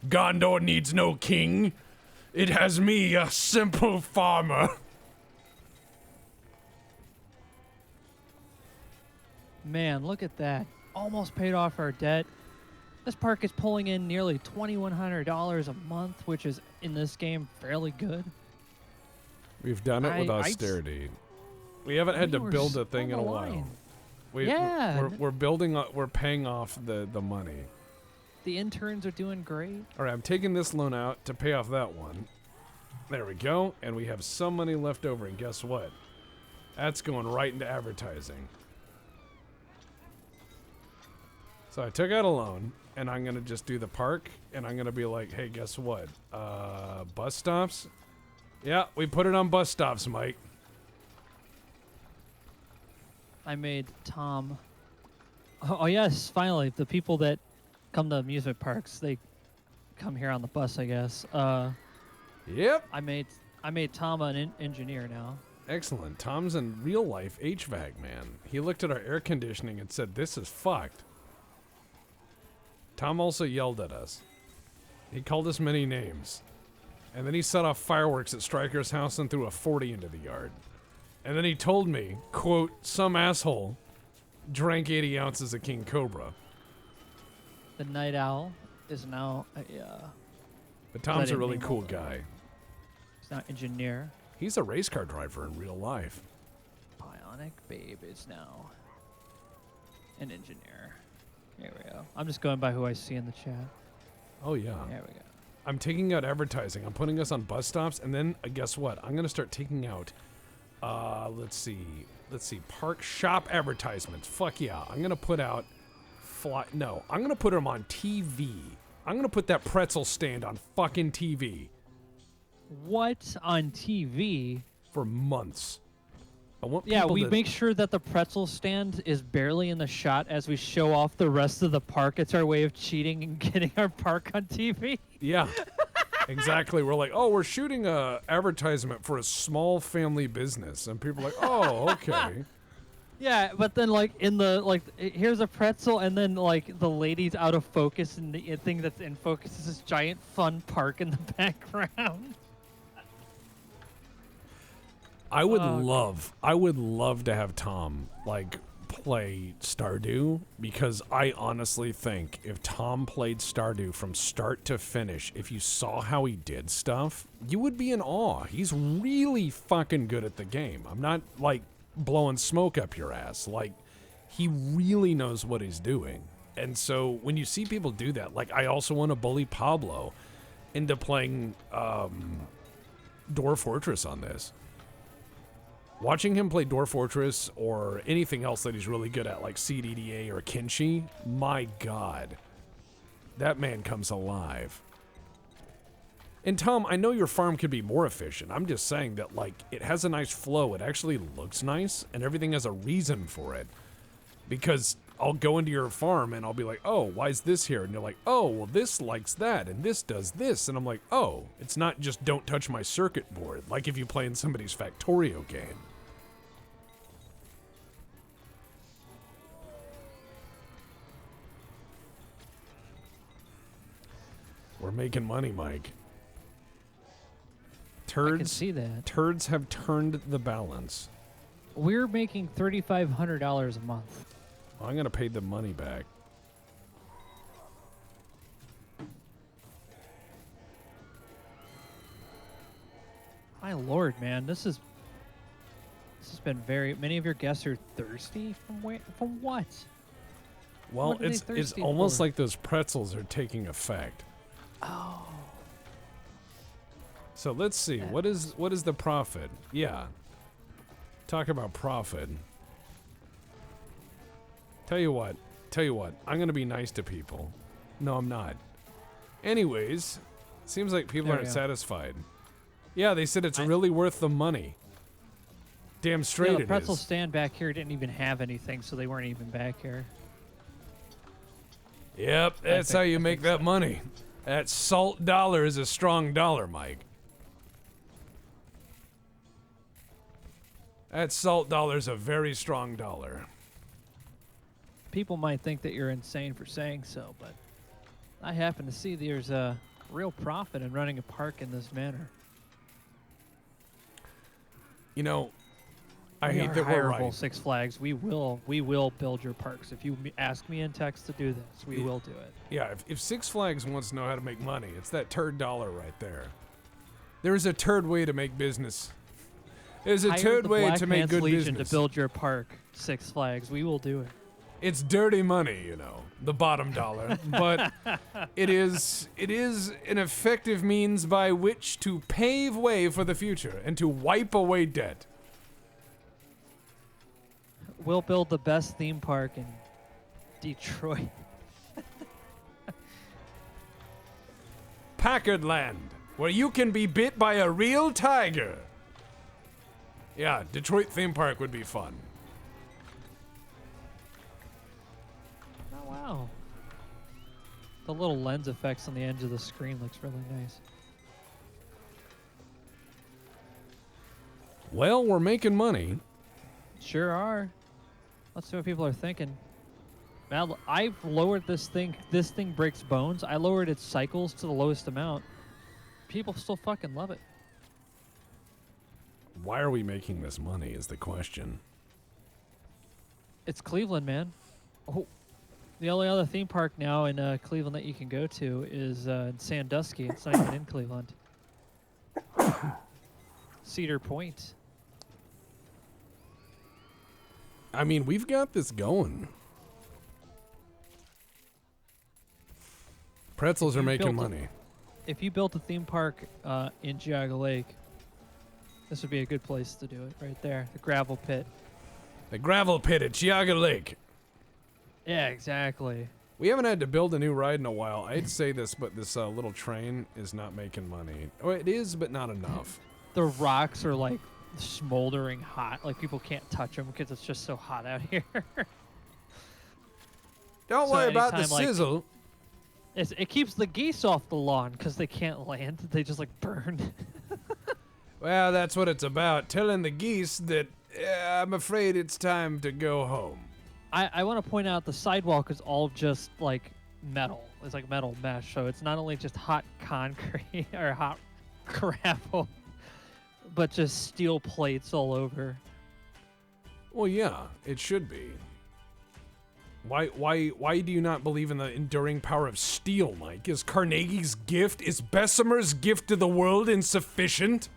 Gondor needs no king. It has me, a simple farmer. Man, look at that. Almost paid off our debt. This park is pulling in nearly $2,100 a month, which is, in this game, fairly good. We've done it with austerity. We haven't had to build a thing in a while. We're paying off the money. The interns are doing great. All right, I'm taking this loan out to pay off that one. There we go. And we have some money left over. And guess what? That's going right into advertising. So I took out a loan, and I'm going to just do the park. And I'm going to be like, hey, guess what? Bus stops? Yeah, we put it on bus stops, Mike. I made Tom... Oh, yes, finally. The people that come to amusement parks, they come here on the bus, I guess. Yep. I made Tom an engineer now. Excellent. Tom's in real life HVAC man. He looked at our air conditioning and said, "This is fucked." Tom also yelled at us. He called us many names. And then he set off fireworks at Stryker's house and threw a 40 into the yard. And then he told me, quote, "Some asshole drank 80 ounces of King Cobra." The Night Owl is now But Tom's a really cool guy. He's not engineer. He's a race car driver in real life. Bionic Babe is now an engineer. There we go. I'm just going by who I see in the chat. Oh, yeah. There we go. I'm taking out advertising. I'm putting us on bus stops, and then guess what? I'm going to start taking out, let's see, park shop advertisements. Fuck yeah. I'm going to put out, I'm going to put them on TV. I'm going to put that pretzel stand on fucking TV. What? On TV? For months. I want Yeah, people we to, make sure that the pretzel stand is barely in the shot as we show off the rest of the park. It's our way of cheating and getting our park on TV. Yeah, exactly. We're like, oh, we're shooting a advertisement for a small family business. And people are like, oh, okay. Yeah, but then like in the here's a pretzel, and then like the lady's out of focus, and the thing that's in focus is this giant fun park in the background. I would love to have Tom like play Stardew, because I honestly think if Tom played Stardew from start to finish, if you saw how he did stuff, you would be in awe. He's really fucking good at the game. I'm not like blowing smoke up your ass. Like, he really knows what he's doing. And so when you see people do that, like, I also want to bully Pablo into playing Dwarf Fortress on this. Watching him play Dwarf Fortress or anything else that he's really good at, like CDDA or Kenshi, my God, that man comes alive. And Tom, I know your farm could be more efficient. I'm just saying that, like, it has a nice flow. It actually looks nice, and everything has a reason for it. Because I'll go into your farm and I'll be like, oh, why is this here? And you're like, oh, well, this likes that, and this does this. And I'm like, oh, it's not just don't touch my circuit board, like if you play in somebody's Factorio game. We're making money, Mike. I can see that. Turds have turned the balance. We're making $3,500 a month. Well, I'm going to pay the money back. My lord, man, this has been very. Many of your guests are thirsty from what? Well, What are they it's thirsty almost for? like those pretzels are taking effect. Oh. So let's see. What is the profit? Yeah. Talk about profit. Tell you what. I'm going to be nice to people. No, I'm not. Anyways, seems like people There aren't we go. satisfied. Yeah, they said it's really worth the money. Damn straight Yeah, the it pretzel is. stand back here didn't even have anything, so they weren't even back here. Yep, that's how you make that money. That salt dollar is a strong dollar, Mike. That salt dollar is a very strong dollar. People might think that you're insane for saying so, but I happen to see there's a real profit in running a park in this manner. You know, I We hate are that we're hireable, right. Six Flags. We will build your parks. If you ask me in text to do this, we will do it. Yeah, if Six Flags wants to know how to make money, it's that turd dollar right there. There's a turd way to make business. There's a Hire turd the way Black to make Man's good Legion business. to build your park, Six Flags. We will do it. It's dirty money, you know, the bottom dollar, but it is an effective means by which to pave way for the future and to wipe away debt. We'll build the best theme park in Detroit. Parkitect, where you can be bit by a real tiger. Yeah, Detroit theme park would be fun. Oh, wow. The little lens effects on the edge of the screen looks really nice. Well, we're making money. Sure are. Let's see what people are thinking. Now, I've lowered this thing. This thing breaks bones. I lowered its cycles to the lowest amount. People still fucking love it. Why are we making this money is the question. It's Cleveland, man. Oh, the only other theme park now in Cleveland that you can go to is in Sandusky. It's not even in Cleveland. Cedar Point. I mean, we've got this going. Pretzels are making money. If you built a theme park in Geauga Lake, this would be a good place to do it, right there. The gravel pit. The gravel pit at Geauga Lake. Yeah, exactly. We haven't had to build a new ride in a while. I'd say this, but this little train is not making money. Oh, it is, but not enough. The rocks are like smoldering hot. Like people can't touch them because it's just so hot out here. Don't So worry about the anytime, like, sizzle. It keeps the geese off the lawn because they can't land. They just like burn. Well, that's what it's about. Telling the geese that I'm afraid it's time to go home. I want to point out the sidewalk is all just like metal. It's like metal mesh. So it's not only just hot concrete or hot gravel, but just steel plates all over. Well, yeah, it should be. Why do you not believe in the enduring power of steel, Mike? Is Carnegie's gift, is Bessemer's gift to the world insufficient?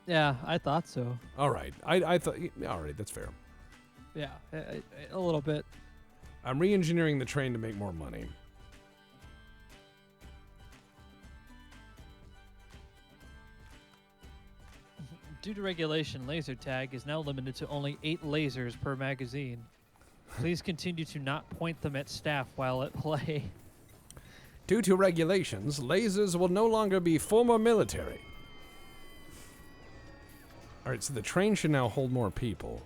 Yeah, I thought so. All right, I thought. All right, that's fair. Yeah, a little bit. I'm re-engineering the train to make more money. Due to regulation, laser tag is now limited to only 8 lasers per magazine. Please continue to not point them at staff while at play. Due to regulations, lasers will no longer be former military. All right, so the train should now hold more people.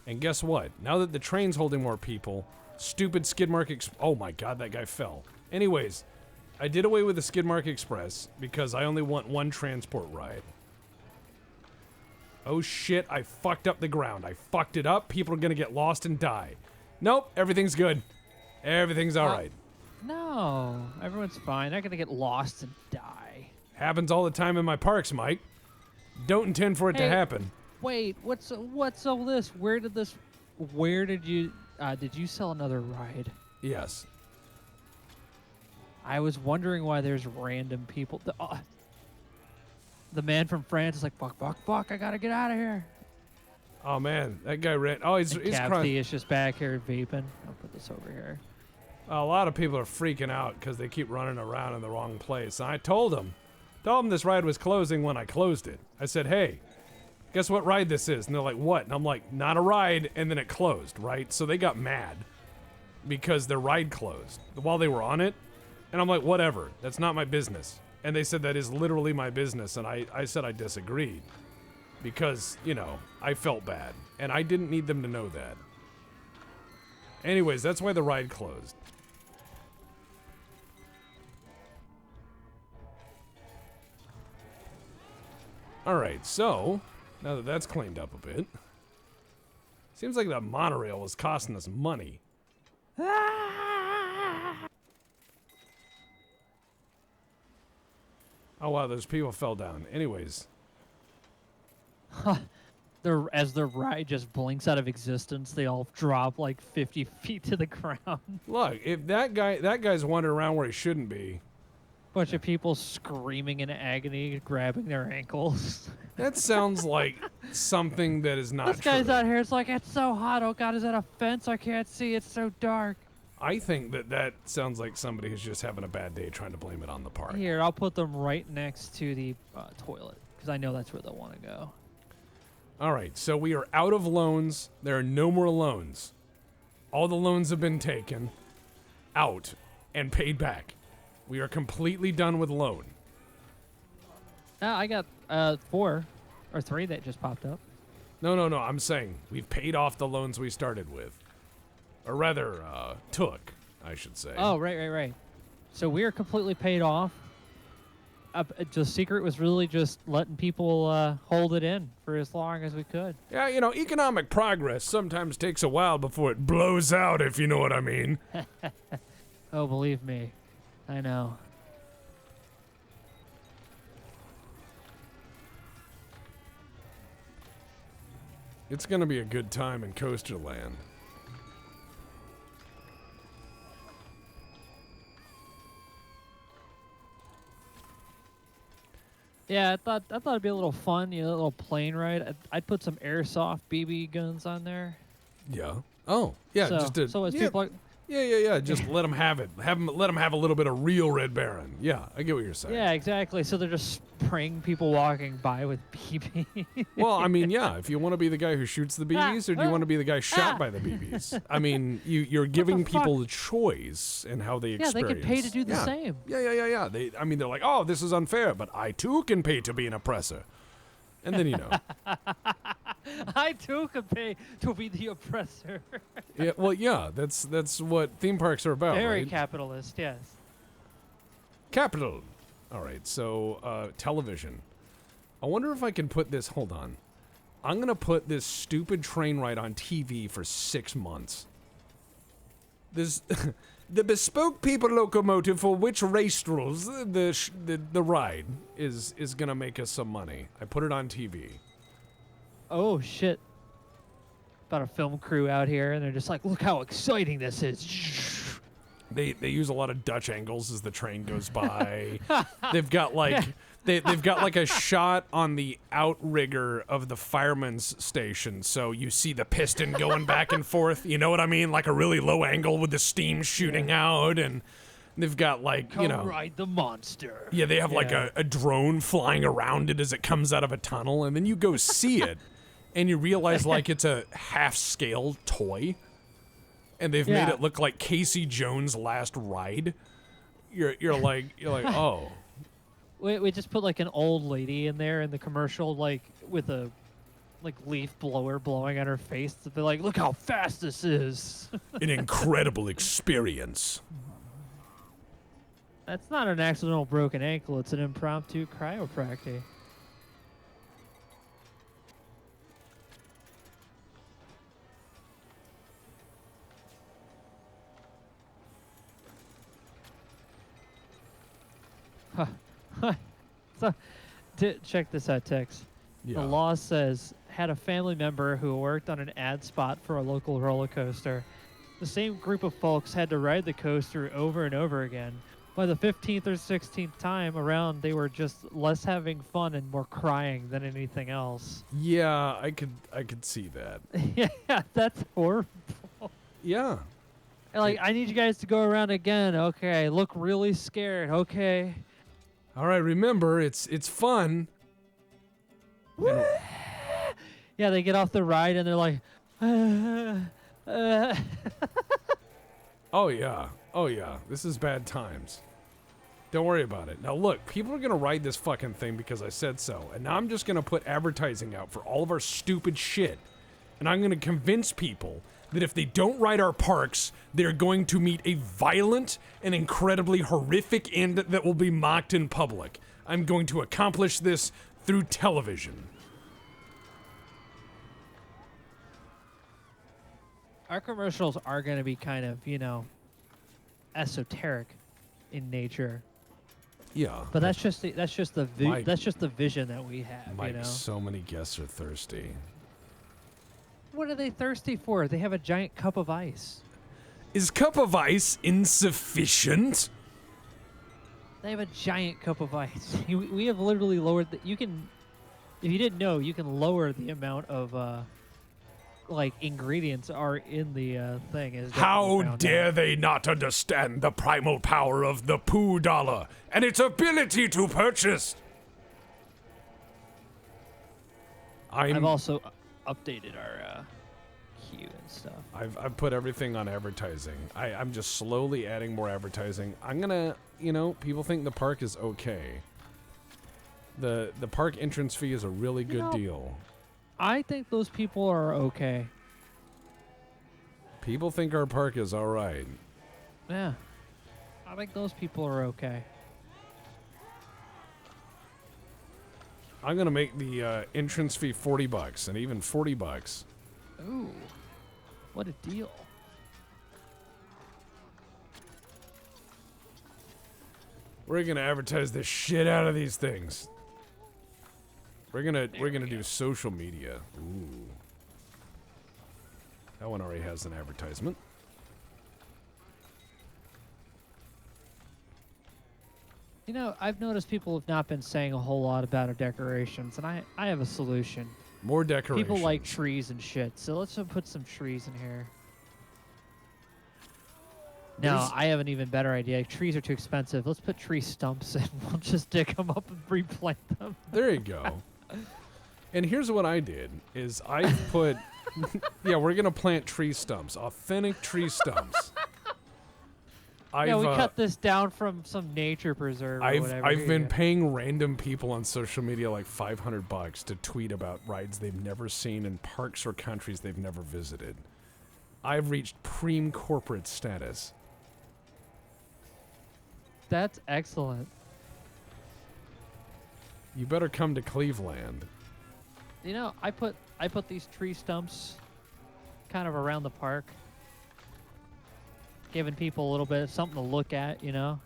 And guess what? Now that the train's holding more people, stupid Skidmark oh my god, that guy fell. Anyways, I did away with the Skidmark Express because I only want one transport ride. Oh shit, I fucked up the ground. I fucked it up. People are gonna get lost and die. Nope, everything's good. Everything's alright. No, everyone's fine. They're gonna get lost and die. Happens all the time in my parks, Mike. Don't intend for it to Hey. happen. Wait, what's all this? Where did you sell another ride? Yes. I was wondering why there's random people. The man from France is like, fuck, I gotta get out of here. Oh man, that guy ran. Oh, he's Cavity crying. is just back here vaping. I'll put this over here. A lot of people are freaking out because they keep running around in the wrong place. And I told them this ride was closing when I closed it. I said, hey, guess what ride this is? And they're like, what? And I'm like, not a ride. And then it closed, right? So they got mad because their ride closed while they were on it. And I'm like, whatever. That's not my business. And they said that is literally my business. And I said I disagreed because, you know, I felt bad. And I didn't need them to know that. Anyways, that's why the ride closed. Alright, so, now that that's cleaned up a bit, seems like that monorail was costing us money. Oh wow, those people fell down. Anyways. As the ride just blinks out of existence, they all drop like 50 feet to the ground. Look, if that guy's wandering around where he shouldn't be. Bunch of people screaming in agony, grabbing their ankles. That sounds like something that is not This guy's true. out here, it's like, it's so hot, oh god, is that a fence? I can't see, it's so dark. I think that sounds like somebody who's just having a bad day trying to blame it on the park. Here, I'll put them right next to the toilet, because I know that's where they'll want to go. Alright, so we are out of loans. There are no more loans. All the loans have been taken out and paid back. We are completely done with loan. I got 4 or 3 that just popped up. No, I'm saying we've paid off the loans we started with. Or rather, took, I should say. Oh, right. So we are completely paid off. The secret was really just letting people hold it in for as long as we could. Yeah, you know, economic progress sometimes takes a while before it blows out, if you know what I mean. Oh, believe me. I know. It's gonna be a good time in Coaster Land. Yeah, I thought it'd be a little fun, a little plane ride. I'd put some airsoft BB guns on there. Yeah. Oh, yeah. So, so as people are, Yeah. Just let them have it. Let them have a little bit of real Red Baron. Yeah, I get what you're saying. yeah, exactly. So they're just spraying people walking by with BB. Well, I mean, yeah. If you want to be the guy who shoots the BBs, or do you want to be the guy shot by the BBs? I mean, you're giving people the choice and how they Yeah, experience. they could pay to do the same. Yeah. They're like, oh, this is unfair, but I too can pay to be an oppressor. And then I too could pay to be the oppressor. yeah. Well, yeah. That's what theme parks are about. Very right? capitalist, yes. Capital. All right. So television. I wonder if I can put this. Hold on. I'm gonna put this stupid train ride on TV for 6 months. This. The bespoke people locomotive for which race rules the ride is gonna make us some money. I put it on TV. Oh shit! About a film crew out here, and they're just like, "Look how exciting this is!" They use a lot of Dutch angles as the train goes by. They've got like they've got like a shot on the outrigger of the fireman's station, so you see the piston going back and forth. You know what I mean? Like a really low angle with the steam shooting out, and they've got like Come ride the monster. Yeah, they have like a drone flying around it as it comes out of a tunnel, and then you go see it, and you realize like it's a half-scale toy, and they've made it look like Casey Jones' last ride. You're like oh. We just put like an old lady in there in the commercial, like with a leaf blower blowing on her face. To be like, look how fast this is. An incredible experience. That's not an accidental broken ankle. It's an impromptu chiropractic. So, check this out, Tex. Yeah. The law says, had a family member who worked on an ad spot for a local roller coaster. The same group of folks had to ride the coaster over and over again. By the 15th or 16th time around, they were just less having fun and more crying than anything else. Yeah, I could see that. Yeah, that's horrible. Yeah. Like, I need you guys to go around again. Okay, look really scared. Okay. All right, remember, it's fun. And- Yeah, they get off the ride and they're like, oh yeah, this is bad times. Don't worry about it. Now look, people are gonna ride this fucking thing because I said so, and now I'm just gonna put advertising out for all of our stupid shit, and I'm gonna convince people that if they don't ride our parks, they're going to meet a violent and incredibly horrific end that will be mocked in public. I'm going to accomplish this through television. our commercials are going to be kind of, esoteric in nature. Yeah. But that's just the Mike- that's just the vision that we have, Mike, so many guests are thirsty. What are they thirsty for? They have a giant cup of ice. Is cup of ice insufficient? They have a giant cup of ice. We have literally lowered if you didn't know, you can lower the amount of ingredients are in the thing. How dare they not understand the primal power of the poo dollar and its ability to purchase? I've also updated our queue and stuff. I've put everything on advertising. I'm just slowly adding more advertising. I'm gonna, people think the park is okay. The park entrance fee is a really good deal. I think those people are okay. People think our park is all right. Yeah. I think those people are okay. I'm gonna make the entrance fee $40, and even $40. Ooh. What a deal. We're gonna advertise the shit out of these things. We're gonna do social media. Ooh. That one already has an advertisement. You know, I've noticed people have not been saying a whole lot about our decorations, and I have a solution. More decorations. People like trees and shit, so let's just put some trees in here. No, There's- I have an even better idea. Trees are too expensive. Let's put tree stumps in. We'll just dig them up and replant them. There you go. And here's what I did, is I put... yeah, we're going to plant tree stumps. Authentic tree stumps. Yeah, we cut this down from some nature preserve or whatever. I've Here been you go. paying random people on social media like $500 to tweet about rides they've never seen in parks or countries they've never visited. I've reached preem corporate status. That's excellent. You better come to Cleve-land. You know, I put these tree stumps kind of around the park, giving people a little bit of something to look at, you know?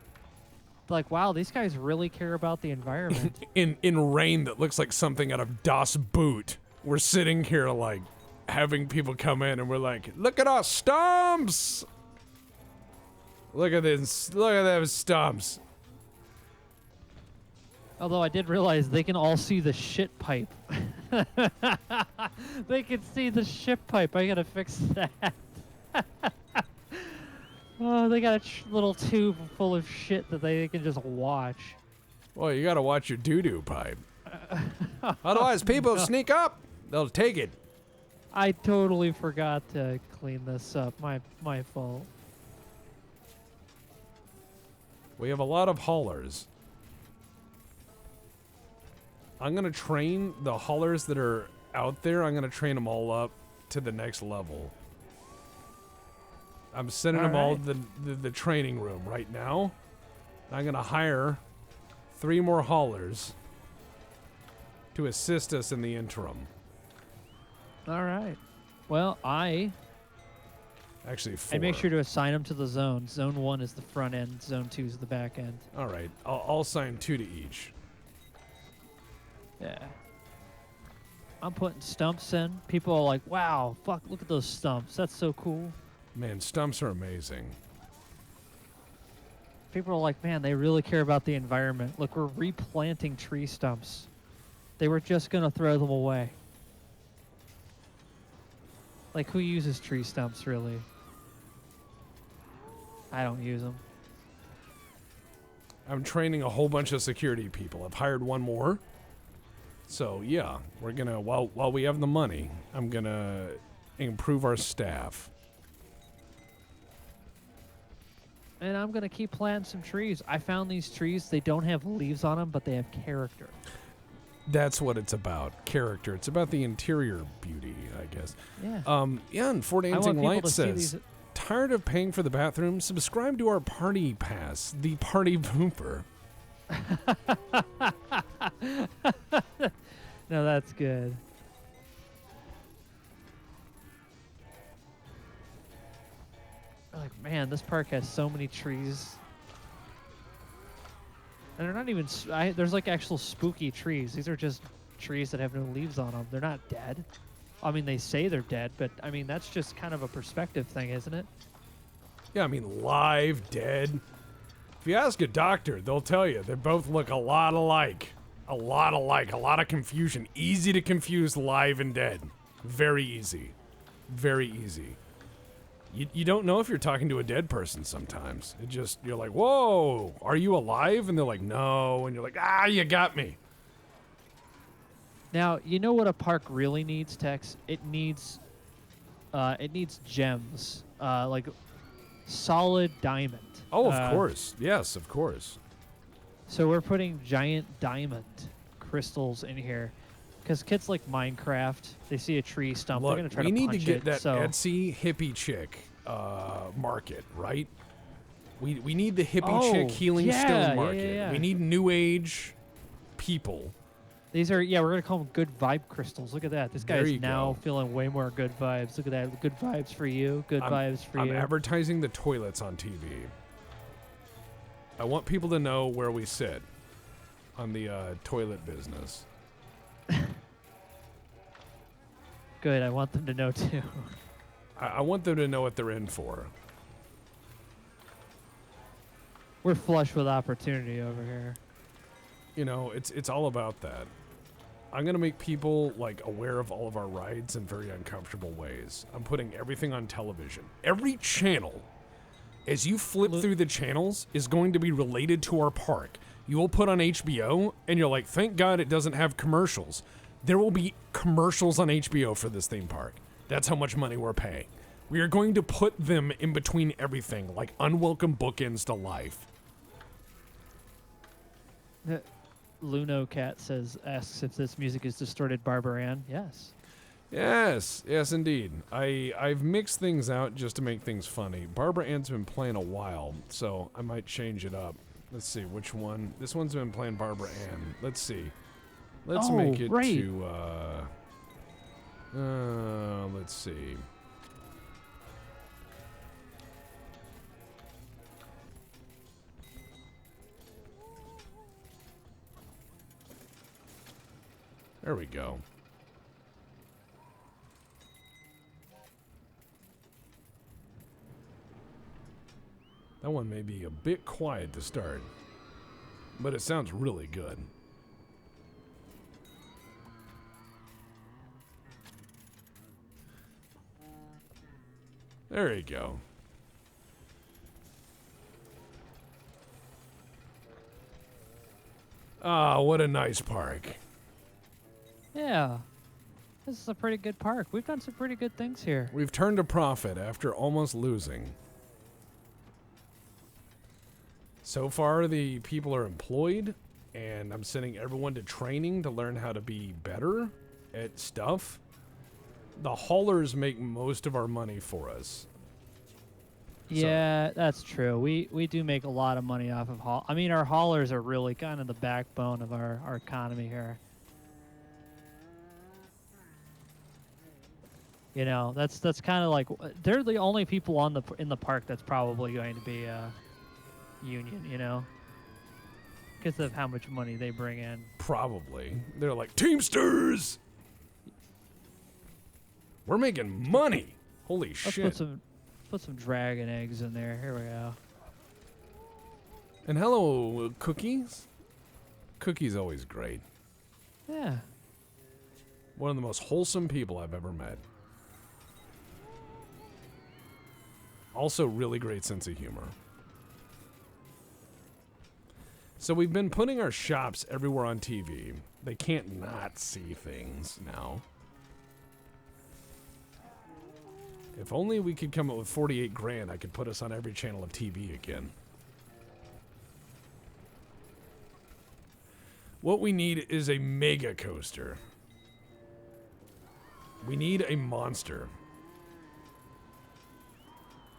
Like, wow, these guys really care about the environment. in rain that looks like something out of Das Boot. We're sitting here like having people come in and we're like, look at our stumps! Look at this, look at those stumps. Although I did realize they can all see the shit pipe. They can see the shit pipe. I gotta fix that. Oh, they got a little tube full of shit that they can just watch. Well, you gotta watch your doo-doo pipe. Otherwise, people sneak up. They'll take it. I totally forgot to clean this up. My fault. We have a lot of haulers. I'm gonna train the haulers that are out there. I'm gonna train them all up to the next level. I'm sending them all to the training room right now. I'm gonna hire 3 more haulers to assist us in the interim. All right. Well, Actually, 4. and make sure to assign them to the zones. Zone 1 is the front end. Zone 2 is the back end. All right, I'll assign 2 to each. Yeah. I'm putting stumps in. People are like, wow, fuck, look at those stumps. That's so cool. Man, stumps are amazing. People are like, man, they really care about the environment. Look, we're replanting tree stumps. They were just going to throw them away. Like, who uses tree stumps, really? I don't use them. I'm training a whole bunch of security people. I've hired 1 more. So, yeah, we're gonna, while we have the money, I'm gonna improve our staff. And I'm going to keep planting some trees. I found these trees, they don't have leaves on them, but they have character. That's what it's about, character. It's about the interior beauty, I guess. Yeah. Yeah, and Fort I want Dancing people Light to see says, these- tired of paying for the bathroom? Subscribe to our party pass, the party pooper. No, that's good. Like, man, this park has so many trees. And they're not even... there's, like, actual spooky trees. These are just trees that have no leaves on them. They're not dead. I mean, they say they're dead, but, I mean, that's just kind of a perspective thing, isn't it? Yeah, I mean, live, dead. If you ask a doctor, they'll tell you they both look a lot alike. A lot alike, a lot of confusion. Easy to confuse live and dead. Very easy. Very easy. You don't know if you're talking to a dead person sometimes. It just, you're like, whoa, are you alive? And they're like, no. And you're like, you got me. Now, you know what a park really needs, Tex? It needs gems. Like solid diamond. Oh, of course. Yes, of course. So we're putting giant diamond crystals in here. Because kids like Minecraft, they see a tree stump, Look, they're going to try we to need punch to get it. that So Etsy hippie chick market, right? We need the hippie Oh, chick healing yeah, stone yeah, market. yeah. We need new age people. these are, we're going to call them good vibe crystals. Look at that. This There guy's you now go. feeling way more good vibes. Look at that. Good vibes for you. Good vibes for I'm you. advertising the toilets on TV. I want people to know where we sit on the toilet business. Good. I want them to know too. I want them to know what they're in for. We're flush with opportunity over here. You know, it's all about that. I'm gonna make people like aware of all of our rides in very uncomfortable ways. I'm putting everything on television. Every channel, as you flip through the channels, is going to be related to our park. You will put on HBO, and you're like, thank God it doesn't have commercials. There will be commercials on HBO for this theme park. That's how much money we're paying. We are going to put them in between everything, like unwelcome bookends to life. Luno Cat asks if this music is distorted Barbaran. Yes. Yes, indeed. I've mixed things out just to make things funny. Barbara Ann's been playing a while, so I might change it up. Let's see, which one? This one's been playing Barbara Ann. Let's see. Let's make it to, let's see. There we go. That one may be a bit quiet to start, but it sounds really good. There you go. Ah, what a nice park. Yeah. This is a pretty good park. We've done some pretty good things here. We've turned a profit after almost losing. So far, the people are employed, and I'm sending everyone to training to learn how to be better at stuff. The haulers make most of our money for us. Yeah, that's true. We do make a lot of money off of haul. I mean, our haulers are really kind of the backbone of our economy here. You know, that's kind of like they're the only people in the park that's probably going to be union. You know, because of how much money they bring in. Probably. They're like Teamsters. We're making money. Holy shit. Let's put some dragon eggs in there. Here we go. And hello, Cookies. Cookie's always great. Yeah. One of the most wholesome people I've ever met. Also, really great sense of humor. So we've been putting our shops everywhere on TV. They can't not see things now. If only we could come up with 48 grand, I could put us on every channel of TV again. What we need is a mega coaster. We need a monster.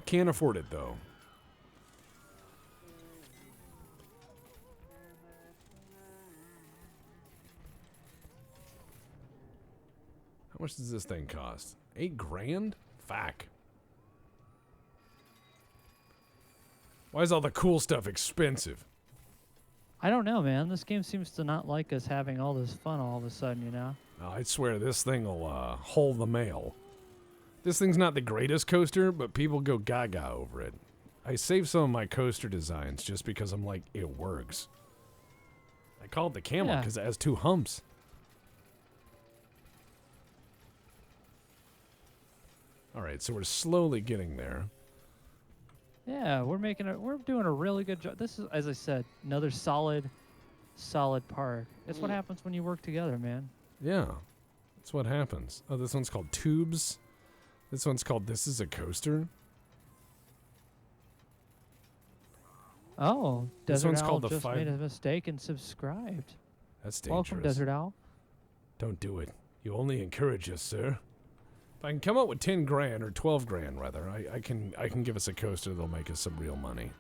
Can't afford it, though. How much does this thing cost? 8 grand? Fuck. Why is all the cool stuff expensive? I don't know, man. This game seems to not like us having all this fun all of a sudden, you know? Oh, I swear this thing will hold the mail. This thing's not the greatest coaster, but people go gaga over it. I saved some of my coaster designs just because I'm like, it works. I call it the camel because it has 2 humps. All right, so we're slowly getting there. Yeah, we're doing a really good job. This is, as I said, another solid park. It's what happens when you work together, man. Yeah, that's what happens. Oh, this one's called Tubes. This one's called This Is a Coaster. Oh, This Desert one's Owl called the just Five- made a mistake and subscribed. That's dangerous. Welcome, Desert Owl. Don't do it. You only encourage us, sir. If I can come up with 10 grand or 12 grand, rather, I can give us a coaster that'll make us some real money.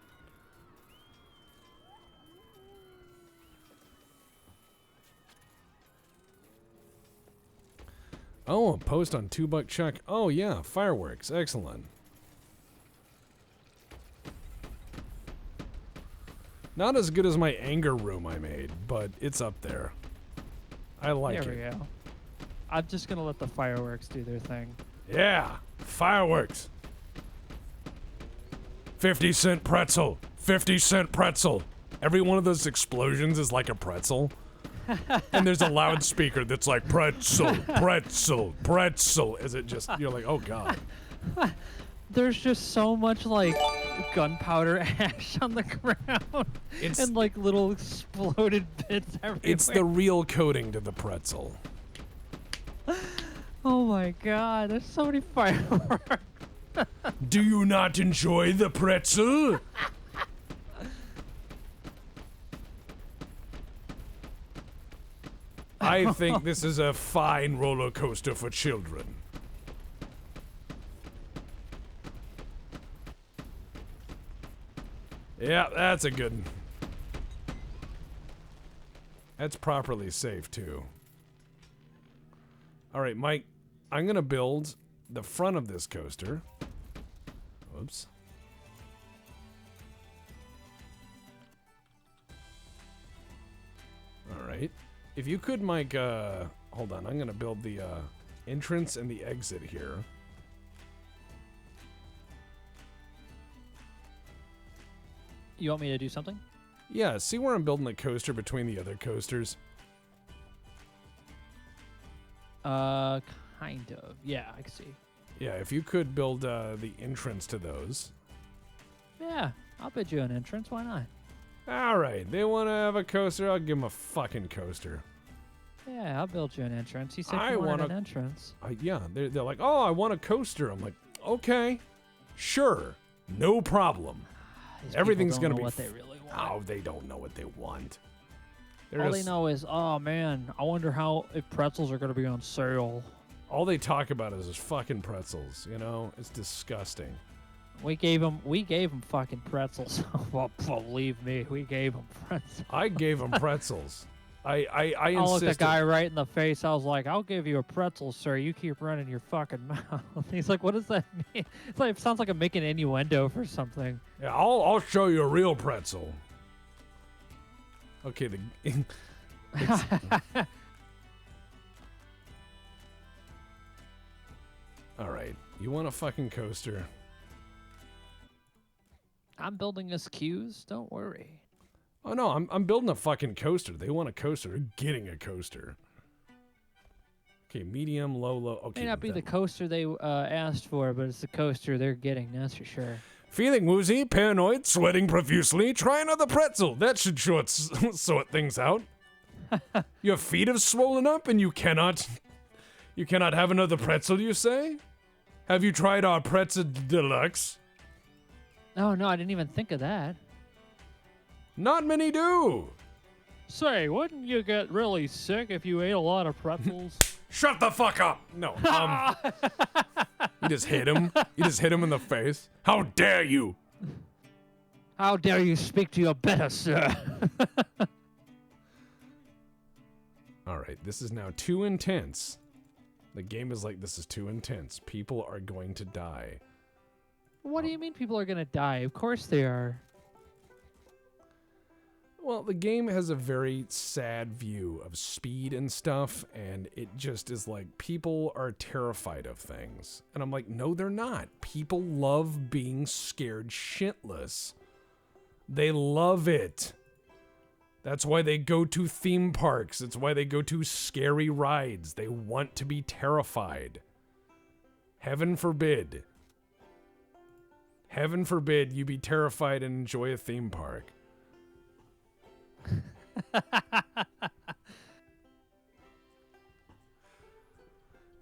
Oh, a post on $2 check. Oh yeah, fireworks. Excellent. Not as good as my anger room I made, but it's up there. I like There it. we go. I'm just gonna let the fireworks do their thing. Yeah, fireworks. 50-cent pretzel. 50-cent pretzel. Every one of those explosions is like a pretzel. And there's a loudspeaker that's like, pretzel, pretzel, pretzel. As it just, you're like, oh God. There's just so much like gunpowder ash on the ground and like little exploded bits everywhere. It's the real coating to the pretzel. Oh my God, there's so many fireworks. Do you not enjoy the pretzel? I think this is a fine roller coaster for children. Yeah, that's a good one. That's properly safe, too. Alright, Mike, I'm gonna build the front of this coaster. Whoops. Alright. If you could, Mike, hold on, I'm gonna build the, entrance and the exit here. You want me to do something? Yeah, see where I'm building the coaster between the other coasters? Kind of. Yeah, I can see. Yeah, if you could build, the entrance to those. Yeah, I'll bid you an entrance. Why not? Alright, they want to have a coaster, I'll give them a fucking coaster. Yeah, I'll build you an entrance. You said I you wanted wanna- an entrance. Yeah, they're like, oh, I want a coaster. I'm like, okay, sure, no problem. These Everything's people don't gonna know be what they really want. Oh, they don't know what they want. They're All they just- know is, oh man, I wonder if pretzels are gonna be on sale. all they talk about is fucking pretzels, you know? It's disgusting. We gave them fucking pretzels. Well, believe me, we gave them pretzels. I gave them pretzels. I I looked the insisted. guy right in the face. I was like, I'll give you a pretzel, sir. You keep running your fucking mouth. He's like, what does that mean? It's like, it sounds like I'm making innuendo for something. Yeah, I'll show you a real pretzel. Okay, all right, you want a fucking coaster? I'm building us queues. Don't worry. Oh no, I'm building a fucking coaster. They want a coaster. They're getting a coaster. Okay, medium, low. Okay. May not be the coaster they asked for, but it's the coaster they're getting. That's for sure. Feeling woozy, paranoid, sweating profusely. Try another pretzel. That should sort things out. Your feet have swollen up, and you cannot have another pretzel. You say? Have you tried our pretzel deluxe? Oh no, I didn't even think of that. Not many do. Say, wouldn't you get really sick if you ate a lot of pretzels? Shut the fuck up. No. You just hit him. You just hit him in the face. How dare you? How dare you speak to your better, sir? All right, this is now too intense. The game is like, this is too intense. People are going to die. What do you mean people are gonna die? Of course they are. Well, the game has a very sad view of speed and stuff, and it just is like, people are terrified of things. And I'm like, no, they're not. People love being scared shitless. They love it. That's why they go to theme parks. It's why they go to scary rides. They want to be terrified. Heaven forbid. Heaven forbid you be terrified and enjoy a theme park.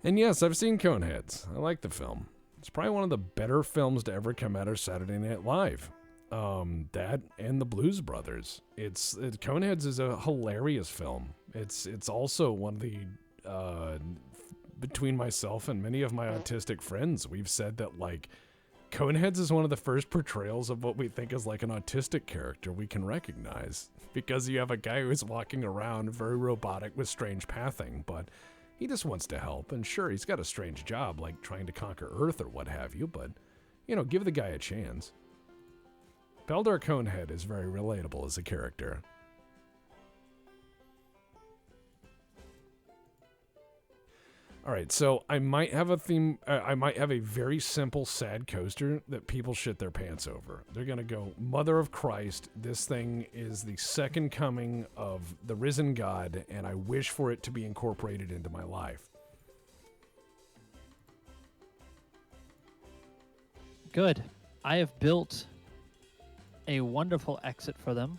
And yes, I've seen Coneheads. I like the film. It's probably one of the better films to ever come out of Saturday Night Live. That and the Blues Brothers. Coneheads is a hilarious film. It's also one of the between myself and many of my autistic friends, we've said that like Coneheads is one of the first portrayals of what we think is like an autistic character we can recognize, because you have a guy who's walking around very robotic with strange pathing, but he just wants to help. And sure, he's got a strange job like trying to conquer Earth or what have you, but you know, give the guy a chance. Beldar Conehead is very relatable as a character. All right, so I might have a theme. I might have a very simple, sad coaster that people shit their pants over. They're going to go, Mother of Christ, this thing is the second coming of the risen God, and I wish for it to be incorporated into my life. Good. I have built a wonderful exit for them.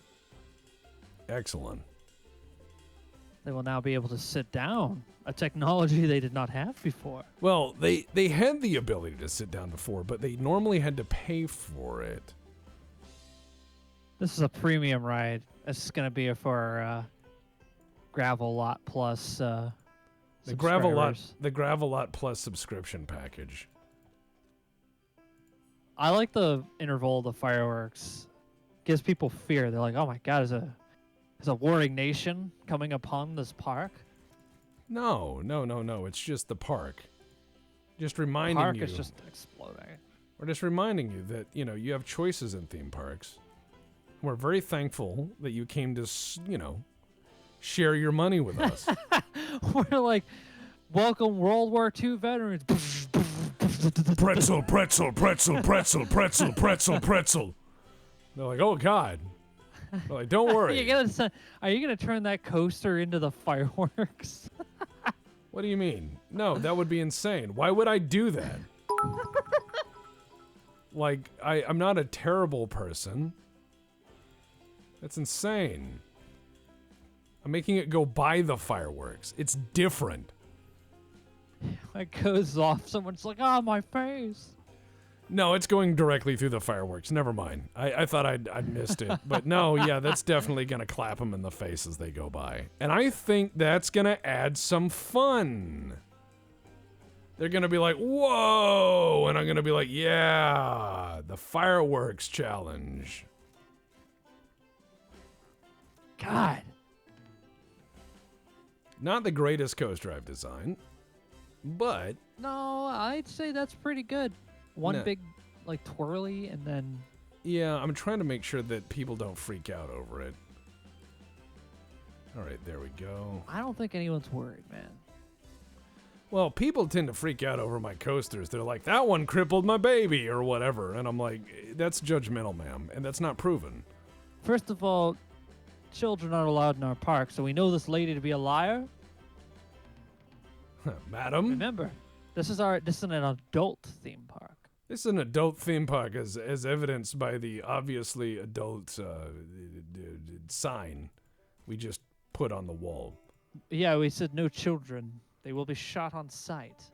Excellent. They will now be able to sit down, a technology they did not have before. Well, they had the ability to sit down before, but they normally had to pay for it. This is a premium ride. This is going to be for Gravel Lot Plus The Gravel subscribers. Lot Plus subscription package. I like the interval of the fireworks. Gives people fear. They're like, oh my god, is a warring nation coming upon this park? No. It's just the park. Just The reminding park you. is just exploding. We're just reminding you that, you have choices in theme parks. We're very thankful that you came to, share your money with us. We're like, welcome World War II veterans. Pretzel, pretzel, pretzel, pretzel, pretzel, pretzel, pretzel. They're like, oh, God. They're like, don't worry. Are you gonna turn that coaster into the fireworks? What do you mean? No, that would be insane. Why would I do that? Like, I'm not a terrible person. That's insane. I'm making it go by the fireworks. It's different. It goes off. Someone's like, oh, my face. No, it's going directly through the fireworks. Never mind. I thought I'd missed it. But no, yeah, that's definitely going to clap them in the face as they go by. And I think that's going to add some fun. They're going to be like, whoa! And I'm going to be like, yeah, the fireworks challenge. God. Not the greatest coaster I've designed, but... No, I'd say that's pretty good. One No. big, like, twirly, and then... Yeah, I'm trying to make sure that people don't freak out over it. All right, there we go. I don't think anyone's worried, man. Well, people tend to freak out over my coasters. They're like, that one crippled my baby, or whatever. And I'm like, that's judgmental, ma'am, and that's not proven. First of all, children aren't allowed in our park, so we know this lady to be a liar. Madam? Remember, this is an adult theme park. This is an adult theme park, as evidenced by the obviously adult sign we just put on the wall. Yeah, we said no children. They will be shot on sight.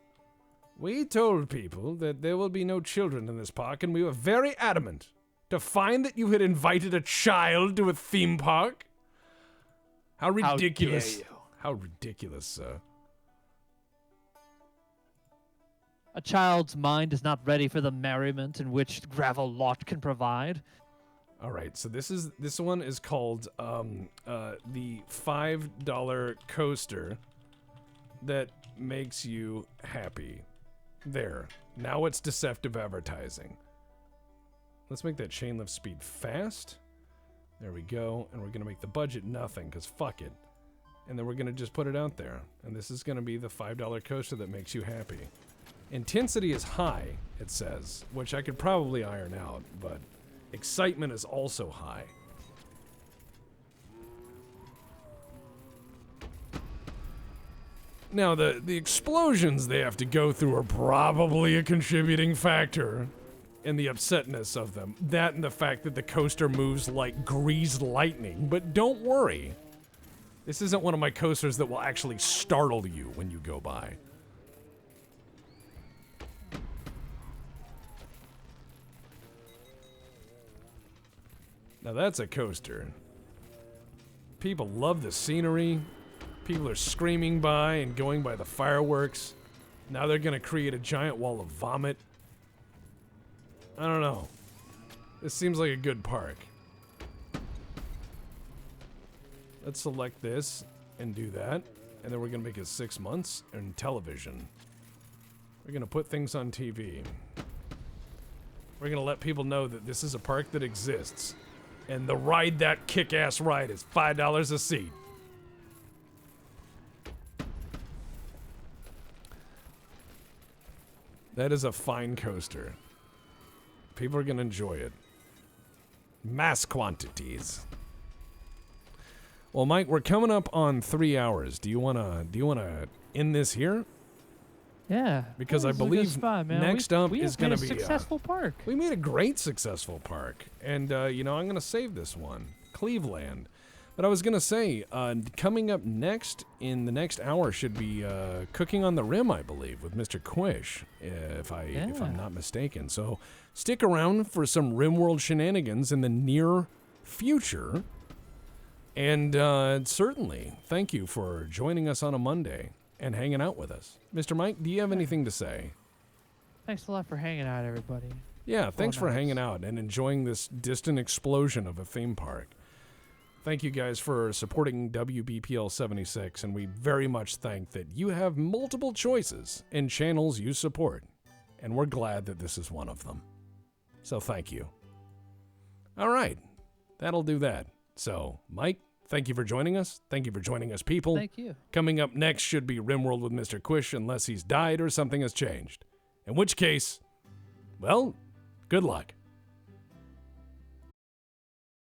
We told people that there will be no children in this park, and we were very adamant to find that you had invited a child to a theme park. How ridiculous. How dare you. How ridiculous, sir. A child's mind is not ready for the merriment in which Gravel Lot can provide. All right, so this one is called the $5 coaster that makes you happy. There. Now it's deceptive advertising. Let's make that chain lift speed fast. There we go. And we're going to make the budget nothing, because fuck it. And then we're going to just put it out there. And this is going to be the $5 coaster that makes you happy. Intensity is high, it says, which I could probably iron out, but excitement is also high. Now, the explosions they have to go through are probably a contributing factor in the upsetness of them. That and the fact that the coaster moves like greased lightning. But don't worry. This isn't one of my coasters that will actually startle you when you go by. Now that's a coaster. People love the scenery. People are screaming by and going by the fireworks. Now they're gonna create a giant wall of vomit. I don't know. This seems like a good park. Let's select this and do that. And then we're gonna make it 6 months in television. We're gonna put things on TV. We're gonna let people know that this is a park that exists. And the ride that kick-ass ride is $5 a seat. That is a fine coaster. People are going to enjoy it. Mass quantities. Well, Mike, we're coming up on 3 hours. Do you wanna end this here? Yeah. Because I this is a good believe spot, man. next up we is made going a to be successful park. We made a great successful park, and I'm going to save this one, Cleve-land. But I was going to say, coming up next in the next hour should be Cooking on the Rim, I believe, with Mr. Quish, if I'm not mistaken. So stick around for some RimWorld shenanigans in the near future. And certainly, thank you for joining us on a Monday and hanging out with us. Mr. Mike, do you have anything to say? Thanks a lot for hanging out, everybody. Yeah, thanks for nice. hanging out and enjoying this distant explosion of a theme park. Thank you guys for supporting WBPL 76, and we very much thank that you have multiple choices in channels you support, and we're glad that this is one of them. So thank you. All right, that'll do that. So, Mike, thank you for joining us. Thank you for joining us, people. Thank you. Coming up next should be RimWorld with Mr. Quish, unless he's died or something has changed. In which case, well, good luck.